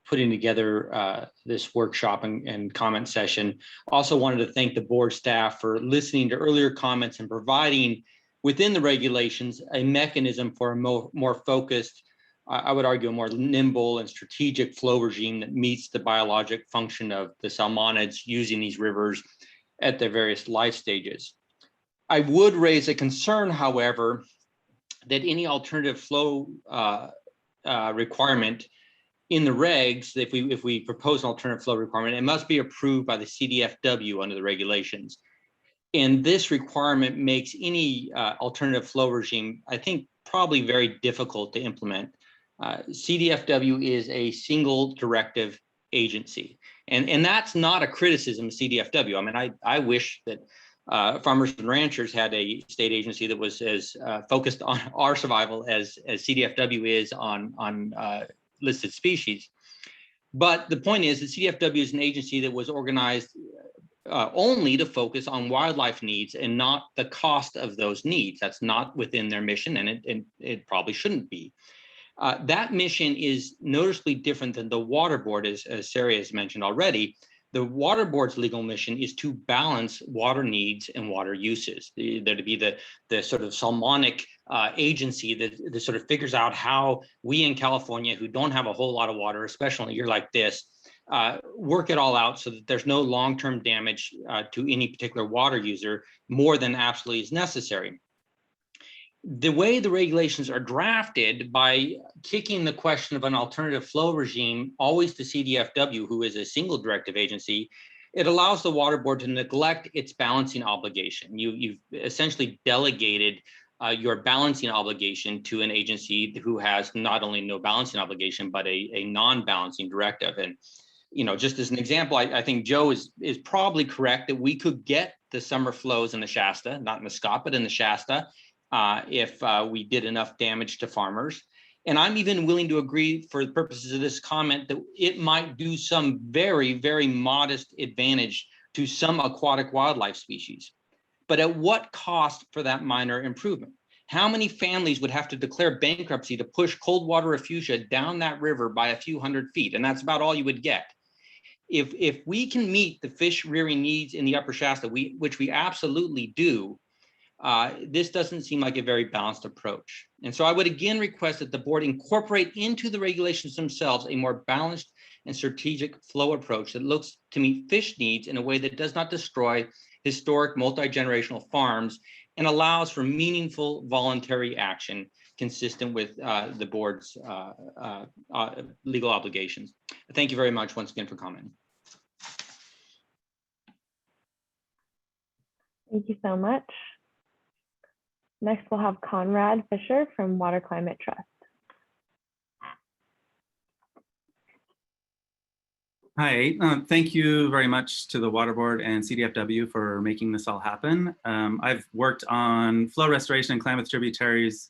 putting together this workshop and comment session. Also wanted to thank the board staff for listening to earlier comments and providing within the regulations a mechanism for a more focused, I would argue a more nimble and strategic flow regime that meets the biologic function of the salmonids using these rivers at their various life stages. I would raise a concern, however, that any alternative flow requirement in the regs, if we propose an alternative flow requirement, it must be approved by the CDFW under the regulations. And this requirement makes any alternative flow regime, I think, probably very difficult to implement. CDFW is a single directive agency, and that's not a criticism of CDFW. I mean, I wish that farmers and ranchers had a state agency that was as focused on our survival as CDFW is on listed species. But the point is that CDFW is an agency that was organized only to focus on wildlife needs and not the cost of those needs. That's not within their mission, and it probably shouldn't be. That mission is noticeably different than the Water Board, as Sari has mentioned already. The Water Board's legal mission is to balance water needs and water uses. They're to be the sort of salmonic agency that sort of figures out how we in California, who don't have a whole lot of water, especially in a year like this, work it all out so that there's no long-term damage to any particular water user more than absolutely is necessary. The way the regulations are drafted, by kicking the question of an alternative flow regime always to CDFW, who is a single directive agency, it allows the Water Board to neglect its balancing obligation. You've essentially delegated your balancing obligation to an agency who has not only no balancing obligation, but a non-balancing directive. And just as an example, I think Joe is probably correct that we could get the summer flows in the Shasta, not in the Scott, but in the Shasta, if we did enough damage to farmers. And I'm even willing to agree, for the purposes of this comment, that it might do some very, very modest advantage to some aquatic wildlife species. But at what cost for that minor improvement? How many families would have to declare bankruptcy to push cold water refugia down that river by a few hundred feet? And that's about all you would get. If we can meet the fish rearing needs in the upper Shasta, which we absolutely do, this doesn't seem like a very balanced approach. And so I would again request that the board incorporate into the regulations themselves a more balanced and strategic flow approach that looks to meet fish needs in a way that does not destroy historic multi-generational farms and allows for meaningful voluntary action consistent with the board's legal obligations. Thank you very much once again for commenting. Thank you so much. Next, we'll have Conrad Fisher from Water Climate Trust. Hi, thank you very much to the Water Board and CDFW for making this all happen. I've worked on flow restoration and climate tributaries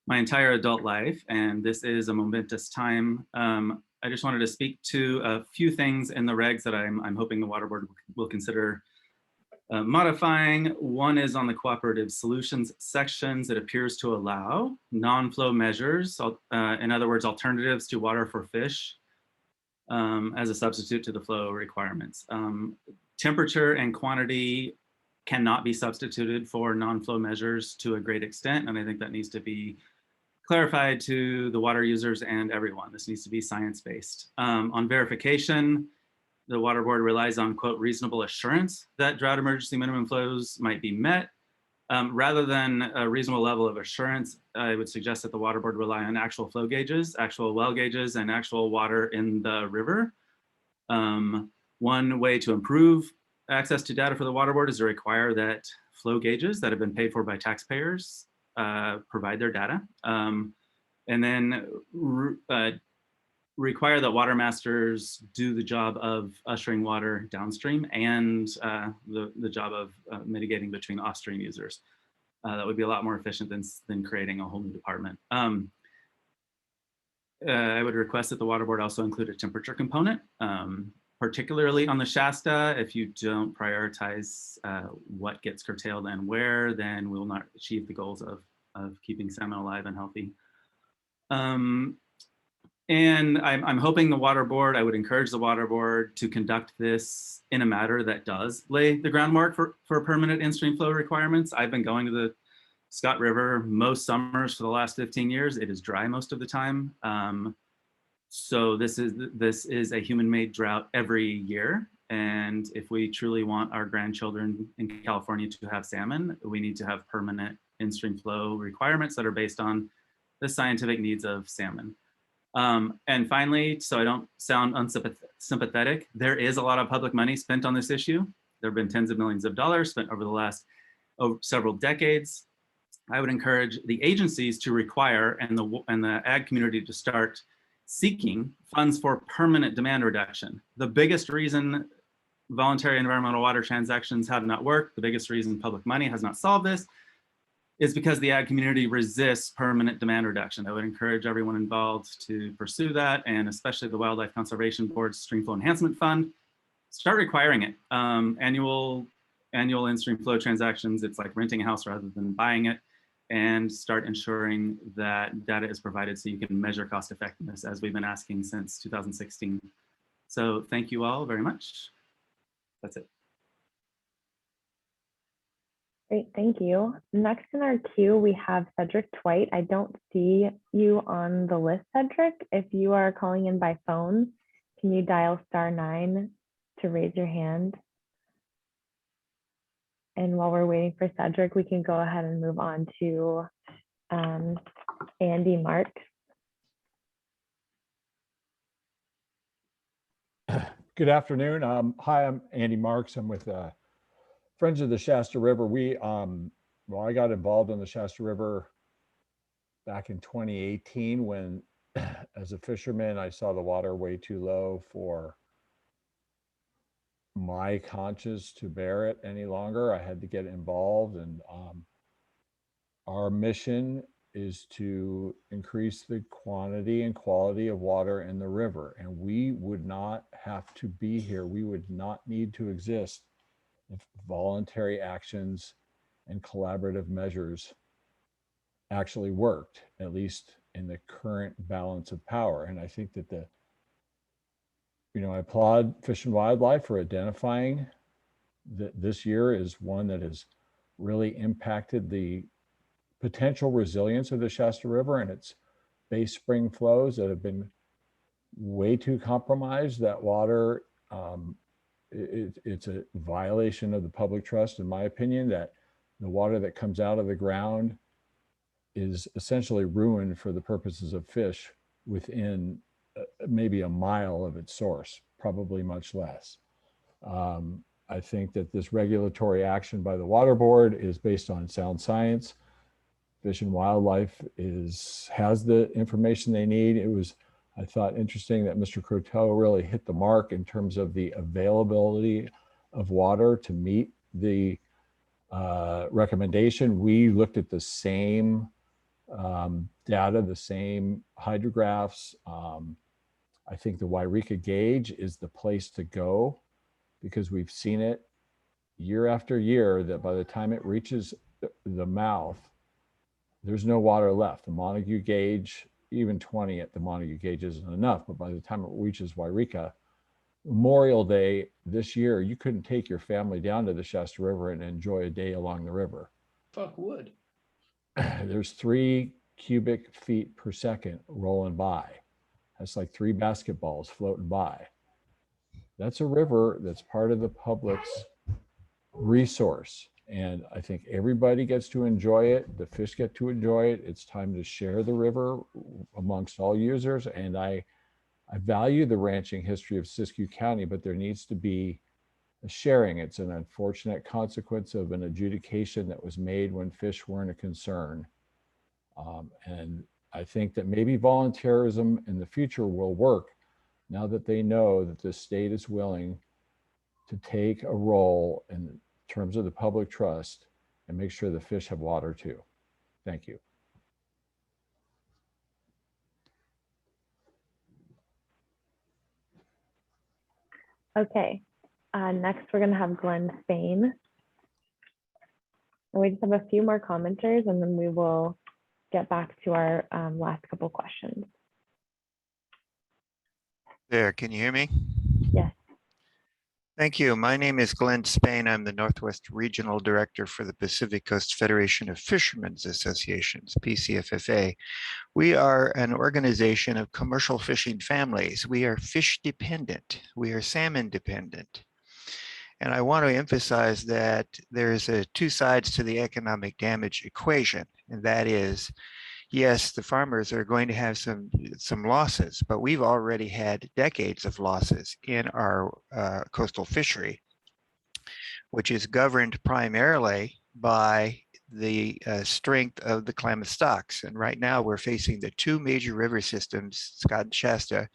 my entire adult life, and this is a momentous time. I just wanted to speak to a few things in the regs that I'm hoping the Water Board will consider modifying. One is on the cooperative solutions sections. It appears to allow non-flow measures, in other words, alternatives to water for fish, as a substitute to the flow requirements. Temperature and quantity cannot be substituted for non-flow measures to a great extent, and I think that needs to be clarified to the water users and everyone. This needs to be science-based. On verification, the Water Board relies on, quote, reasonable assurance that drought emergency minimum flows might be met. Rather than a reasonable level of assurance, I would suggest that the Water Board rely on actual flow gauges, actual well gauges, and actual water in the river. One way to improve access to data for the Water Board is to require that flow gauges that have been paid for by taxpayers provide their data. And then require that water masters do the job of ushering water downstream and the job of mitigating between offstream users. That would be a lot more efficient than creating a whole new department. I would request that the Water Board also include a temperature component, particularly on the Shasta. If you don't prioritize what gets curtailed and where, then we will not achieve the goals of keeping salmon alive and healthy. And I'm hoping the Water Board, I would encourage the Water Board to conduct this in a manner that does lay the groundwork for permanent in-stream flow requirements. I've been going to the Scott River most summers for the last 15 years. It is dry most of the time. So this is a human-made drought every year. And if we truly want our grandchildren in California to have salmon, we need to have permanent in-stream flow requirements that are based on the scientific needs of salmon. And finally, so I don't sound unsympathetic, there is a lot of public money spent on this issue. There have been tens of millions of dollars spent over the last several decades. I would encourage the agencies to require and the ag community to start seeking funds for permanent demand reduction. The biggest reason voluntary environmental water transactions have not worked, the biggest reason public money has not solved this, is because the ag community resists permanent demand reduction. I would encourage everyone involved to pursue that, and especially the Wildlife Conservation Board's Streamflow Enhancement Fund. Start requiring it. Annual in-stream flow transactions, it's like renting a house rather than buying it, and start ensuring that data is provided so you can measure cost effectiveness, as we've been asking since 2016. So thank you all very much. That's it. Great, thank you. Next in our queue, we have Cedric Twite. I don't see you on the list, Cedric. If you are calling in by phone, can you dial *9 to raise your hand? And while we're waiting for Cedric, we can go ahead and move on to Andy Marks. Good afternoon. Hi, I'm Andy Marks. I'm with Friends of the Shasta River. Well, I got involved in the Shasta River back in 2018 when, as a fisherman, I saw the water way too low for my conscience to bear it any longer. I had to get involved, and our mission is to increase the quantity and quality of water in the river. And we would not have to be here. We would not need to exist if voluntary actions and collaborative measures actually worked, at least in the current balance of power. And I think that I applaud Fish and Wildlife for identifying that this year is one that has really impacted the potential resilience of the Shasta River and its base spring flows that have been way too compromised. That water, it's a violation of the public trust, in my opinion, that the water that comes out of the ground is essentially ruined for the purposes of fish within maybe a mile of its source, probably much less. I think that this regulatory action by the Water Board is based on sound science. Fish and Wildlife has the information they need. It was, I thought, interesting that Mr. Croteau really hit the mark in terms of the availability of water to meet the recommendation. We looked at the same data, the same hydrographs. I think the Wairika gauge is the place to go because we've seen it year after year that by the time it reaches the mouth, there's no water left. The Montague gauge, even 20 at the Montague gauge isn't enough, but by the time it reaches Wairika, Memorial Day this year, you couldn't take your family down to the Shasta River and enjoy a day along the river. Fuck wood. There's 3 cubic feet per second rolling by. That's like 3 basketballs floating by. That's a river that's part of the public's resource. And I think everybody gets to enjoy it. The fish get to enjoy it. It's time to share the river amongst all users. And I value the ranching history of Siskiyou County, but there needs to be a sharing. It's an unfortunate consequence of an adjudication that was made when fish weren't a concern. And I think that maybe volunteerism in the future will work now that they know that the state is willing to take a role in terms of the public trust and make sure the fish have water too. Thank you. Okay, next we're going to have Glenn Spain. And we just have a few more commenters and then we will get back to our last couple questions. There, can you hear me? Yes. Thank you. My name is Glenn Spain. I'm the Northwest Regional Director for the Pacific Coast Federation of Fishermen's Associations, PCFFA. We are an organization of commercial fishing families. We are fish dependent. We are salmon dependent. And I want to emphasize that there's 2 sides to the economic damage equation, and that is, yes, the farmers are going to have some losses, but we've already had decades of losses in our coastal fishery, which is governed primarily by the strength of the Klamath stocks. And right now we're facing the 2 major river systems, Scott and Shasta,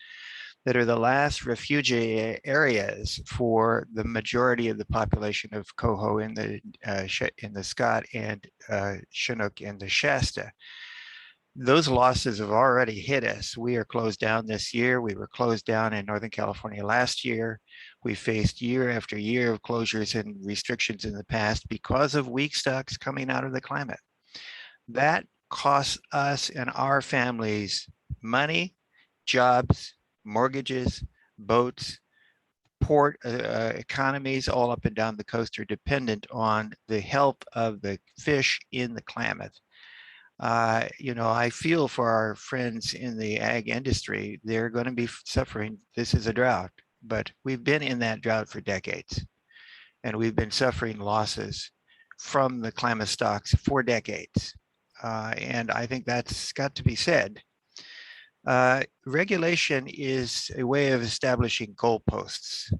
that are the last refuge areas for the majority of the population of coho in the Scott and Chinook in the Shasta. Those losses have already hit us. We are closed down this year. We were closed down in Northern California last year. We faced year after year of closures and restrictions in the past because of weak stocks coming out of the climate. That costs us and our families money, jobs, mortgages, boats, port economies all up and down the coast are dependent on the health of the fish in the Klamath. You know, I feel for our friends in the ag industry. They're going to be suffering. This is a drought, but we've been in that drought for decades, and we've been suffering losses from the Klamath stocks for decades. And I think that's got to be said. Regulation is a way of establishing goalposts.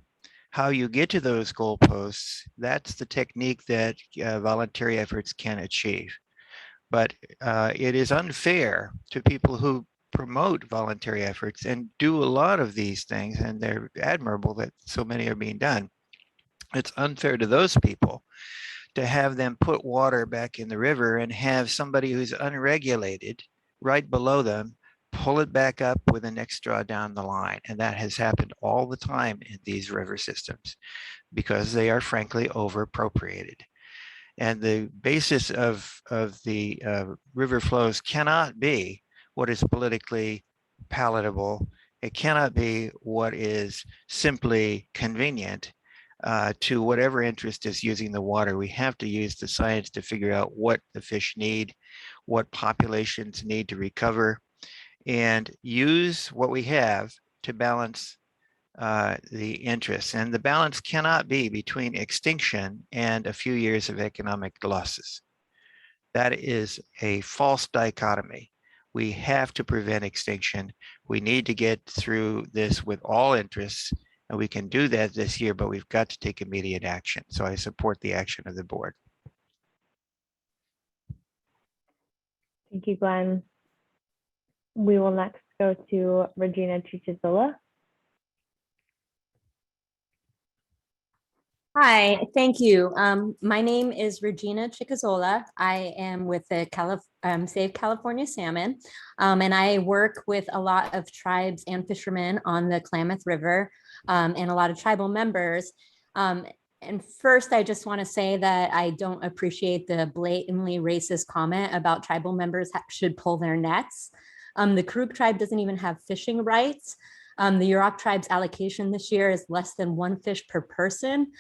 How you get to those goalposts, that's the technique that voluntary efforts can achieve. But it is unfair to people who promote voluntary efforts and do a lot of these things, and they're admirable that so many are being done. It's unfair to those people to have them put water back in the river and have somebody who's unregulated right below them pull it back up with the next straw down the line. And that has happened all the time in these river systems because they are frankly over appropriated. And the basis of the river flows cannot be what is politically palatable. It cannot be what is simply convenient to whatever interest is using the water. We have to use the science to figure out what the fish need, what populations need to recover, and use what we have to balance the interests. And the balance cannot be between extinction and a few years of economic losses. That is a false dichotomy. We have to prevent extinction. We need to get through this with all interests, and we can do that this year, but we've got to take immediate action. So I support the action of the board. Thank you, Glenn. We will next go to Regina Chichizola. Hi, thank you. My name is Regina Chicazola. I am with the Save California Salmon, and I work with a lot of tribes and fishermen on the Klamath River, and a lot of tribal members. And first, I just want to say that I don't appreciate the blatantly racist comment about tribal members should pull their nets. The Karuk tribe doesn't even have fishing rights. The Yurok tribe's allocation this year is less than 1 fish per person.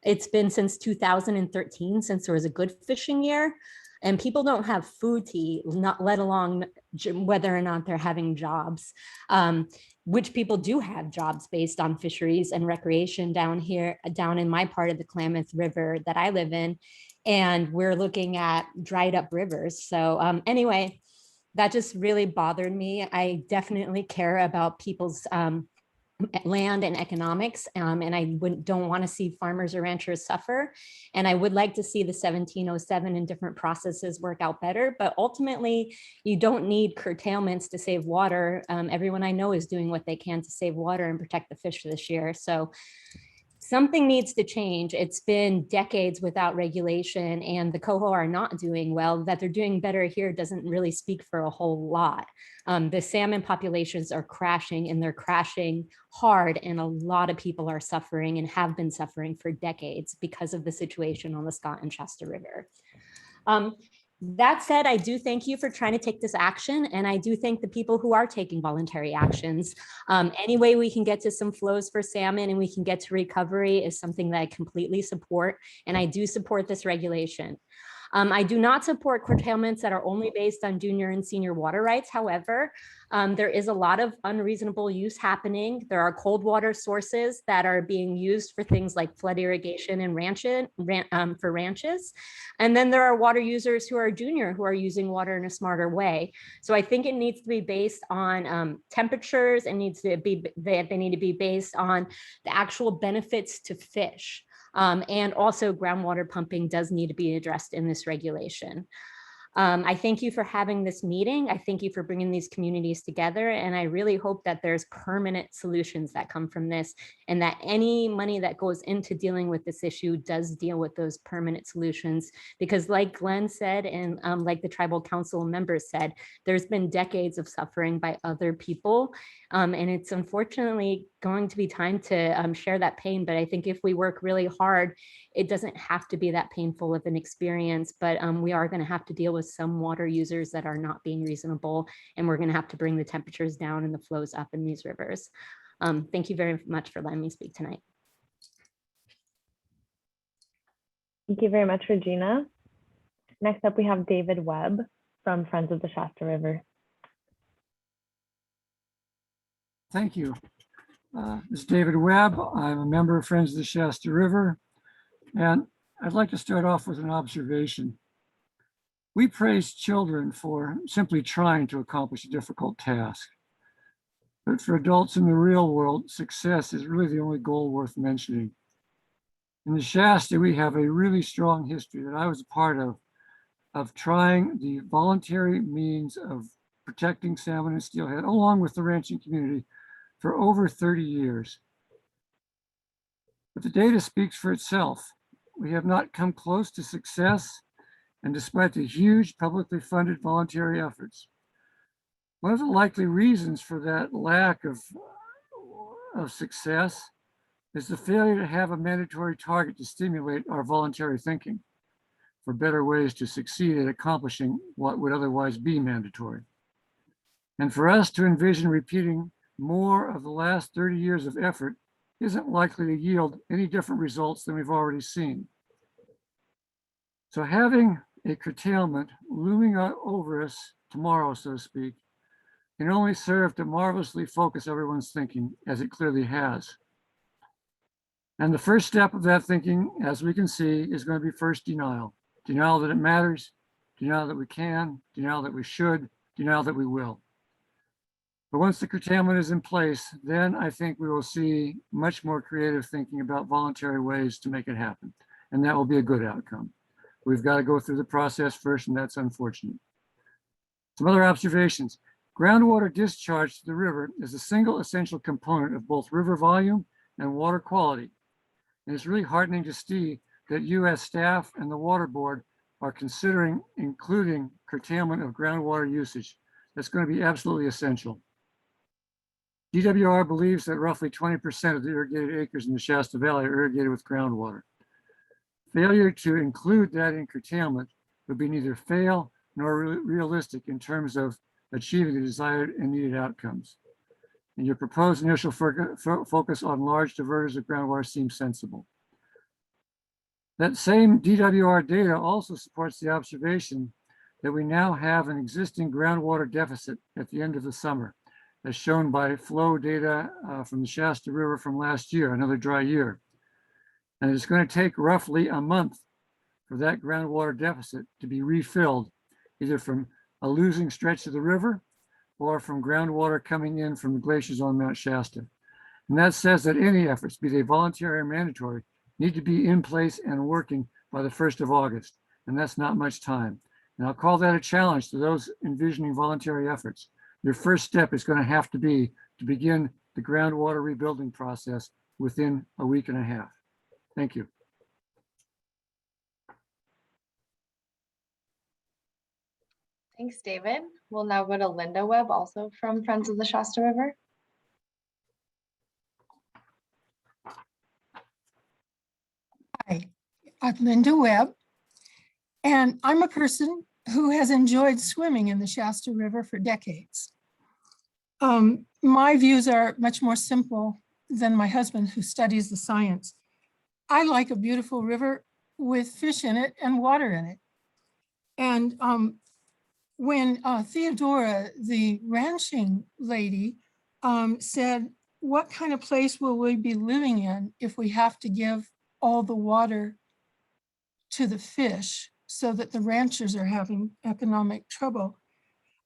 It's been since 2013 since there was a good fishing year, and people don't have food to eat, not let alone whether or not they're having jobs, which people do have jobs based on fisheries and recreation down here, down in my part of the Klamath River that I live in, and we're looking at dried up rivers. So anyway, that just really bothered me. I definitely care about people's land and economics, and I don't want to see farmers or ranchers suffer. And I would like to see the 1707 and different processes work out better, but ultimately you don't need curtailments to save water. Everyone I know is doing what they can to save water and protect the fish this year. So something needs to change. It's been decades without regulation, and the coho are not doing well. That they're doing better here doesn't really speak for a whole lot. The salmon populations are crashing, and they're crashing hard, and a lot of people are suffering and have been suffering for decades because of the situation on the Scott and Shasta River. That said, I do thank you for trying to take this action, and I do thank the people who are taking voluntary actions. Any way we can get to some flows for salmon and we can get to recovery is something that I completely support, and I do support this regulation. I do not support curtailments that are only based on junior and senior water rights. However, there is a lot of unreasonable use happening. There are cold water sources that are being used for things like flood irrigation and for ranches. And then there are water users who are junior who are using water in a smarter way. So I think it needs to be based on temperatures. It needs to be, they need to be based on the actual benefits to fish. And also groundwater pumping does need to be addressed in this regulation. I thank you for having this meeting. I thank you for bringing these communities together. And I really hope that there's permanent solutions that come from this, and that any money that goes into dealing with this issue does deal with those permanent solutions. Because like Glenn said, and like the tribal council members said, there's been decades of suffering by other people. And it's unfortunately going to be time to share that pain. But I think if we work really hard, it doesn't have to be that painful of an experience, but we are going to have to deal with some water users that are not being reasonable, and we're going to have to bring the temperatures down and the flows up in these rivers. Thank you very much for letting me speak tonight. Thank you very much, Regina. Next up, we have David Webb from Friends of the Shasta River. Thank you. This is David Webb. I'm a member of Friends of the Shasta River. And I'd like to start off with an observation. We praise children for simply trying to accomplish a difficult task. But for adults in the real world, success is really the only goal worth mentioning. In the Shasta, we have a really strong history that I was a part of trying the voluntary means of protecting salmon and steelhead, along with the ranching community, for over 30 years. But the data speaks for itself. We have not come close to success, and despite the huge publicly funded voluntary efforts. One of the likely reasons for that lack of success is the failure to have a mandatory target to stimulate our voluntary thinking for better ways to succeed at accomplishing what would otherwise be mandatory. And for us to envision repeating more of the last 30 years of effort isn't likely to yield any different results than we've already seen. So having a curtailment looming over us tomorrow, so to speak, can only serve to marvelously focus everyone's thinking, as it clearly has, And the first step of that thinking, as we can see, is going to be first denial. Denial that it matters, denial that we can, denial that we should, denial that we will. But once the curtailment is in place, then I think we will see much more creative thinking about voluntary ways to make it happen. And that will be a good outcome. We've got to go through the process first, and that's unfortunate. Some other observations. Groundwater discharge to the river is a single essential component of both river volume and water quality. And it's really heartening to see that US staff and the Water Board are considering including curtailment of groundwater usage. That's going to be absolutely essential. DWR believes that roughly 20% of the irrigated acres in the Shasta Valley are irrigated with groundwater. Failure to include that in curtailment would be neither fail nor realistic in terms of achieving the desired and needed outcomes. And your proposed initial focus on large diverters of groundwater seems sensible. That same DWR data also supports the observation that we now have an existing groundwater deficit at the end of the summer, as shown by flow data from the Shasta River from last year, another dry year. And it's going to take roughly a month for that groundwater deficit to be refilled, either from a losing stretch of the river or from groundwater coming in from the glaciers on Mount Shasta. And that says that any efforts, be they voluntary or mandatory, need to be in place and working by the 1st of August. And that's not much time. And I'll call that a challenge to those envisioning voluntary efforts. Your first step is going to have to be to begin the groundwater rebuilding process within a week and a half. Thank you. Thanks, David. We'll now go to Linda Webb, also from Friends of the Shasta River. Hi, I'm Linda Webb, and I'm a person who has enjoyed swimming in the Shasta River for decades. My views are much more simple than my husband, who studies the science. I like a beautiful river with fish in it and water in it. And when Theodora, the ranching lady, said, what kind of place will we be living in if we have to give all the water to the fish so that the ranchers are having economic trouble?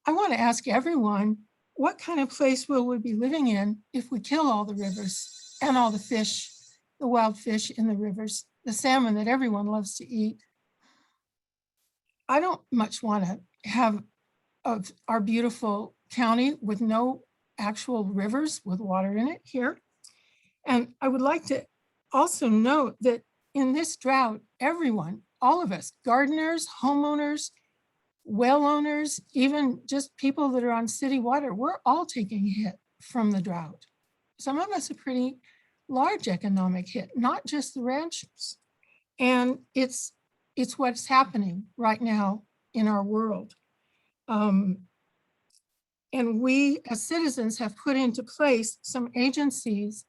I want to ask everyone, what kind of place will we be living in if we kill all the rivers and all the fish, the wild fish in the rivers, the salmon that everyone loves to eat? I don't much want to have our beautiful county with no actual rivers with water in it here. And I would like to also note that in this drought, everyone, all of us, gardeners, homeowners, well owners, even just people that are on city water, we're all taking a hit from the drought. Some of us a pretty large economic hit, not just the ranchers. And it's what's happening right now in our world. And we as citizens have put into place some agencies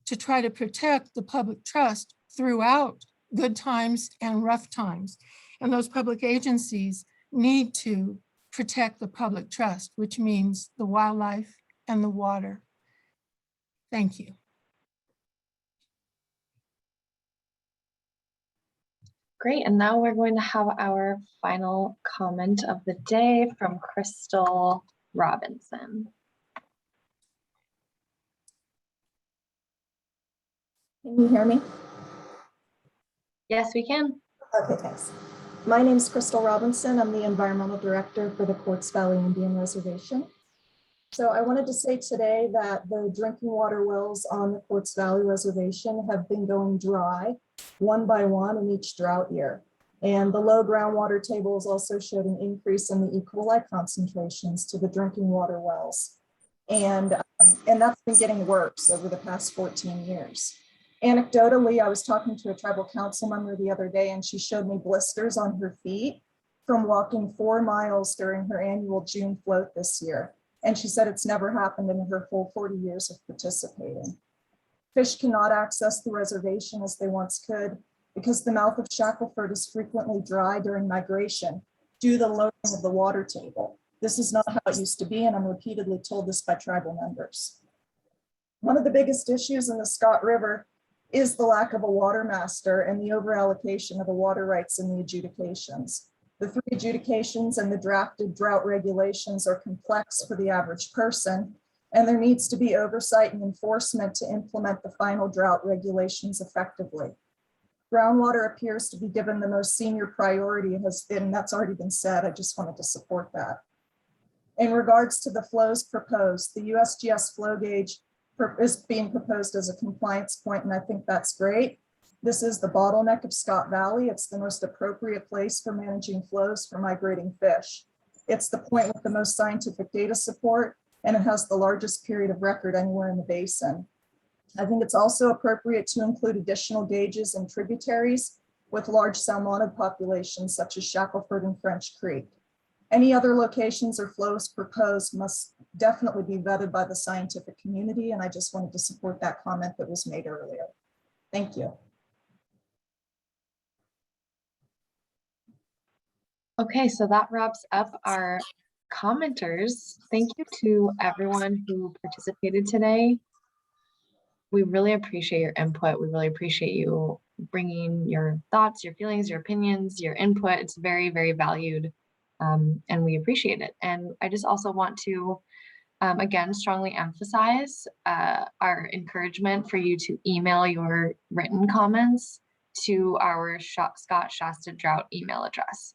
to try to protect the public trust throughout good times and rough times. And those public agencies need to protect the public trust, which means the wildlife and the water. Thank you. Great, and now we're going to have our final comment of the day from Crystal Robinson. Can you hear me? Yes, we can. Okay, thanks. My name is Crystal Robinson. I'm the Environmental Director for the Quartz Valley Indian Reservation. So I wanted to say today that the drinking water wells on the Quartz Valley Reservation have been going dry one by one in each drought year. And the low groundwater tables also showed an increase in the E. coli concentrations to the drinking water wells. And that's been getting worse over the past 14 years. Anecdotally, I was talking to a tribal council member the other day, and she showed me blisters on her feet from walking 4 miles during her annual June float this year. And she said it's never happened in her full 40 years of participating. Fish cannot access the reservation as they once could because the mouth of Shackleford is frequently dry during migration due to the lowering of the water table. This is not how it used to be, and I'm repeatedly told this by tribal members. One of the biggest issues in the Scott River is the lack of a water master and the overallocation of the water rights in the adjudications. The 3 adjudications and the drafted drought regulations are complex for the average person, and there needs to be oversight and enforcement to implement the final drought regulations effectively. Groundwater appears to be given the most senior priority, and that's already been said. I just wanted to support that. In regards to the flows proposed, the USGS flow gauge is being proposed as a compliance point, and I think that's great. This is the bottleneck of Scott Valley. It's the most appropriate place for managing flows for migrating fish. It's the point with the most scientific data support, and it has the largest period of record anywhere in the basin. I think it's also appropriate to include additional gauges and tributaries with large salmonid populations such as Shackelford and French Creek. Any other locations or flows proposed must definitely be vetted by the scientific community, and I just wanted to support that comment that was made earlier. Thank you. Okay, so that wraps up our commenters. Thank you to everyone who participated today. We really appreciate your input. We really appreciate you bringing your thoughts, your feelings, your opinions, your input. It's very, very valued, and we appreciate it. And I just also want to, again, strongly emphasize our encouragement for you to email your written comments to our Scott Shasta Drought email address.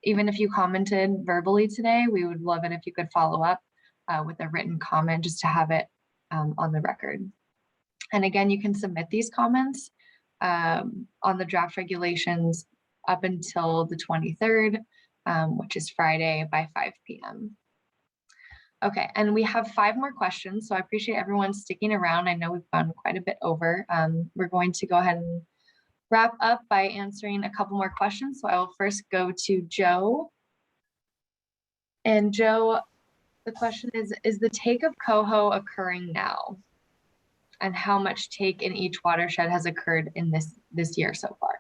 Even if you commented verbally today, we would love it if you could follow up with a written comment just to have it on the record. And again, you can submit these comments on the draft regulations up until the 23rd, which is Friday by 5 p.m. Okay, and we have 5 more questions, so I appreciate everyone sticking around. I know we've gone quite a bit over. We're going to go ahead and wrap up by answering a couple more questions. So I will first go to Joe. And Joe, the question is the take of coho occurring now? And how much take in each watershed has occurred in this year so far?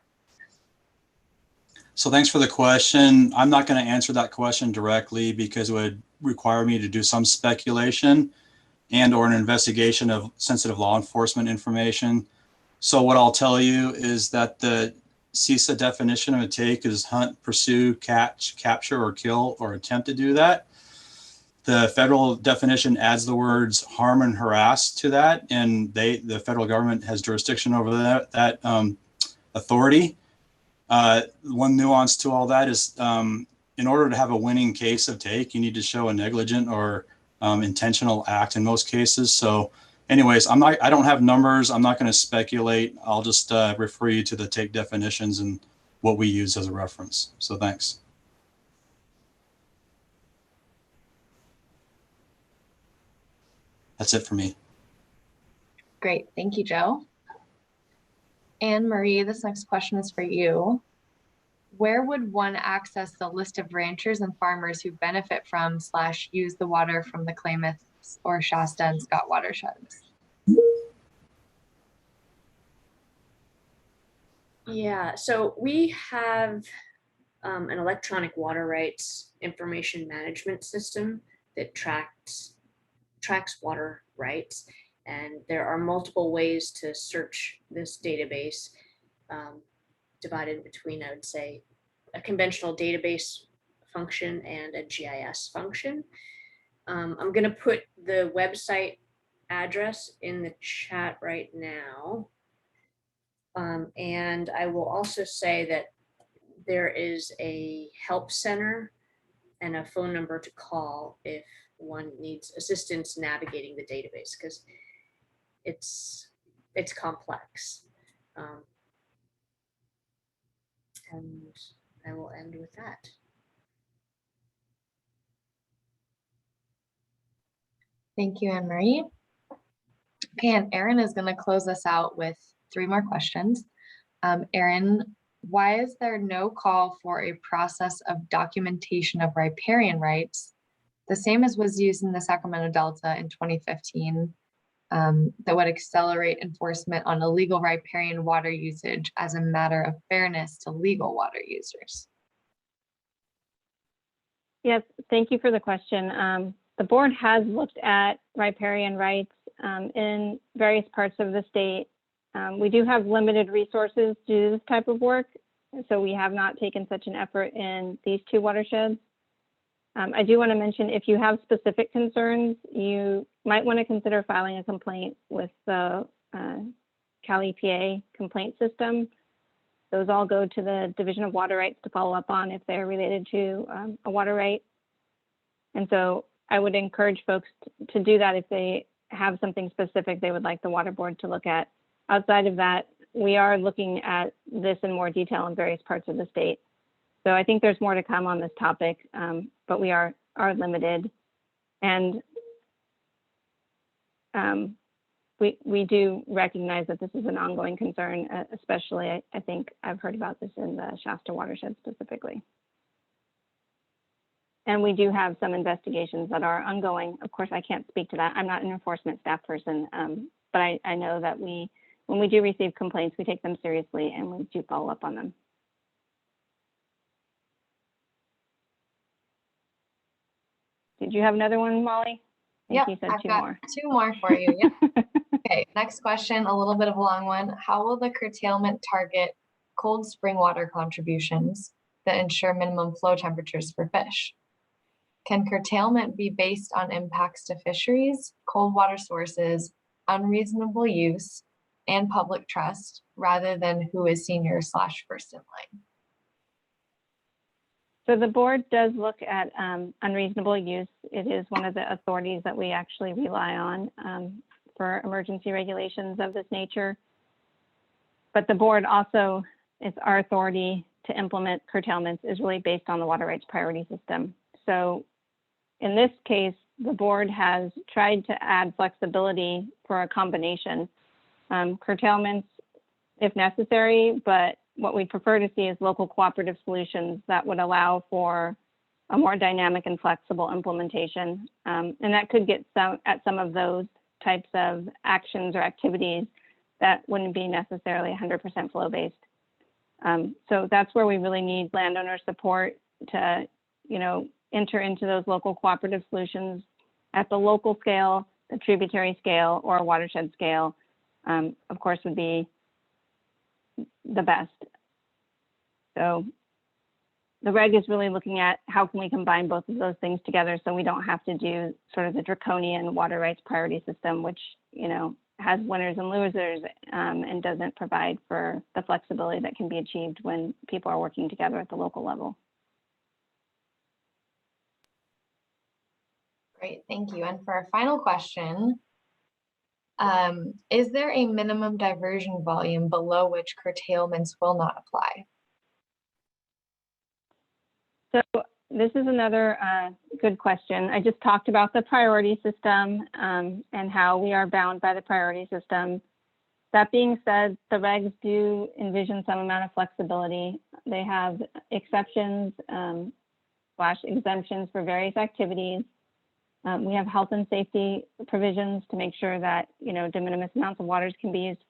So thanks for the question. I'm not going to answer that question directly because it would require me to do some speculation and or an investigation of sensitive law enforcement information. So what I'll tell you is that the CISA definition of a take is hunt, pursue, catch, capture, or kill, or attempt to do that. The federal definition adds the words harm and harass to that, and the federal government has jurisdiction over that authority. One nuance to all that is in order to have a winning case of take, you need to show a negligent or intentional act in most cases. So anyways, I don't have numbers. I'm not going to speculate. I'll just refer you to the take definitions and what we use as a reference. So thanks. That's it for me. Great, thank you, Joe. Anne Marie, this next question is for you. Where would one access the list of ranchers and farmers who benefit from / use the water from the Klamath or Shasta and Scott watersheds? Yeah, so we have an electronic water rights information management system that tracks water rights, and there are multiple ways to search this database, divided between, I would say, a conventional database function and a GIS function. I'm going to put the website address in the chat right now. And I will also say that there is a help center and a phone number to call if one needs assistance navigating the database, because it's complex. And I will end with that. Thank you, Anne Marie. Okay, and Erin is going to close us out with 3 more questions. Erin, why is there no call for a process of documentation of riparian rights, the same as was used in the Sacramento Delta in 2015, that would accelerate enforcement on illegal riparian water usage as a matter of fairness to legal water users? Yes, thank you for the question. The board has looked at riparian rights in various parts of the state We do have limited resources to do this type of work, so we have not taken such an effort in these two watersheds. I do want to mention, if you have specific concerns, you might want to consider filing a complaint with the Cal EPA complaint system. Those all go to the Division of Water Rights to follow up on if they're related to a water right. And so I would encourage folks to do that if they have something specific they would like the water board to look at. Outside of that, we are looking at this in more detail in various parts of the state. So I think there's more to come on this topic, but we are limited. And we do recognize that this is an ongoing concern, especially I think I've heard about this in the Shasta watershed specifically. And we do have some investigations that are ongoing. Of course, I can't speak to that. I'm not an enforcement staff person, but I know that when we do receive complaints, we take them seriously and we do follow up on them. Did you have another one, Molly? Yeah, you said I've two got more. 2 more for you. Yep. Okay, next question, a little bit of a long one. How will the curtailment target cold spring water contributions that ensure minimum flow temperatures for fish? Can curtailment be based on impacts to fisheries, cold water sources, unreasonable use, and public trust, rather than who is senior/first in line? So the board does look at unreasonable use. It is one of the authorities that we actually rely on for emergency regulations of this nature. But the board also, it's our authority to implement curtailments is really based on the water rights priority system. So in this case, the board has tried to add flexibility for a combination. Curtailments if necessary, but what we prefer to see is local cooperative solutions that would allow for a more dynamic and flexible implementation. And that could get at some of those types of actions or activities that wouldn't be necessarily 100% flow-based. So that's where we really need landowner support to, enter into those local cooperative solutions at the local scale, the tributary scale, or watershed scale, of course, would be the best. So the reg is really looking at how can we combine both of those things together so we don't have to do sort of the draconian water rights priority system, which, has winners and losers and doesn't provide for the flexibility that can be achieved when people are working together at the local level. Great, thank you. And for our final question, is there a minimum diversion volume below which curtailments will not apply? So this is another good question. I just talked about the priority system and how we are bound by the priority system. That being said, the regs do envision some amount of flexibility. They have exceptions / exemptions for various activities. We have health and safety provisions to make sure that, de minimis amounts of waters can be used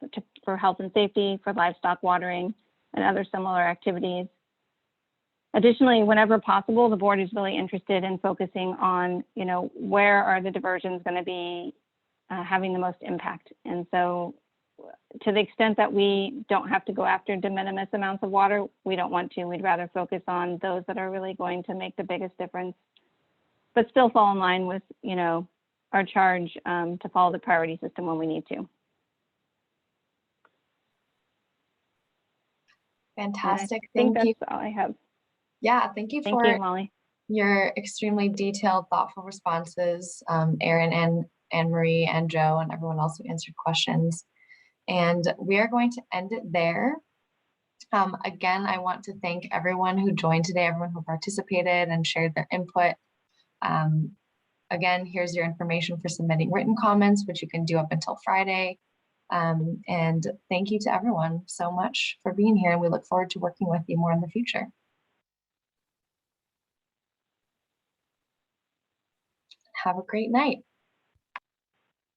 for health and safety, for livestock watering, and other similar activities. Additionally, whenever possible, the board is really interested in focusing on, where are the diversions going to be having the most impact. And so to the extent that we don't have to go after de minimis amounts of water, we don't want to. We'd rather focus on those that are really going to make the biggest difference, but still fall in line with, our charge to follow the priority system when we need to. Fantastic. Thank you. That's all I have. Yeah, thank you Thank for you, Molly. your extremely detailed, thoughtful responses, Erin and Anne-Marie and Joe and everyone else who answered questions. And we are going to end it there. Again, I want to thank everyone who joined today, everyone who participated and shared their input. Again, here's your information for submitting written comments, which you can do up until Friday. And thank you to everyone so much for being here. And we look forward to working with you more in the future. Have a great night.